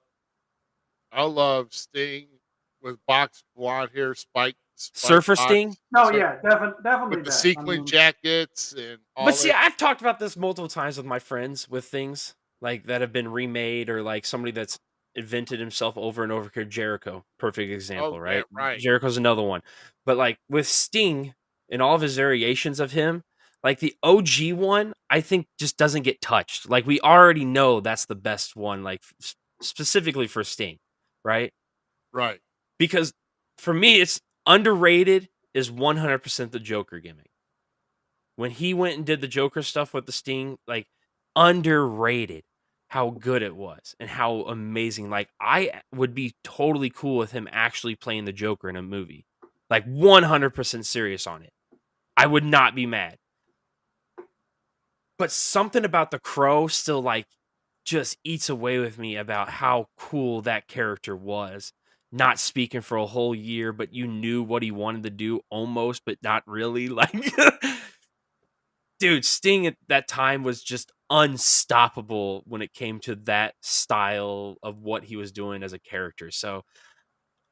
Sting with box blonde hair, spike Surfer box. Sting. No, yeah, definitely with the sequin jackets and all. But see, I've talked about this multiple times with my friends with things like that have been remade or like somebody that's invented himself over and over here. Jericho, perfect example, right? Yeah, right. Jericho's another one. But like with Sting and all of his variations of him, like the OG one, I think just doesn't get touched. Like we already know that's the best one, like specifically for Sting, right? Right. Because for me, it's underrated is 100% the Joker gimmick. When he went and did the Joker stuff with the Sting, like underrated how good it was and how amazing. Like I would be totally cool with him actually playing the Joker in a movie. Like 100% serious on it. I would not be mad. But something about the Crow still like just eats away with me about how cool that character was. Not speaking for a whole year, but you knew what he wanted to do almost, but not really. Like, dude, Sting at that time was just unstoppable when it came to that style of what he was doing as a character. So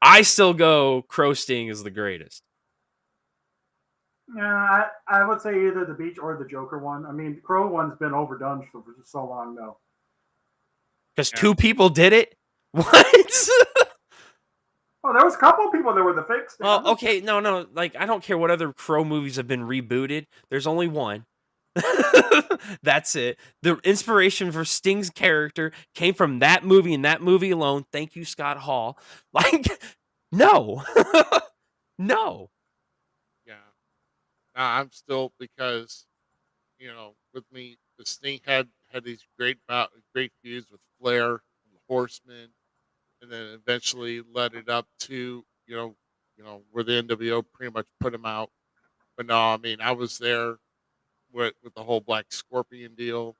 I still go Crow Sting is the greatest. Yeah, I would say either the Beach or the Joker one. I mean, the Crow one's been overdone for so long now. Because two people did it? What? Oh, there was a couple of people that were the fix. Well, okay, no. Like, I don't care what other Crow movies have been rebooted. There's only one. That's it. The inspiration for Sting's character came from that movie and that movie alone. Thank you, Scott Hall. Like, no. No. Yeah. I'm still, because, with me, the Sting had these great feuds with Flair and the Horsemen, and then eventually led it up to where the NWO pretty much put him out. But no, I mean, I was there with the whole Black Scorpion deal.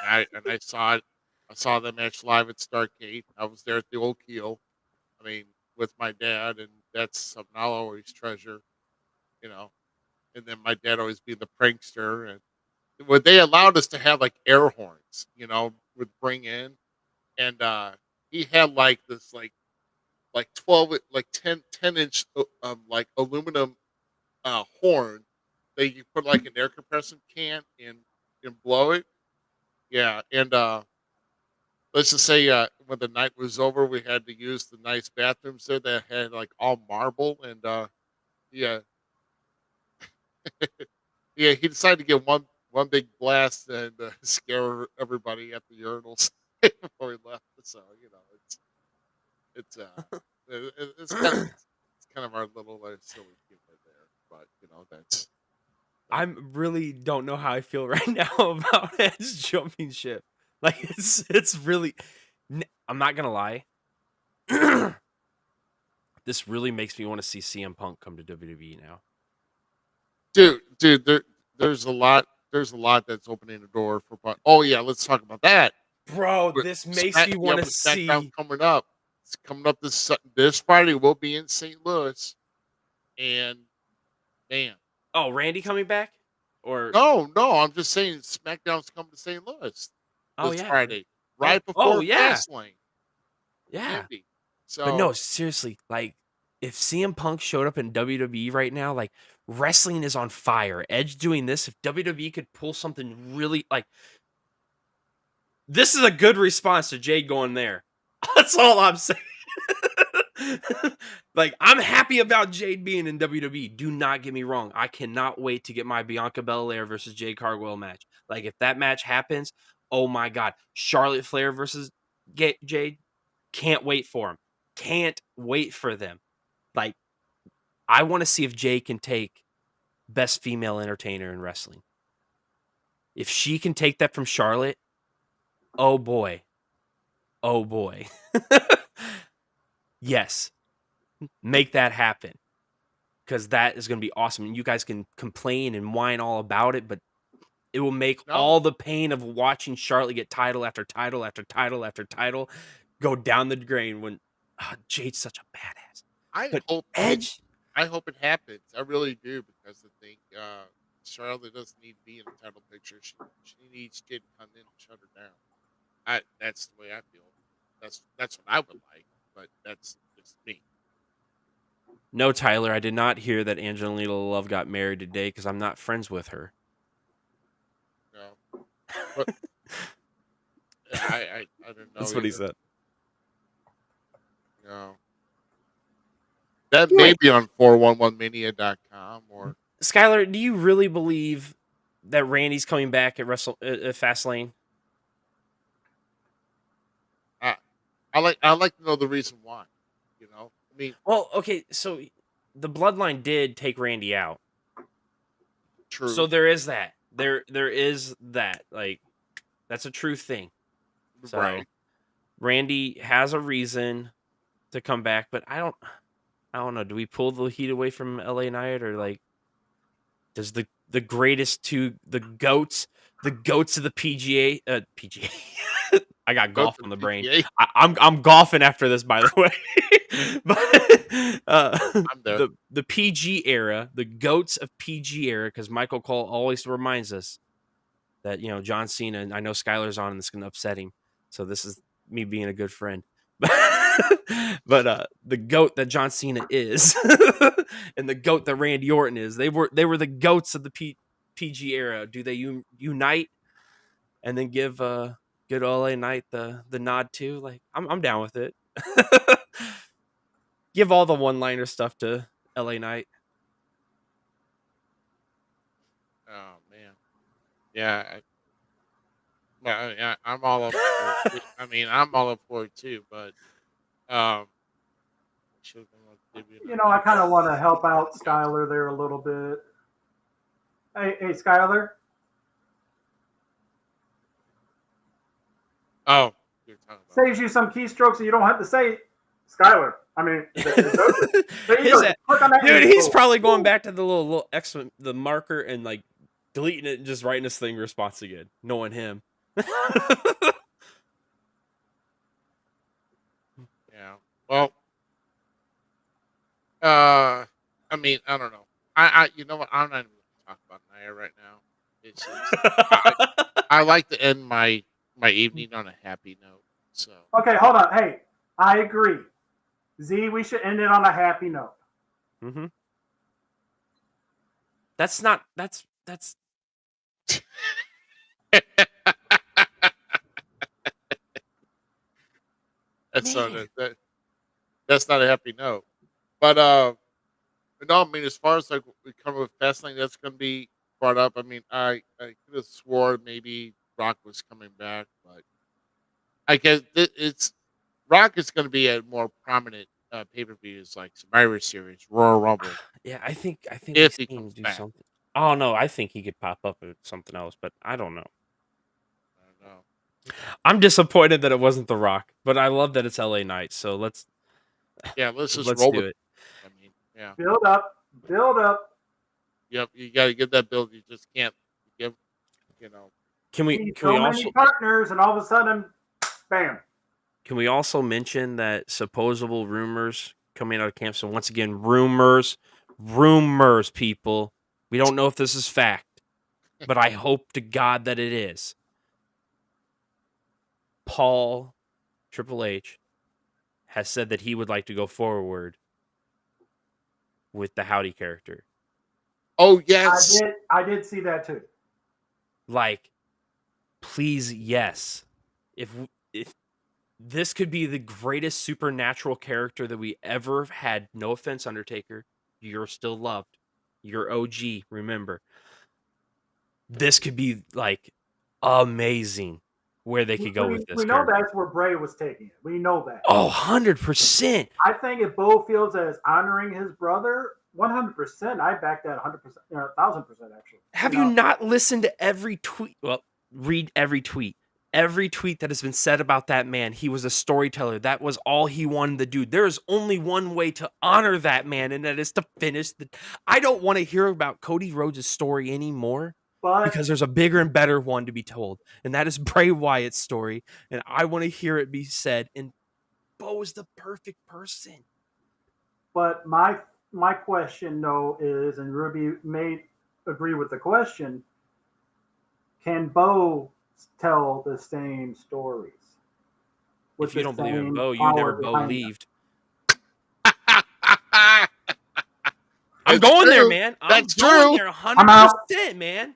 I saw it. I saw the match live at Starrcade. I was there at the Old Keel. I mean, with my dad, and that's something I'll always treasure. You know, and then my dad always being the prankster, and when they allowed us to have like air horns, would bring in, and he had like this like 12 like 10 inch like aluminum horn that you put like an air compressor can and blow it. Yeah, and let's just say when the night was over, we had to use the nice bathrooms there that had like all marble, and yeah, yeah, he decided to get one big blast and scare everybody at the urinals before he left. So it's it's kind of our little silly humor there, but that's. I really don't know how I feel right now about Edge jumping ship. Like, it's really, I'm not gonna lie. This really makes me want to see CM Punk come to WWE now. Dude, there's a lot that's opening the door for Punk. Oh yeah, let's talk about that. Bro, With this makes me want to see. SmackDown coming up. It's coming up this Friday. We'll be in St. Louis, and man. Oh, Randy coming back? Or No, I'm just saying SmackDown's coming to St. Louis this Friday, right before Fastlane. Yeah. Andy. So, But no, seriously, like, if CM Punk showed up in WWE right now, like, wrestling is on fire. Edge doing this, if WWE could pull something really, like, this is a good response to Jade going there. That's all I'm saying. Like, I'm happy about Jade being in WWE. Do not get me wrong. I cannot wait to get my Bianca Belair versus Jade Cargill match. Like, if that match happens, oh my God. Charlotte Flair versus Jade, can't wait for them. Can't wait for them. Like, I want to see if Jade can take best female entertainer in wrestling. If she can take that from Charlotte, oh boy. Oh boy. Yes. Make that happen. Because that is going to be awesome. And you guys can complain and whine all about it, but it will make all the pain of watching Charlotte get title after title after title after title go down the drain when Jade's such a badass. I hope it happens. I really do, because I think Charlotte doesn't need to be in the title picture. She needs Jade to come in and shut her down. That's the way I feel. That's what I would like, but that's just me. No, Tyler, I did not hear that Angelina Love got married today because I'm not friends with her. No, but I don't know. That's what he said. No, that may be on 411mania.com or. Skylar, do you really believe that Randy's coming back at Fastlane? I like to know the reason why. I mean, well, okay, so the Bloodline did take Randy out. True. So there is that. There is that. Like, that's a true thing. So right. Randy has a reason to come back, but I don't know. Do we pull the heat away from LA Knight, or like? Does the greatest two, the goats of the PGA. I got Go golf to on the the brain. PGA. I'm golfing after this, by the way. But I'm there. the PG era, the goats of PG era, because Michael Cole always reminds us that John Cena, and I know Skylar's on, and this is gonna upset him. So this is me being a good friend. But the goat that John Cena is, and the goat that Randy Orton is, they were the goats of the PG era. Do they unite and then give good LA Knight the nod too? Like I'm down with it. Give all the one-liner stuff to LA Knight. Oh man, yeah. I'm all up for it. I mean, I'm all up for it too. But should I kind of want to help out Skylar there a little bit. Hey, Skylar. Oh, you're talking about. Saves you some keystrokes so you don't have to say Skylar. I mean, dude, he's probably going back to the little the marker and like deleting it and just writing this thing response again, knowing him. Yeah. Well, I mean, I don't know. You know what? I'm not even going to talk about Naya right now. It's just, I like to end my evening on a happy note. So. Okay, hold on. Hey, I agree. Z, we should end it on a happy note. Mm-hmm. That's not. That's. That's not a happy note. But no, I mean, as far as like we come with Fastlane, that's going to be brought up. I mean, I could have swore maybe Rock was coming back, but I guess it's Rock is going to be a more prominent pay per views like Survivor Series, Royal Rumble. Yeah, I think if he can comes do back. something. Oh no, I think he could pop up with something else, but I don't know. I don't know. I'm disappointed that it wasn't The Rock, but I love that it's LA Knight. So let's just roll do with it. I mean, yeah. Build up. Yep, you got to give that build. You just can't give, Can we many partners, and all of a sudden, bam. Can we also mention that supposable rumors coming out of camp? So once again, rumors, people. We don't know if this is fact, but I hope to God that it is. Paul, Triple H, has said that he would like to go forward with the Howdy character. Oh yes, I did see that too. Like, please, yes. If this could be the greatest supernatural character that we ever had. No offense, Undertaker. You're still loved. You're OG, remember. This could be, like, amazing where they could go with this. We know that's where Bray was taking it. We know that. Oh, 100%. I think if Bo feels as honoring his brother, 100%, I back that 100%, 1,000% actually. Have you not listened to every tweet? Well, read every tweet. Every tweet that has been said about that man. He was a storyteller. That was all he wanted to do. There is only one way to honor that man, and that is to finish the. I don't want to hear about Cody Rhodes' story anymore because there's a bigger and better one to be told, and that is Bray Wyatt's story. And I want to hear it be said. And Bo is the perfect person. But my question though is, and Ruby may agree with the question: can Bo tell the same stories? If you don't believe in Bo, you never believed. I'm going there, man. That's going true. there 100%, man.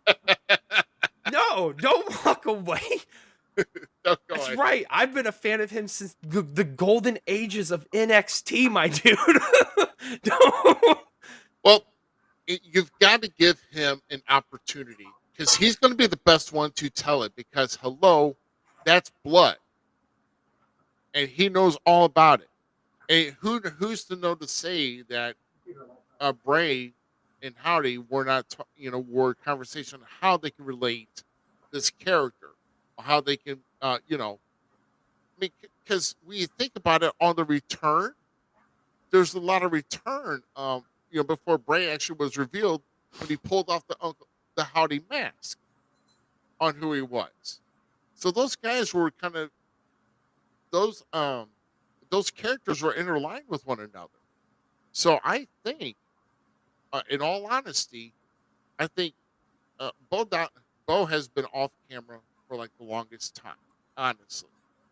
No, don't walk away. That's right. I've been a fan of him since the golden ages of NXT, my dude. Well, you've got to give him an opportunity because he's going to be the best one to tell it because, hello, that's blood. And he knows all about it. And who's to know to say that Bray and Howdy were not, were a conversation on how they can relate this character, how they can, because we think about it on the return, there's a lot of return, before Bray actually was revealed, when he pulled off the Howdy mask on who he was. So those guys were kind of those characters were interlined with one another. So I think, in all honesty, I think Bo has been off camera for like the longest time, honestly.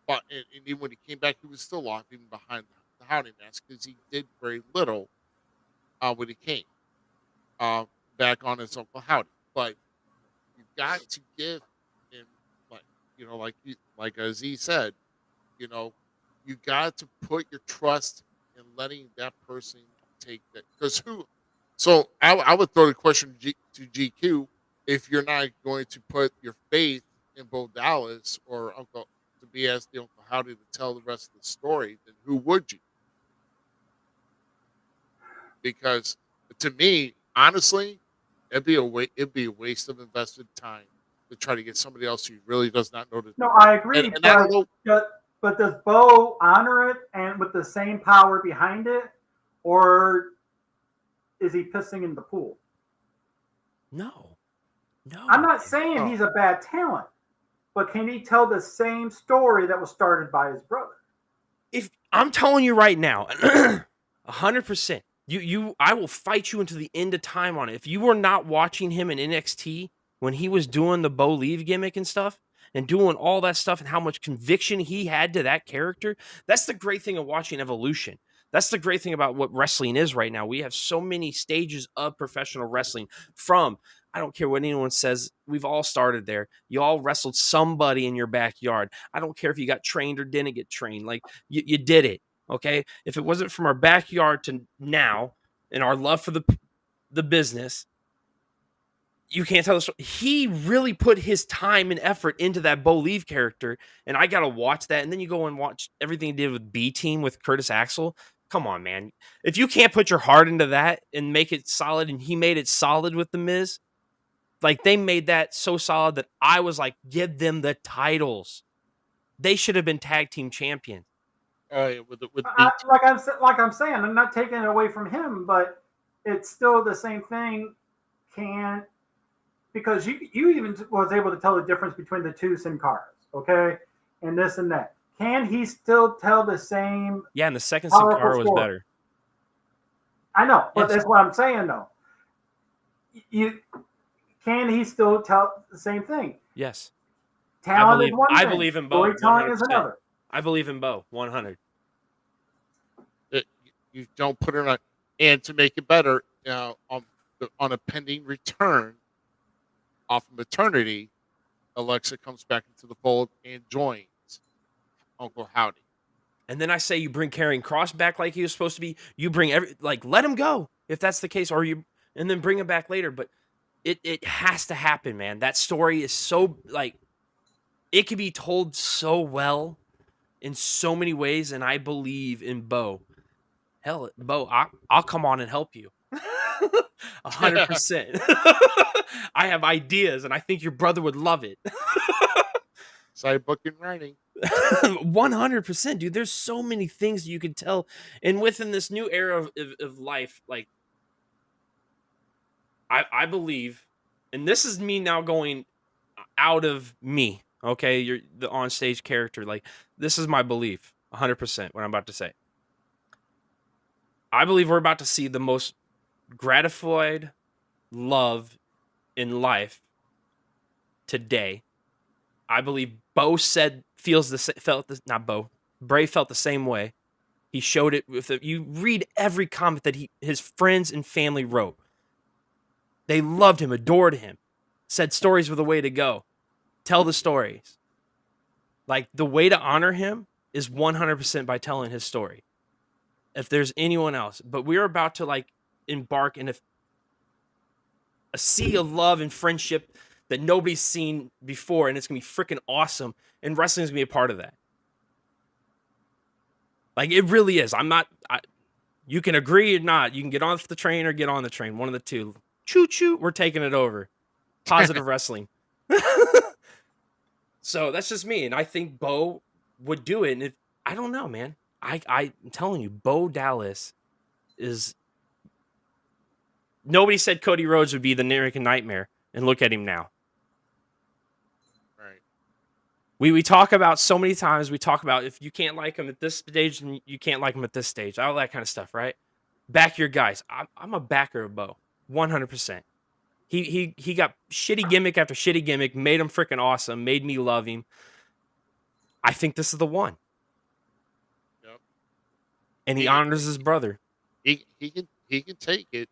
But and even when he came back, he was still off, even behind the Howdy mask, because he did very little when he came back on his Uncle Howdy. But you've got to give him, like like Z said, you know, you got to put your trust in letting that person take that. Because who? So I would throw the question to GQ: if you're not going to put your faith in Bo Dallas or Uncle to be as the Uncle Howdy to tell the rest of the story, then who would you? Because to me, honestly, it'd be a waste of invested time to try to get somebody else who really does not know the. No, I agree. And I don't know. But does Bo honor it and with the same power behind it, or is he pissing in the pool? No. I'm not saying he's a bad talent, but can he tell the same story that was started by his brother? If I'm telling you right now, 100%, I will fight you into the end of time on it. If you were not watching him in NXT when he was doing the Bo Leave gimmick and stuff, and doing all that stuff and how much conviction he had to that character, that's the great thing of watching Evolution. That's the great thing about what wrestling is right now. We have so many stages of professional wrestling from, I don't care what anyone says, we've all started there. You all wrestled somebody in your backyard. I don't care if you got trained or didn't get trained. Like, you did it, okay? If it wasn't from our backyard to now and our love for the business, you can't tell the story. He really put his time and effort into that Bo Leave character, and I got to watch that. And then you go and watch everything he did with B-Team with Curtis Axel. Come on, man. If you can't put your heart into that and make it solid, and he made it solid with The Miz, like they made that so solid that I was like, give them the titles. They should have been tag team champions. With like I'm saying, I'm not taking it away from him, but it's still the same thing. Because you even was able to tell the difference between the two Sin Caras, okay, and this and that. Can he still tell the same? Yeah, and the second Sin Cara was better. I know, but that's what I'm saying though. Can he still tell the same thing? Yes. Talent is one thing. I believe in Bo. Storytelling is another. I believe in Bo 100. You don't put it on, and to make it better, on a pending return off of maternity, Alexa comes back into the fold and joins Uncle Howdy. And then I say you bring Karrion Kross back like he was supposed to be. You bring let him go if that's the case, and then bring him back later. But it has to happen, man. That story is so it can be told so well in so many ways, and I believe in Bo. Hell, Bo, I'll come on and help you. 100%. I have ideas, and I think your brother would love it. Side book and writing. 100%, dude. There's so many things you can tell, and within this new era of life, like I believe, and this is me now going out of me. Okay, you're the on-stage character. Like, this is my belief, 100%. What I'm about to say. I believe we're about to see the most gratified love in life today. I believe Bo Bray felt the same way. He showed it you read every comment that his friends and family wrote. They loved him, adored him, said stories were the way to go. Tell the stories. Like, the way to honor him is 100% by telling his story. If there's anyone else, but we're about to embark in a sea of love and friendship that nobody's seen before, and it's gonna be freaking awesome. And wrestling's gonna be a part of that. Like, it really is. You can agree or not. You can get off the train or get on the train. One of the two. Choo choo. We're taking it over. Positive wrestling. So that's just me, and I think Bo would do it. And I don't know, man. I'm telling you, Bo Dallas is Nobody said Cody Rhodes would be the American Nightmare, and look at him now. Right. We talk about so many times. We talk about if you can't like him at this stage, and you can't like him at this stage, all that kind of stuff, right? Back your guys. I'm a backer of Bo, 100%. He got shitty gimmick after shitty gimmick, made him freaking awesome, made me love him. I think this is the one. Yep. And he honors his brother. He can take it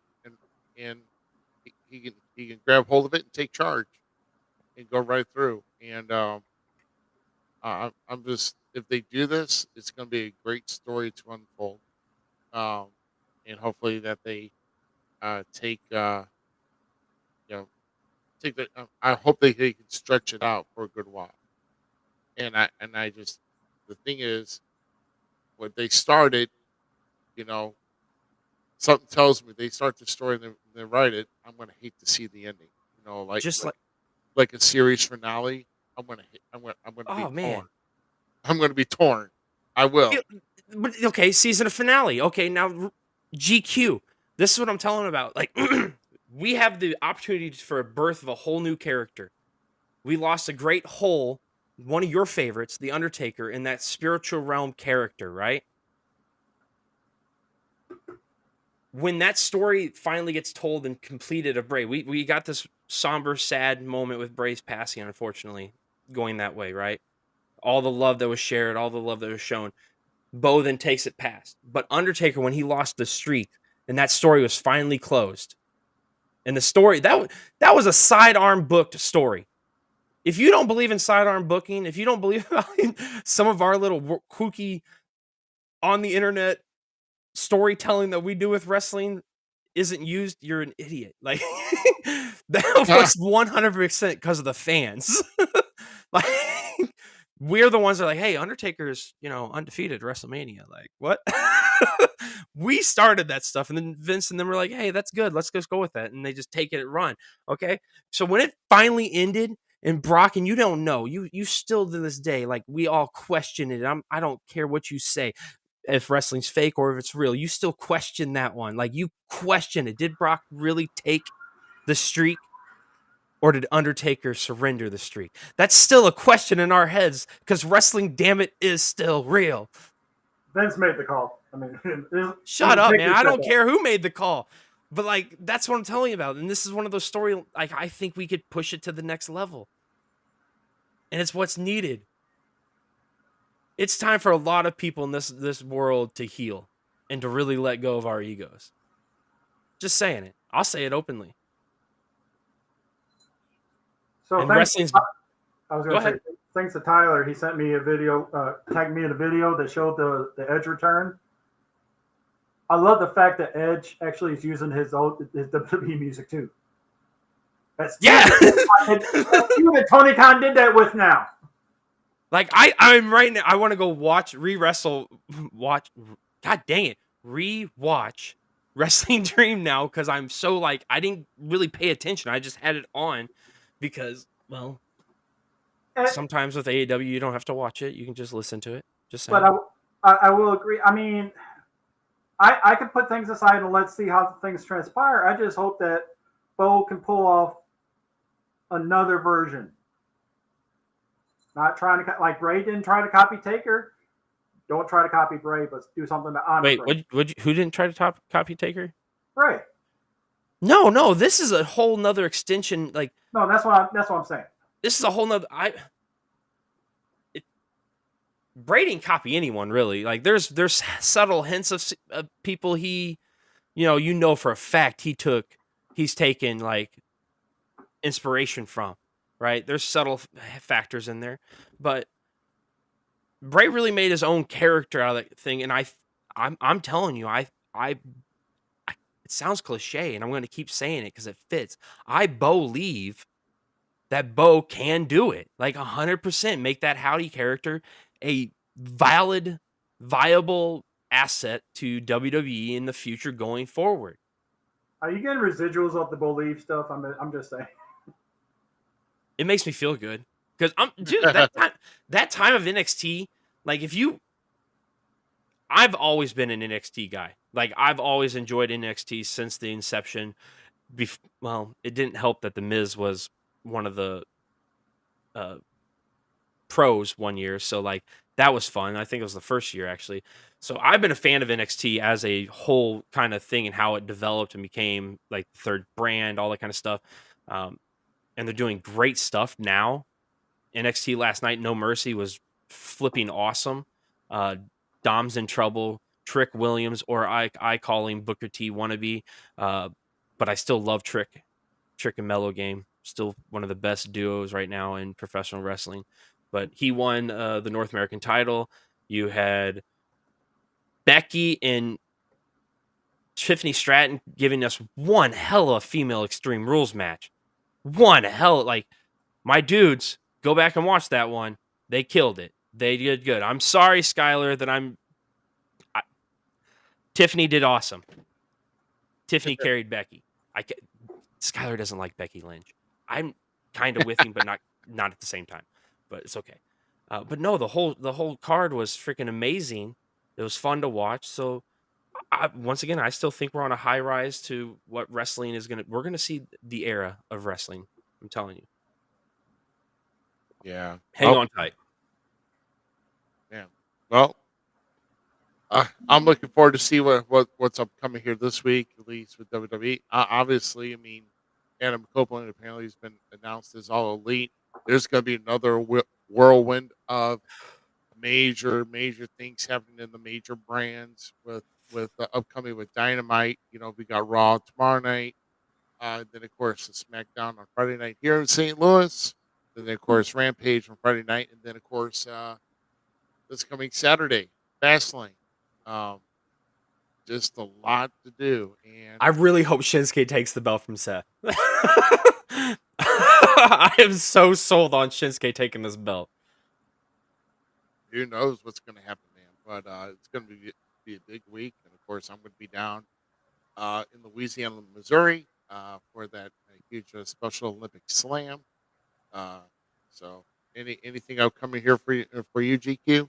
and he can grab hold of it and take charge and go right through. And I'm just, if they do this, it's going to be a great story to unfold. And hopefully that they take take the. I hope they can stretch it out for a good while. And I just, the thing is, when they started, something tells me they start the story and they write it. I'm going to hate to see the ending. Like a series finale. I'm going to be torn. I'm going to be torn. I will. But okay, season of finale. Okay, now GQ. This is what I'm telling about. Like, we have the opportunity for a birth of a whole new character. We lost a great hole, one of your favorites, The Undertaker, in that spiritual realm character, right? When that story finally gets told and completed of Bray, we got this somber, sad moment with Bray's passing, unfortunately, going that way, right? All the love that was shared, all the love that was shown. Bo then takes it past. But Undertaker, when he lost the streak, and that story was finally closed, and the story, that was a sidearm booked story. If you don't believe in sidearm booking, if you don't believe in some of our little kooky on the internet storytelling that we do with wrestling isn't used, you're an idiot. Like, that was 100% because of the fans. Like, we're the ones that are like, hey, Undertaker's, undefeated at WrestleMania. Like, what? We started that stuff, and then Vince and them were like, hey, that's good. Let's just go with that. And they just take it and run. Okay. So when it finally ended, and Brock, and you don't know, you still to this day, like, we all question it. I don't care what you say, if wrestling's fake or if it's real, you still question that one. Like, you question it. Did Brock really take the streak, or did Undertaker surrender the streak? That's still a question in our heads, because wrestling, damn it, is still real. Vince made the call. I mean, shut up, man. I don't care who made the call. But, like, that's what I'm telling you about. And this is one of those stories, like, I think we could push it to the next level. And it's what's needed. It's time for a lot of people in this world to heal and to really let go of our egos. Just saying it. I'll say it openly. So and wrestling's... I was going to say, thanks to Tyler, he sent me a video, tagged me in a video that showed the Edge return. I love the fact that Edge actually is using his WWE music too. That's you that Tony Khan did that with now. Like, I'm right now, I want to go watch God dang it, re-watch Wrestling Dream now, because I'm so, like, I didn't really pay attention. I just had it on because, well, sometimes with AEW you don't have to watch it. You can just listen to it. Just saying. But I will agree. I mean, I could put things aside and let's see how things transpire. I just hope that Bo can pull off another version. Not trying to, like Bray didn't try to copy Taker. Don't try to copy Bray, but do something that honors Bray. Wait, who didn't try to copy Taker? Bray. No, this is a whole nother extension. Like, no, that's what I'm saying. This is a whole nother. Bray didn't copy anyone really. Like, there's subtle hints of people he, for a fact he's taken like inspiration from. Right? There's subtle factors in there, but Bray really made his own character out of that thing. And I'm telling you, it sounds cliche, and I'm going to keep saying it because it fits. I believe that Bo can do it, like 100%. Make that Howdy character a viable asset to WWE in the future going forward. Are you getting residuals off the Believe stuff? I'm just saying. It makes me feel good because that time of NXT, like I've always been an NXT guy. Like, I've always enjoyed NXT since the inception, well, it didn't help that the Miz was one of the pros one year, so like that was fun. I think it was the first year actually. So I've been a fan of NXT as a whole kind of thing and how it developed and became like the third brand, all that kind of stuff. And they're doing great stuff now. NXT last night, No Mercy was flipping awesome. Dom's in trouble. Trick Williams, or I call him Booker T wannabe, but I still love Trick and Mellow Game. Still one of the best duos right now in professional wrestling. But he won the North American title. You had Becky and Tiffany Stratton giving us one hell of a female Extreme Rules match. One hell, like, my dudes, go back and watch that one. They killed it. They did good. I'm sorry, Skylar, that Tiffany did awesome. Tiffany carried Becky. Skylar doesn't like Becky Lynch. I'm kind of with him, but not at the same time. But it's okay. But no, the whole card was freaking amazing. It was fun to watch. So once again, I still think we're on a high rise to what wrestling is gonna. We're gonna see the era of wrestling. I'm telling you. Yeah. Hang on tight. Yeah. Well, I'm looking forward to see what's upcoming here this week, at least with WWE. Obviously, I mean, Adam Copeland apparently has been announced as All Elite. There's going to be another whirlwind of major things happening in the major brands with the upcoming with Dynamite. You know, we got Raw tomorrow night. Then, of course, the SmackDown on Friday night here in St. Louis. Then, of course, Rampage on Friday night. And then, of course, this coming Saturday, Fastlane. Just a lot to do. And I really hope Shinsuke takes the belt from Seth. I am so sold on Shinsuke taking this belt. Who knows what's going to happen, man? But it's going to be a big week. And, of course, I'm going to be down in Louisiana, Missouri for that huge Special Olympic Slam. So anything upcoming here for you, GQ?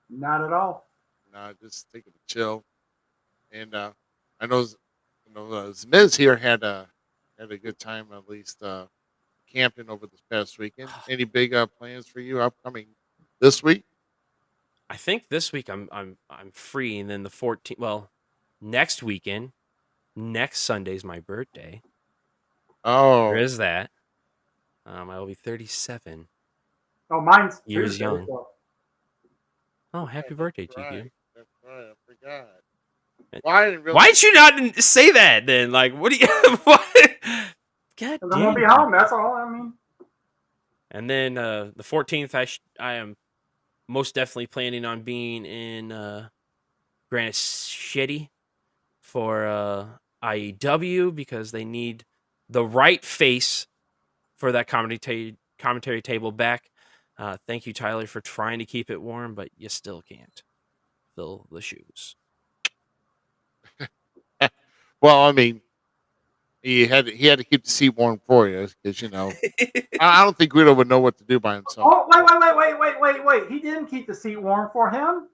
Not at all. No, just taking a chill. And I know Zmiz here had a good time, at least camping over this past weekend. Any big plans for you upcoming this week? I think this week I'm free, and then the 14th. Well, next weekend, next Sunday's my birthday. Oh, There is that. I will be 37 Oh, mine's years Tuesday, young. so. Oh, happy birthday, that's GQ. right. That's right. I forgot. Well, I didn't really. Why did you not say that then? Like, what do you? What? God 'Cause I'm gonna be damn. home. That's all. I mean, And then the 14th, I am most definitely planning on being in Granite City for IEW because they need the right face for that commentary table back. Thank you, Tyler, for trying to keep it warm, but you still can't fill the shoes. Well, I mean, he had to keep the seat warm for you because I don't think Guido would know what to do by himself. oh wait! He didn't keep the seat warm for him.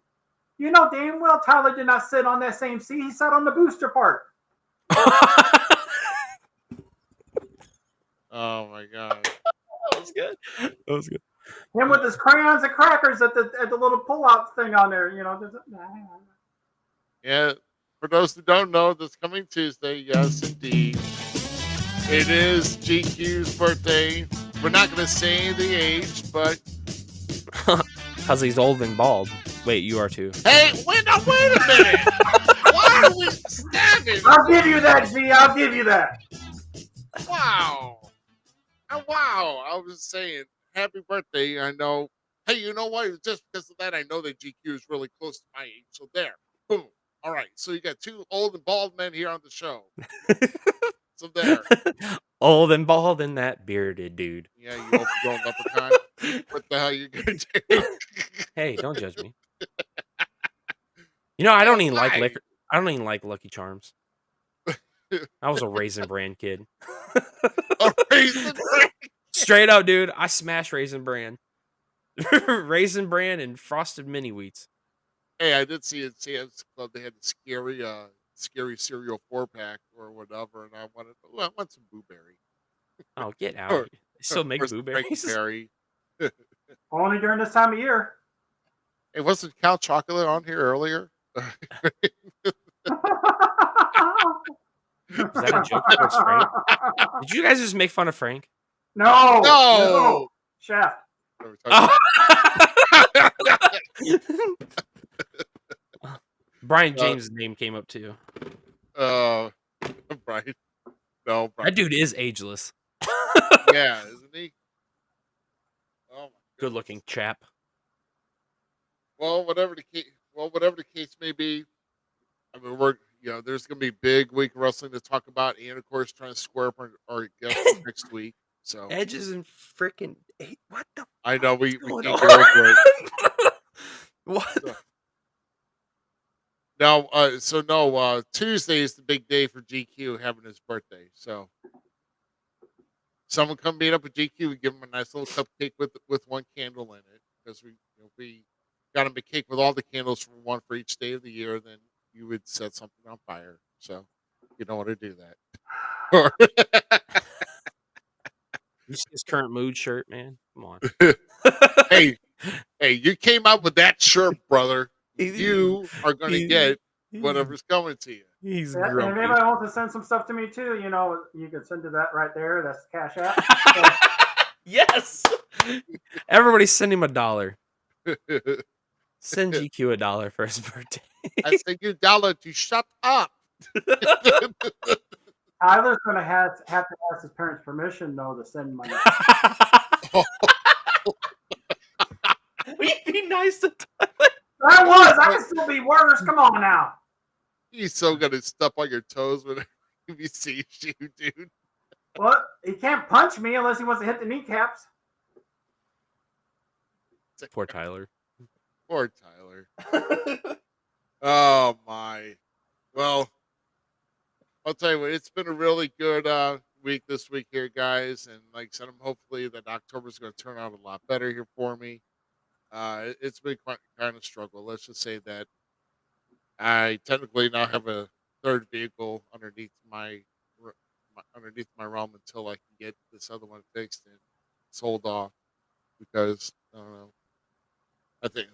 You know damn well Tyler did not sit on that same seat. He sat on the booster part. Oh my god, That was good. That was good. Him with his crayons and crackers at the little pull-out thing on there. yeah. For those who don't know, this coming Tuesday, yes, indeed, it is GQ's birthday. We're not going to say the age, but Because he's old and bald. Wait, you are too. hey, wait a minute! Why are we stabbing? I'll give you that, G. I'll give you that. Wow! Wow! I was saying, happy birthday. I know. Hey, you know what? Just because of that, I know that GQ is really close to my age. So there, boom. All right, so you got two old and bald men here on the show. So there. Old and bald and that bearded dude. Yeah, you open going leprechaun. What the hell you gonna do? Hey, don't judge me. I don't even like Why? liquor. I don't even like Lucky Charms. I was a Raisin Bran kid. A Raisin Bran? Straight up, dude. I smash Raisin Bran. Raisin Bran and Frosted Mini Wheats. Hey, I did see it. Sam's Club. They had the scary scary cereal 4-pack or whatever, and I want some blueberry. Oh, get out! Or- They still make or some blueberries. Frankenberry. Only during this time of year. Hey, wasn't Count Chocolate on here earlier? Is that a joke towards Frank? Did you guys just make fun of Frank? No. No. Chef. Brian James' name came up too. Brian. No, Brian. That dude is ageless. Yeah, isn't he? Oh my Good looking chap. Well, whatever the case may be, I mean, there's going to be a big week of wrestling to talk about, and of course, trying to square up our guests next week. So Edge is in freaking what the? I know we going can't on? get over it. What? No, Tuesday is the big day for GQ having his birthday. So someone come meet up with GQ, we give him a nice little cupcake with one candle in it, because we got him a cake with all the candles from one for each day of the year. Then you would set something on fire. So you don't want to do that. You see his current mood shirt, man. Come on. hey, you came out with that shirt, brother. You are going to get whatever's coming to you. He's And if grumpy. anybody wants to send some stuff to me too, you can send to that right there. That's Cash App. Yes. Everybody send him $1. Send GQ $1 for his birthday. I send you $1 to shut up. Tyler's going to have to ask his parents' permission though to send money. We'd be nice to Tyler. I can still be worse. Come on now. He's so gonna step on your toes whenever he sees you, dude. Well, he can't punch me unless he wants to hit the kneecaps. Poor Tyler. Poor Tyler. Oh my. Well, I'll tell you what, it's been a really good week this week here, guys. And like I said, hopefully that October's going to turn out a lot better here for me. It's been quite kind of struggle. Let's just say that I technically now have a third vehicle underneath my realm until I can get this other one fixed and sold off, because I don't know. I think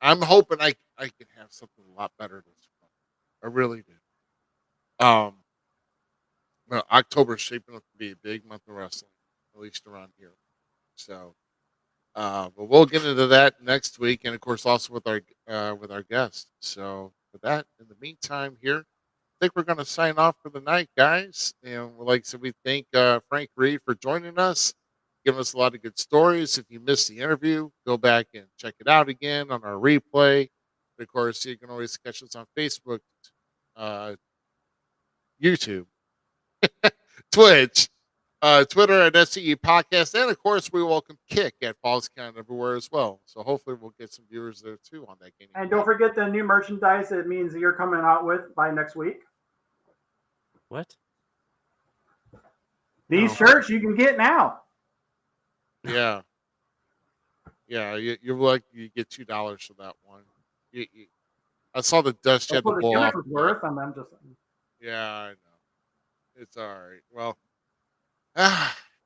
I'm hoping I can have something a lot better this month. I really do. Well, October is shaping up to be a big month of wrestling, at least around here. So, but we'll get into that next week, and of course also with our guest. So, with that, in the meantime, here, I think we're going to sign off for the night, guys. And like I said, we thank Frank Reed for joining us, giving us a lot of good stories. If you missed the interview, go back and check it out again on our replay. And of course, you can always catch us on Facebook, YouTube, Twitch, Twitter at SCE Podcast, and of course, we welcome Kick at Falls Count everywhere as well. So hopefully, we'll get some viewers there too on that game. And don't forget the new merchandise it means that you're coming out with by next week. What? These shirts you can get now. Yeah, you're like you get $2 for that one. I saw the dust you had to That's what blow the off. gimmick was worth, and I'm just. Yeah, I know. It's all right. Well,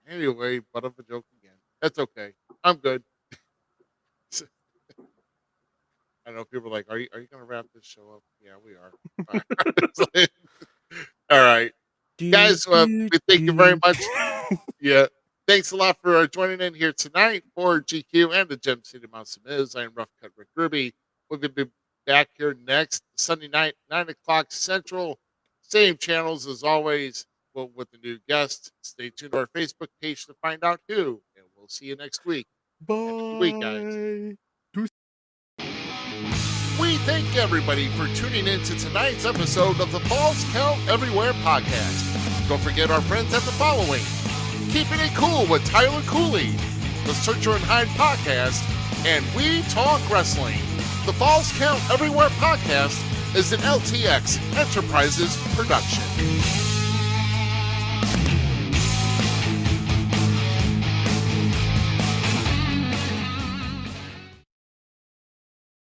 anyway, but of a joke again. That's okay. I'm good. I know people are like, are you going to wrap this show up? Yeah, we are. All right. Guys, we thank you very much. Yeah. Thanks a lot for joining in here tonight for GQ and the Gem City Mouse Zmiz. I am Rough Cut Rick Ruby. We'll be back here next Sunday night, 9 o'clock Central. Same channels as always, with the new guest. Stay tuned to our Facebook page to find out who. And we'll see you next week. Bye. Have a good week, guys. We thank everybody for tuning in to tonight's episode of the Falls Count Everywhere podcast. Don't forget our friends at the following: Keeping It Cool with Tyler Cooley, the Searcher and Hide podcast, and We Talk Wrestling. The Falls Count Everywhere podcast is an LTX Enterprises production.